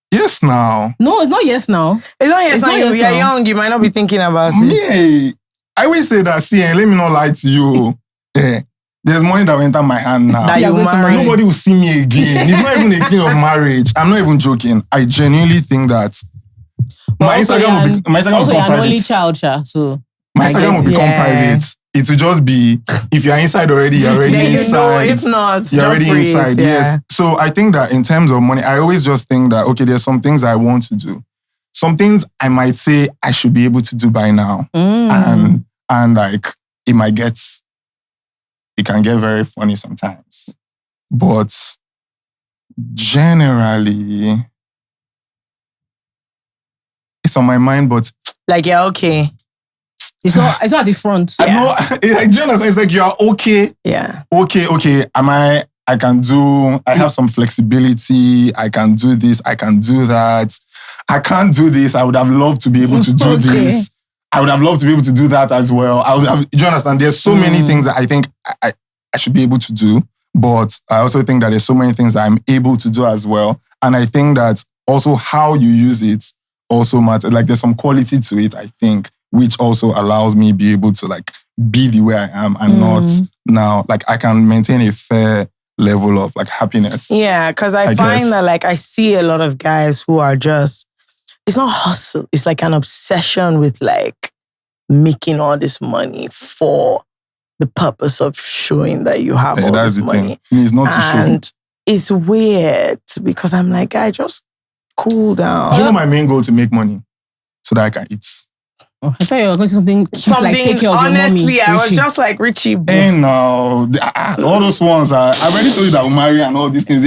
Yes, now. No, it's not yes now. It's not yes now. If you're young, you might not be thinking about it. Me, I always say that, let me not lie to you. There's money that will enter my hand now. That you marry. Nobody will see me again. It's not even a thing of marriage. I'm not even joking. I genuinely think that my Instagram will become you're an private. only child, so my Instagram will become private. It will just be, if you're inside already, you're already inside. If not, you're already inside. Yes. So I think that in terms of money, I always just think that, okay, there's some things I want to do. Some things I might say I should be able to do by now. And like, it can get very funny sometimes. But generally, it's on my mind, but... Like, okay. It's not at the front. It's like you're okay. Yeah. Okay. I have some flexibility. I can do this. I can do that. I can't do this. I would have loved to be able to do this. I would have loved to be able to do that as well. Do you understand? There's so many things that I think I should be able to do. But I also think that there's so many things that I'm able to do as well. And I think that also how you use it also matters. Like there's some quality to it, I think, which also allows me be able to like be the way I am and not now, like I can maintain a fair level of like happiness. Yeah, because I find that like I see a lot of guys who are just, it's not hustle, it's like an obsession with like making all this money for the purpose of showing that you have all this money. It's not to show. And it's weird because I'm like, guy, just cool down. Do you know my main goal to make money? So that I can eat. I thought you were going to something like take care of your mommy. Honestly, I was just like Richie. No, all those ones I already told you that we'll marry and all these things.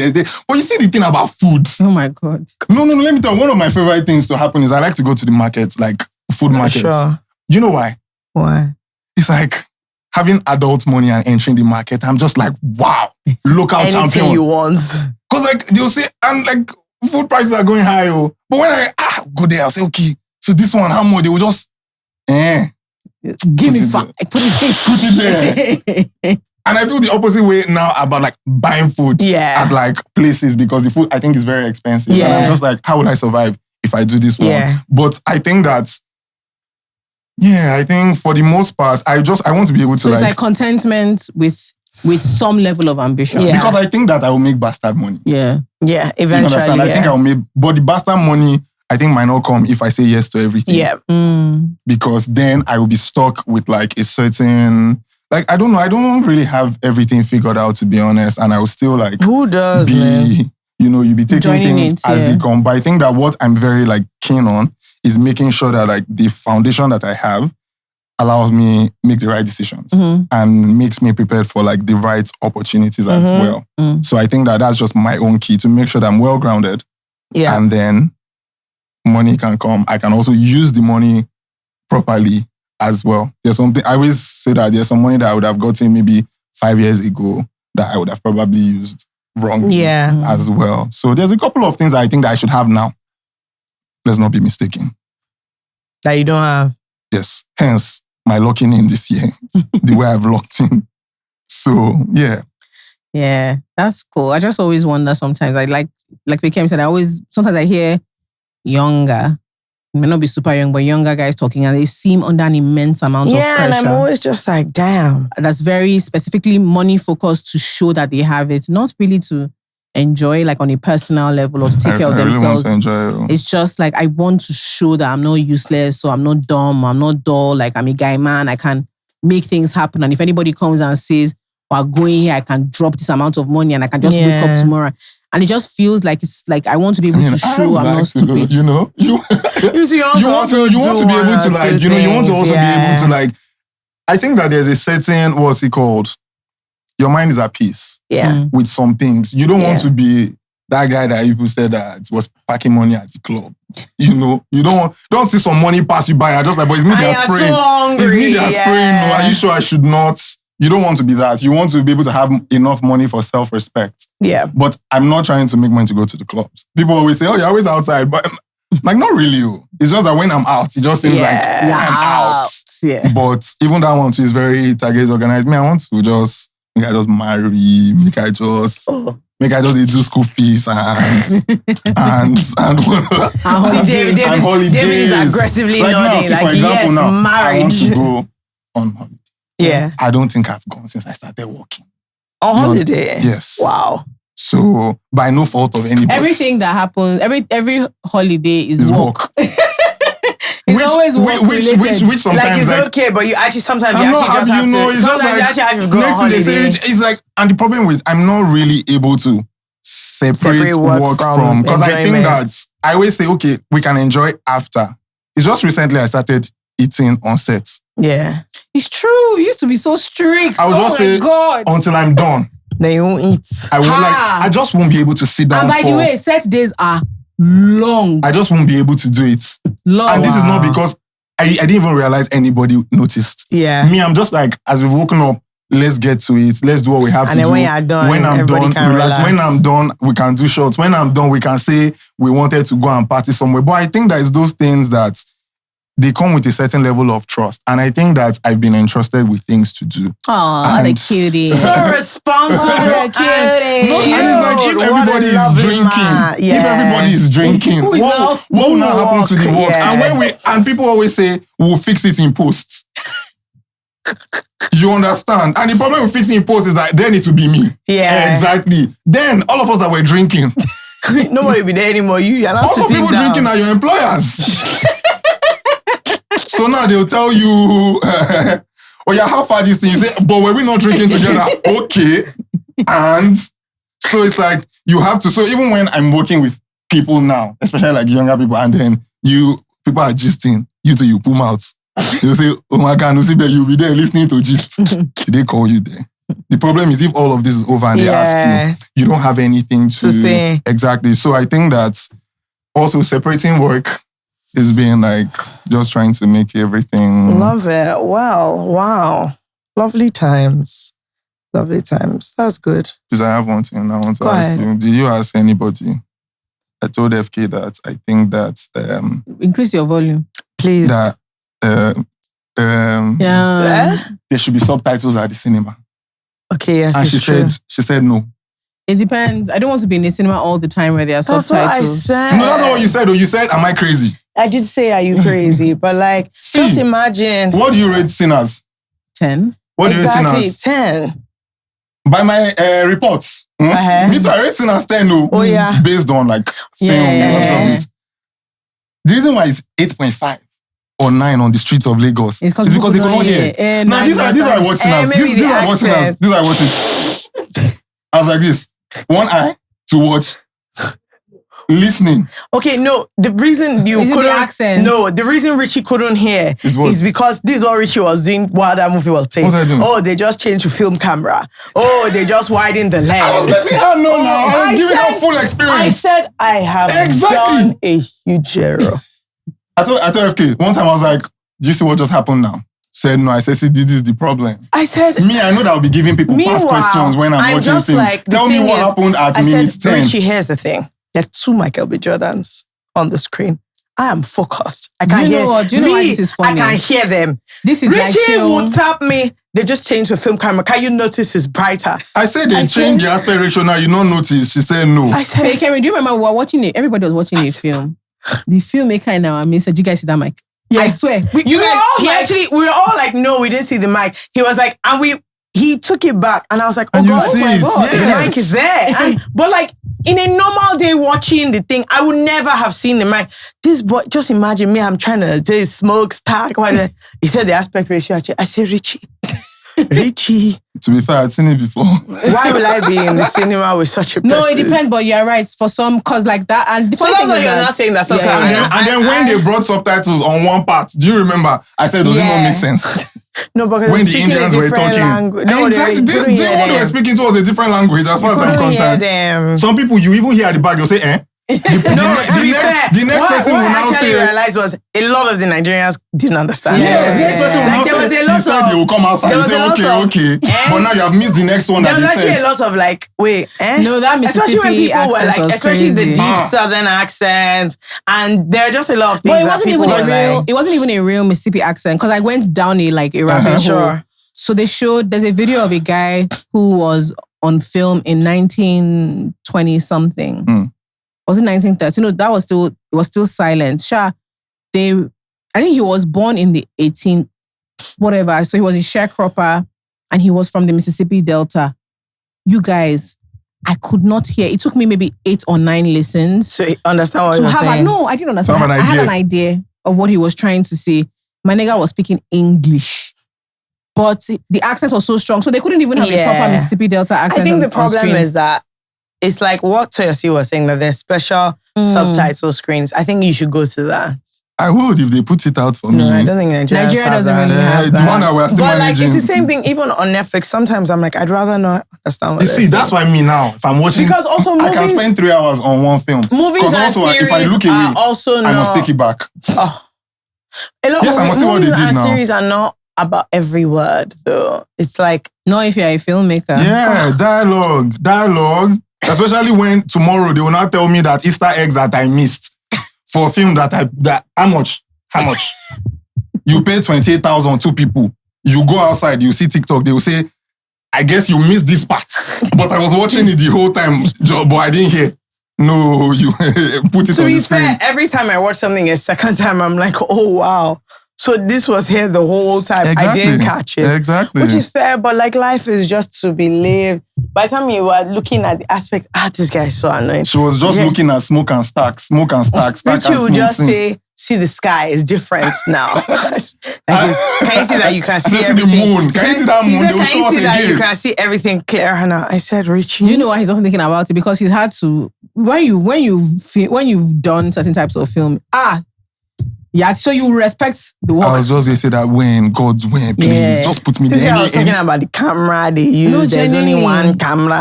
But you see the thing about food. Oh my God. No, let me tell you. One of my favorite things to happen is I like to go to the market, like food markets. Sure. Do you know why? Why? It's like having adult money and entering the market. I'm just like, wow, local champion. Anything you want. Because like they'll say, and like food prices are going high. But when I go there, I'll say, okay, so this one, how much? They will just, give me five. Put it there. And I feel the opposite way now about like buying food at like places because the food I think is very expensive. Yeah. And I'm just like, how will I survive if I do this one? Yeah. But I think that, I think for the most part, I want to be able to so it's like contentment with some level of ambition. Yeah. Because I think that I will make bastard money. Yeah. Yeah, eventually. I think I will make, but the bastard money, I think might not come if I say yes to everything. Yeah. Because then I will be stuck with like a certain, like, I don't know, I don't really have everything figured out, to be honest. And I will still like Who does, man? you know, you be taking Joining things it, as yeah. they come. But I think that what I'm very like keen on is making sure that like the foundation that I have allows me make the right decisions and makes me prepared for like the right opportunities as well. So I think that that's just my own key to make sure that I'm well grounded. Yeah. And then money can come. I can also use the money properly as well. There's something, I always say that there's some money that I would have gotten maybe 5 years ago that I would have probably used wrongly as well. So there's a couple of things I think that I should have now. Let's not be mistaken. That you don't have. Yes. Hence, my locking in this year, the way I've locked in. So, yeah. Yeah, that's cool. I just always wonder sometimes. I like Vikem said, sometimes I hear younger, may not be super young, but younger guys talking and they seem under an immense amount of pressure. Yeah, and I'm always just like, damn. That's very specifically money focused to show that they have it, not really to enjoy like on a personal level or to take care of themselves. Really want to enjoy it. It's just like I want to show that I'm not useless, so I'm not dumb, I'm not dull, like I'm a guy man, I can make things happen. And if anybody comes and says, we're going here, I can drop this amount of money and I can just wake up tomorrow. And it just feels like it's like I want to be able to show I'm not stupid. You know, you want to be able to like, you know, you want to also be able to like, I think that there's a certain, what's it called? Your mind is at peace with some things. You don't want to be that guy that people said that was packing money at the club. You know, you don't see some money pass you by and just like, but it's me they're spraying. So hungry. It's me they're spraying. No, are you sure I should not? You don't want to be that. You want to be able to have enough money for self-respect. Yeah. But I'm not trying to make money to go to the clubs. People always say, oh, you're always outside. But like, not really. It's just that when I'm out, it just seems like I'm out. Yeah. But even that one too is very target organized. Me, I want to just, make I just marry, make I just do school fees and holidays. David is aggressively like nodding. Now, Like, for example, yes, now, I want to marriage. go on holiday. Yeah. I don't think I've gone since I started working. On holiday? Yes. Wow. So, by no fault of anybody. Everything that happens, every holiday is work. It's always work related. Which sometimes like it's okay, but you actually sometimes I'm you not actually just have happy, to. it's just Sometimes you like actually have to go on next thing they holiday. say, it's like, and the problem with I'm not really able to separate work from because I think enjoyment. that I always say, okay, we can enjoy after. It's just recently I started eating on set. Yeah. It's true. You used to be so strict. I would just say God. until I'm done. Then you won't eat. I will I just won't be able to sit down. And by the way, set days are long. I just won't be able to do it. Long. And this is not because I didn't even realize anybody noticed. Yeah. Me, I'm just like, as we've woken up, let's get to it. Let's do what we have And to then do. when you're done, when I'm everybody done, can relax. When I'm done, we can do shots. When I'm done, we can say we wanted to go and party somewhere. But I think that it's those things that they come with a certain level of trust. And I think that I've been entrusted with things to do. Aw, the cutie. So responsible. Oh, cutie. No, and it's like if everybody is drinking, if everybody is drinking, what will now happen to the work? Yeah. And people always say we'll fix it in post. You understand? And the problem with fixing in post is that then it will be me. Yeah. Exactly. Then all of us that were drinking. Nobody will be there anymore. You're not Also, sitting people down. drinking are your employers. So now they'll tell you, oh yeah, how far this thing? You say, but were we not drinking together? Okay. And so it's like, you have to, so even when I'm working with people now, especially like younger people, and then people are gisting, you pull out. You say, oh my God, you'll be there listening to gist. Did they call you there? The problem is if all of this is over and they ask you don't have anything to say. Exactly. So I think that also separating work is being like just trying to make everything. Love it. Wow. Lovely times. That's good. Because I have one thing I want to Go ask ahead. you. Did you ask anybody? I told FK that I think that Increase your volume. Please. that there should be subtitles at the cinema. Okay, yes, And it's true. she said no. It depends. I don't want to be in the cinema all the time where there are That's what I subtitles. said. No, that's not what you said. Though. You said, am I crazy? I did say, are you crazy? But like, See, just imagine. What do you rate Sinners? 10. What do you rate Exactly, Sinners? 10. By my reports. Uh-huh. Me too, I rate Sinners 10. No. Oh, yeah. Based on like film. Yeah. and all of it. The reason why it's 8.5 or 9 on the streets of Lagos is because they cannot hear. Now These are what sinners. These are what sinners. These are what it. I was like this. One eye to watch. Listening. Okay, no, the reason you Is it the couldn't... accent? No, the reason Richie couldn't hear is because this is what Richie was doing while that movie was playing. What was I doing? Oh, they just changed to film camera. Oh, they just widened the lens. I was letting her know now. I was giving her full experience. I said I have done a huge error. I told FK, one time I was like, do you see what just happened now? Said no. I said, see, this is the problem. I said... Me, I know that I'll be giving people past questions when I'm watching just film. like, Tell me what happened at minute 10. Richie, here's the thing. There are 2 Michael B. Jordans on the screen. I am focused. I can't hear. Do you know why this is funny? I can't hear them. This is Richie like will tap me. They just changed to film camera. Can you notice it's brighter? I said they changed the aspect ratio now. You don't notice. She said no. I said, Hey, Karen, do you remember we were watching it? Everybody was watching a film. The filmmaker in our midst said, "Do you guys see that mic?" yeah. I swear. We were all like, no, we didn't see the mic. He was like, he took it back. And I was like, oh And you God, see my it, God, yes. the mic is there. But like, in a normal day watching the thing, I would never have seen the mic. This boy, just imagine me, I'm trying to say smoke, stack. He said the aspect ratio. I said, Richie. To be fair, I'd seen it before. Why will I be in the cinema with such a person? No, it depends, but you're right. For some, cause like that, and the So funny that's thing why is you're that- not saying that sometimes. Yeah. And then when they brought subtitles on one part, do you remember? I said, does it not make sense? No, because When they're the speaking Indians a were different talking. language. No, Exactly. This couldn't hear one they were them. speaking to was a different language as far as I'm Couldn't hear concerned. them. Some people, you even hear at the back, they'll say, eh? No, to be fair, the next person what will I now actually say, realized was a lot of the Nigerians didn't understand. yes, the next person will Like, now there was say, a lot he said of- they will come outside. there You was a say, lot okay. of- But now you have missed the next one There was that actually they a said. lot of like, wait, eh? No, that Especially when Mississippi people were accent like, was especially the crazy. deep southern accents, and there are just a lot of things But it that wasn't people even were a real. like, It wasn't even a real Mississippi accent because I went down a rabbit hole. sure. So they showed. There's a video of a guy who was on film in 1920 something. Was it 1930? No, that was still. It was still silent. I think he was born in the 18th, whatever. So he was a sharecropper, and he was from the Mississippi Delta. You guys, I could not hear. It took me maybe 8 or 9 listens So you understand what to you're have saying? no, I didn't understand. To have an I had idea. an idea of what he was trying to say. My nigga was speaking English, but the accent was so strong, so they couldn't even have a proper Mississippi Delta accent. I think the on problem screen. is that it's like what Toyosi was saying, that there's special subtitle screens. I think you should go to that. I would if they put it out for me. No, I don't think Nigeria doesn't really have the that. one that we're still But like, managing. it's the same thing. Even on Netflix, sometimes I'm like, I'd rather not understand what You they're see, saying. that's why me now, if I'm watching, Because also I can movies- spend 3 hours on one film. Movies Because and also, series if I look away, are also I not... must take it back. Oh. A lot Yes, of I must see what movies they did and now. series are not about every word, though. It's like, No, if you're a filmmaker. Yeah, dialogue. Especially when tomorrow they will not tell me that Easter eggs that I missed for a film that how much? You pay 28,000 2 people. You go outside, you see TikTok, they will say, I guess you missed this part. But I was watching it the whole time, but I didn't hear. No, you put it to on be the screen. fair, every time I watch something a second time, I'm like, oh, wow. So this was here the whole time. I didn't catch it. Exactly. Which is fair, but like life is just to be lived. By the time you were looking at the aspect, this guy is so annoying. She was just looking at smoke and stack stack Richie and would smoke just since. say, see the sky is different now. Can you see that you can see See the everything? moon. Can you see that He moon? said, They will can show you us see that you again. can see everything clear now? I said, Richie. You know why he's often thinking about it? Because he's had to when you've done certain types of film. Yeah, so you respect the work. I was just going to say that when, God's when, please, Yeah. just put me This there. guy was talking about the camera they use. No, There's only genuinely. one camera.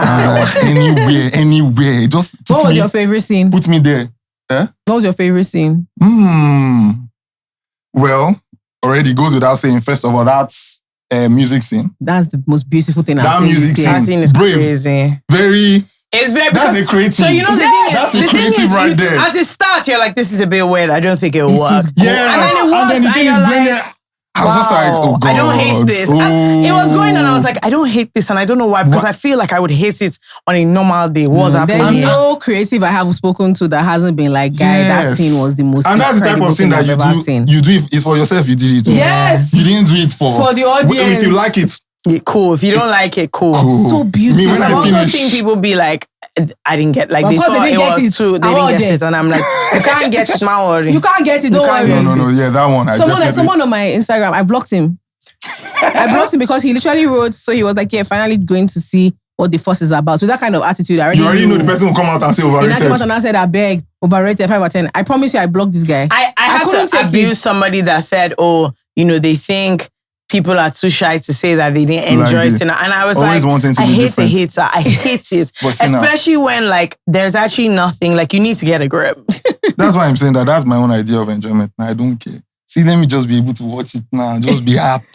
Anywhere. Just put What was me, your favorite scene? put me there. Eh? What was your favorite scene? Well, already goes without saying, first of all, that's music scene. That's the most beautiful thing That I've seen music this year. That scene is Brave. crazy. Very, It's very that's because, a creative. So you know the thing is, that's a the thing creative is, right there. As it starts, you're like, this is a bit weird. I don't think it'll This work. is Yeah. And then it works, the and thing you're is, like, when I was just like, oh God. I don't hate this. And it was going on. I was like, I don't hate this, and I don't know why, because I feel like I would hate it on a normal day. What's happening? There's here? no creative I have spoken to that hasn't been like, guy, that Yes. scene was the most And that's the type incredible of scene thing that I've ever seen. you do it, it's for yourself, you did it. Yes. You didn't do it for For the audience. If you like it, Yeah, cool. If you don't like it, cool. Cool. So beautiful. Me, when I've I also finish, seen people be like, I didn't get, like, Of they course they thought didn't it get was it. too, they I'm all didn't get there. it. And I'm like, you can't get it, my worry. You can't get it, You don't can't worry. get no, yeah, that one. Someone on my Instagram, I blocked him. I blocked him because he literally wrote, so he was like, yeah, finally going to see what the fuss is about. So that kind of attitude, I You already know the person will come out and say He now came out overrated. and I said, I beg, overrated 5 or 10. I promise you, I blocked this guy. I had couldn't to take abuse it. somebody that said, oh, they think people are too shy to say that they didn't Like enjoy the- cinema. And I was always like, wanting to I be hate different. a hater. I hate it. But see now- Especially when, like, there's actually nothing, like, you need to get a grip. That's why I'm saying that. That's my own idea of enjoyment. I don't care. See, let me just be able to watch it now. Just be happy.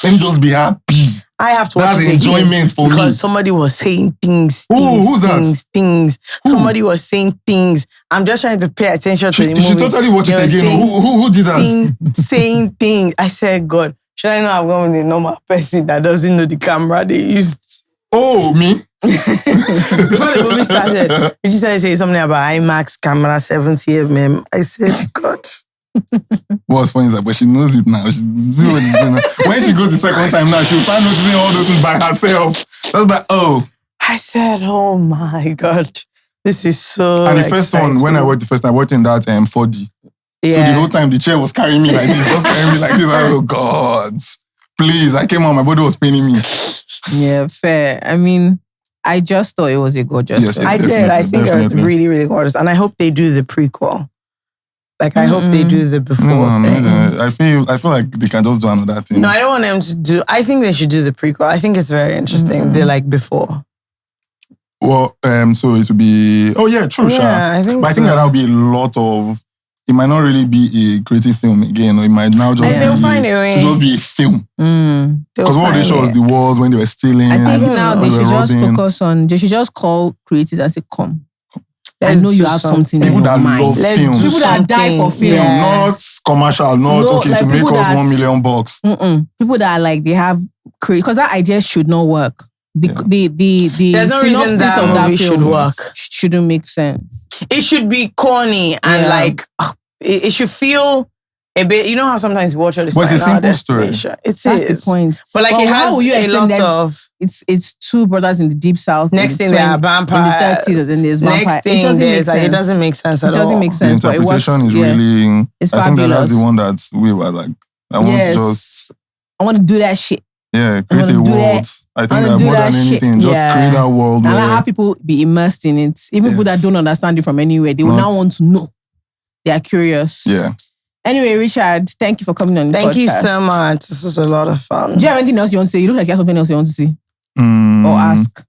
Let me just be happy. I have to watch That's it again enjoyment for me. because somebody was saying things, Who's that? things. Who? Somebody was saying things. I'm just trying to pay attention to the You movie. should totally watch They it were again. saying- Who did that? saying things. I said, God, should I know I'm going with a normal person that doesn't know the camera they used? Oh, me? Before the movie started, Richie started saying something about IMAX camera 70mm. I said, God. What's funny is that, but she knows it now. She see what she's doing now. When she goes the second time now, she'll start noticing all those things by herself. That's like, oh. I said, oh my God. This is so And the first one, when I worked the first time, I worked in that 4D. yeah. So the whole time, the chair was carrying me like this, just carrying me like this. Oh, God. Please, I came out, my body was paining me. Yeah, fair. I mean, I just thought it was a gorgeous Yes, film. I did. I think it was Definitely. really, really gorgeous. And I hope they do the prequel. Like, I hope they do the before thing. I feel like they can just do another thing. No, I don't want them to do... I think they should do the prequel. I think it's very interesting. They're like before. Well, so it would be... Oh, yeah, true, sure. Yeah, I think But I think so. that will be a lot of... It might not really be a creative film again, or it might now just And be... they'll find a way. To just be a film. Mm. Because what they show us the walls when they were stealing. I think and now when they were should just robbing. focus on, they should just call creators and say, come. I Let's know you do have something in People your that mind. love Let's films. do People that die for something. film. Yeah. Not commercial, not No, okay like to make people us that- $1 million bucks. People that are like, they have create, because that idea should not work. The There's no reason synopsis that of that movie film should work. shouldn't make sense. It should be corny and Yeah. like... It should feel a bit... You know how sometimes you watch all this But it's a Final simple story. Destination? It That's is. the point. But like But it how has will you a explain lot that? of... It's two brothers in the deep south. Next in the thing there are 20s, vampires. in the 30s, and then there's vampire. Next It thing doesn't make there's like, it sense. doesn't make sense at It doesn't all. make The sense, but it works. interpretation is Yeah. really... It's I think that's fabulous. the one that we were like... I want Yes. to just... I want to do that shit. Yeah, create wanna a do world. that. I think wanna that do more that than shit. anything, just Yeah. create that world And I where... have people be immersed in it. Even people that Yes. don't understand it from anywhere, they will No. now want to know. They are curious. Yeah. Anyway, Richard, thank you for coming on the Thank podcast. you so much. This was a lot of fun. Do you have anything else you want to say? You look like you have something else you want to say or ask.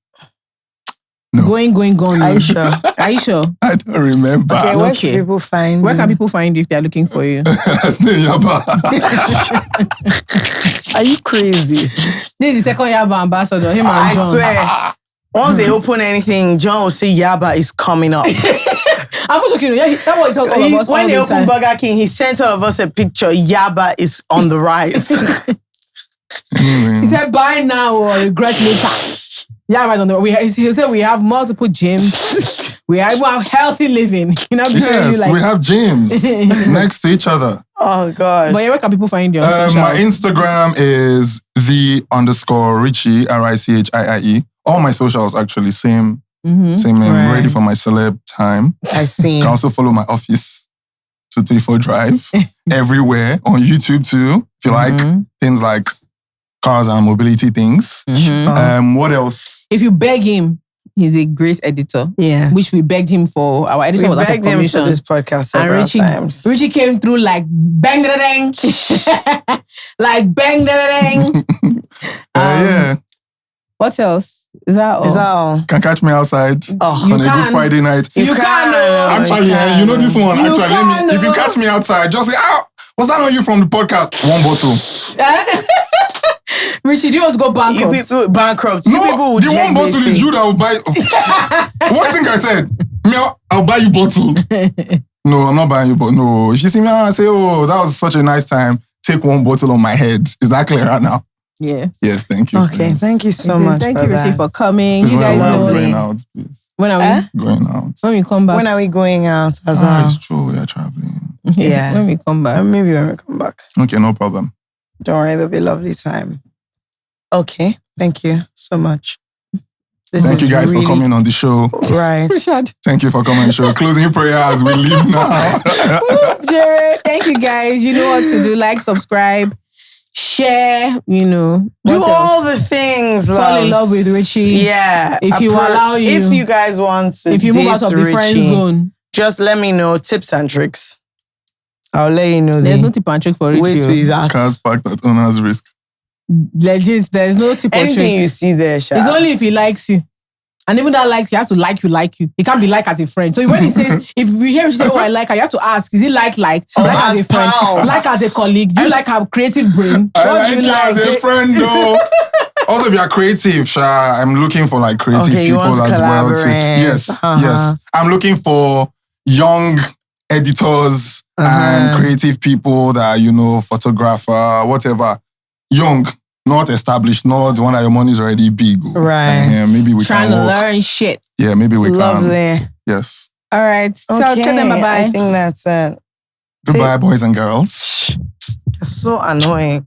No. Going, gone. Are you sure? Are you sure? I don't remember. Okay, where Okay. should people find Where you? can people find you if they're looking for you? Stay Yaba. Are you crazy? This is the second Yaba ambassador. Him and I John. swear. Once they open anything, John will say Yaba is coming up. I'm not joking. Yeah, that's what he told all of us all When they the open time. Burger King, he sent all of us a picture. Yaba is on the rise. Anyway. He said, buy now or regret later. Yeah, on the he said we have multiple gyms. we have healthy living. You know, Yes, you like, we have James next to each other. Oh gosh. But yeah, where can people find you on My socials? Instagram is _Richie, RICHIIE. All my socials actually same name. Right. Ready for my celeb time. I see. You can also follow my office 234 Drive everywhere on YouTube too. If you like things like cars and mobility things. What else? If you beg him, he's a great editor. Yeah. Which we begged him for. Our editor We was asked for begged him permission. for this podcast And several times. Richie came through like bang da dang, like bang da dang. Yeah. What else? Is that all? Is that all? Can catch me outside Oh, You on a can. good Friday night. You can. Oh. Actually, you know this one. You Actually, can, if you oh. catch me outside, just say, was that not you from the podcast? One bottle. Richie, do you want to go You bankrupt? people bankrupt. You people No, would the one check bottle this is thing. you that will buy. What thing I said? Me, I'll buy you bottle. No, I'm not buying you bottle. No. If you see me and say, oh, that was such a nice time, take one bottle on my head. Is that clear right now? Yes. Yes, thank you. Okay, please. thank you so It is. much. Thank for you, Richie, that. for coming. Please, You guys when are know we lovely. going out, please. when are we? Eh? Going out. When we come back. When are we going out? As It's true, we are traveling. Yeah. When we come back. Maybe when we come back. Okay, no problem. Don't worry, it'll be a lovely time. Okay. Thank you so much. This Thank is you guys really for coming on the show. Right. Richard. Thank you for coming on the show. Closing prayer as we leave now. Jerry, thank you guys. You know what to do. Like, subscribe, share, Do what all else? the things. Fall in loves. love with Richie. Yeah. If you allow you. If you guys want to If you move out date of the friend Richie, zone. just let me know tips and tricks. I'll let you know There's no the tip and trick for Richie. ways to his Cars ass. parked at owner's risk. Legit, there's no tip or Anything trick. you see there, Sha. It's only if he likes you. And even that likes you, he has to like you. He can't be like as a friend. So when he says, if we hear you say, oh, I like her, you have to ask, is he like? Or Like as a as friend? pals. Like as a colleague? Do you like her creative brain? I What like do you you as a friend though. Also, if you're creative, Sha, I'm looking for like creative Okay, you people want to as well too. collaborate. Yes, Uh-huh. yes. I'm looking for young editors and creative people that, photographer, whatever. Young, not established, not the one that your money is already big. Right. Maybe we Trying can to work. learn shit. Yeah, maybe we can. Lovely. Yes. All right. So tell them I bye-bye. think that's it. Goodbye, boys and girls. It's so annoying.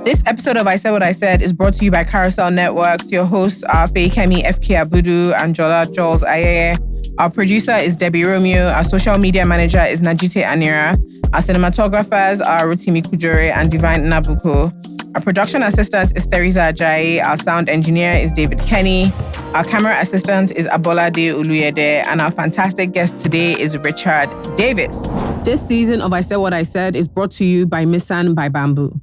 This episode of I Said What I Said is brought to you by Carousel Networks. Your hosts are Feyikemi FK Abudu and Jola Jules Ayeye. Our producer is Debbie Romeo. Our social media manager is Najite Anira. Our cinematographers are Rotimi Kujore and Divine Nabuko. Our production assistant is Theresa Ajayi. Our sound engineer is David Kenny. Our camera assistant is Abolade Uluyede. And our fantastic guest today is Richard Davis. This season of I Said What I Said is brought to you by Misan by Bamboo.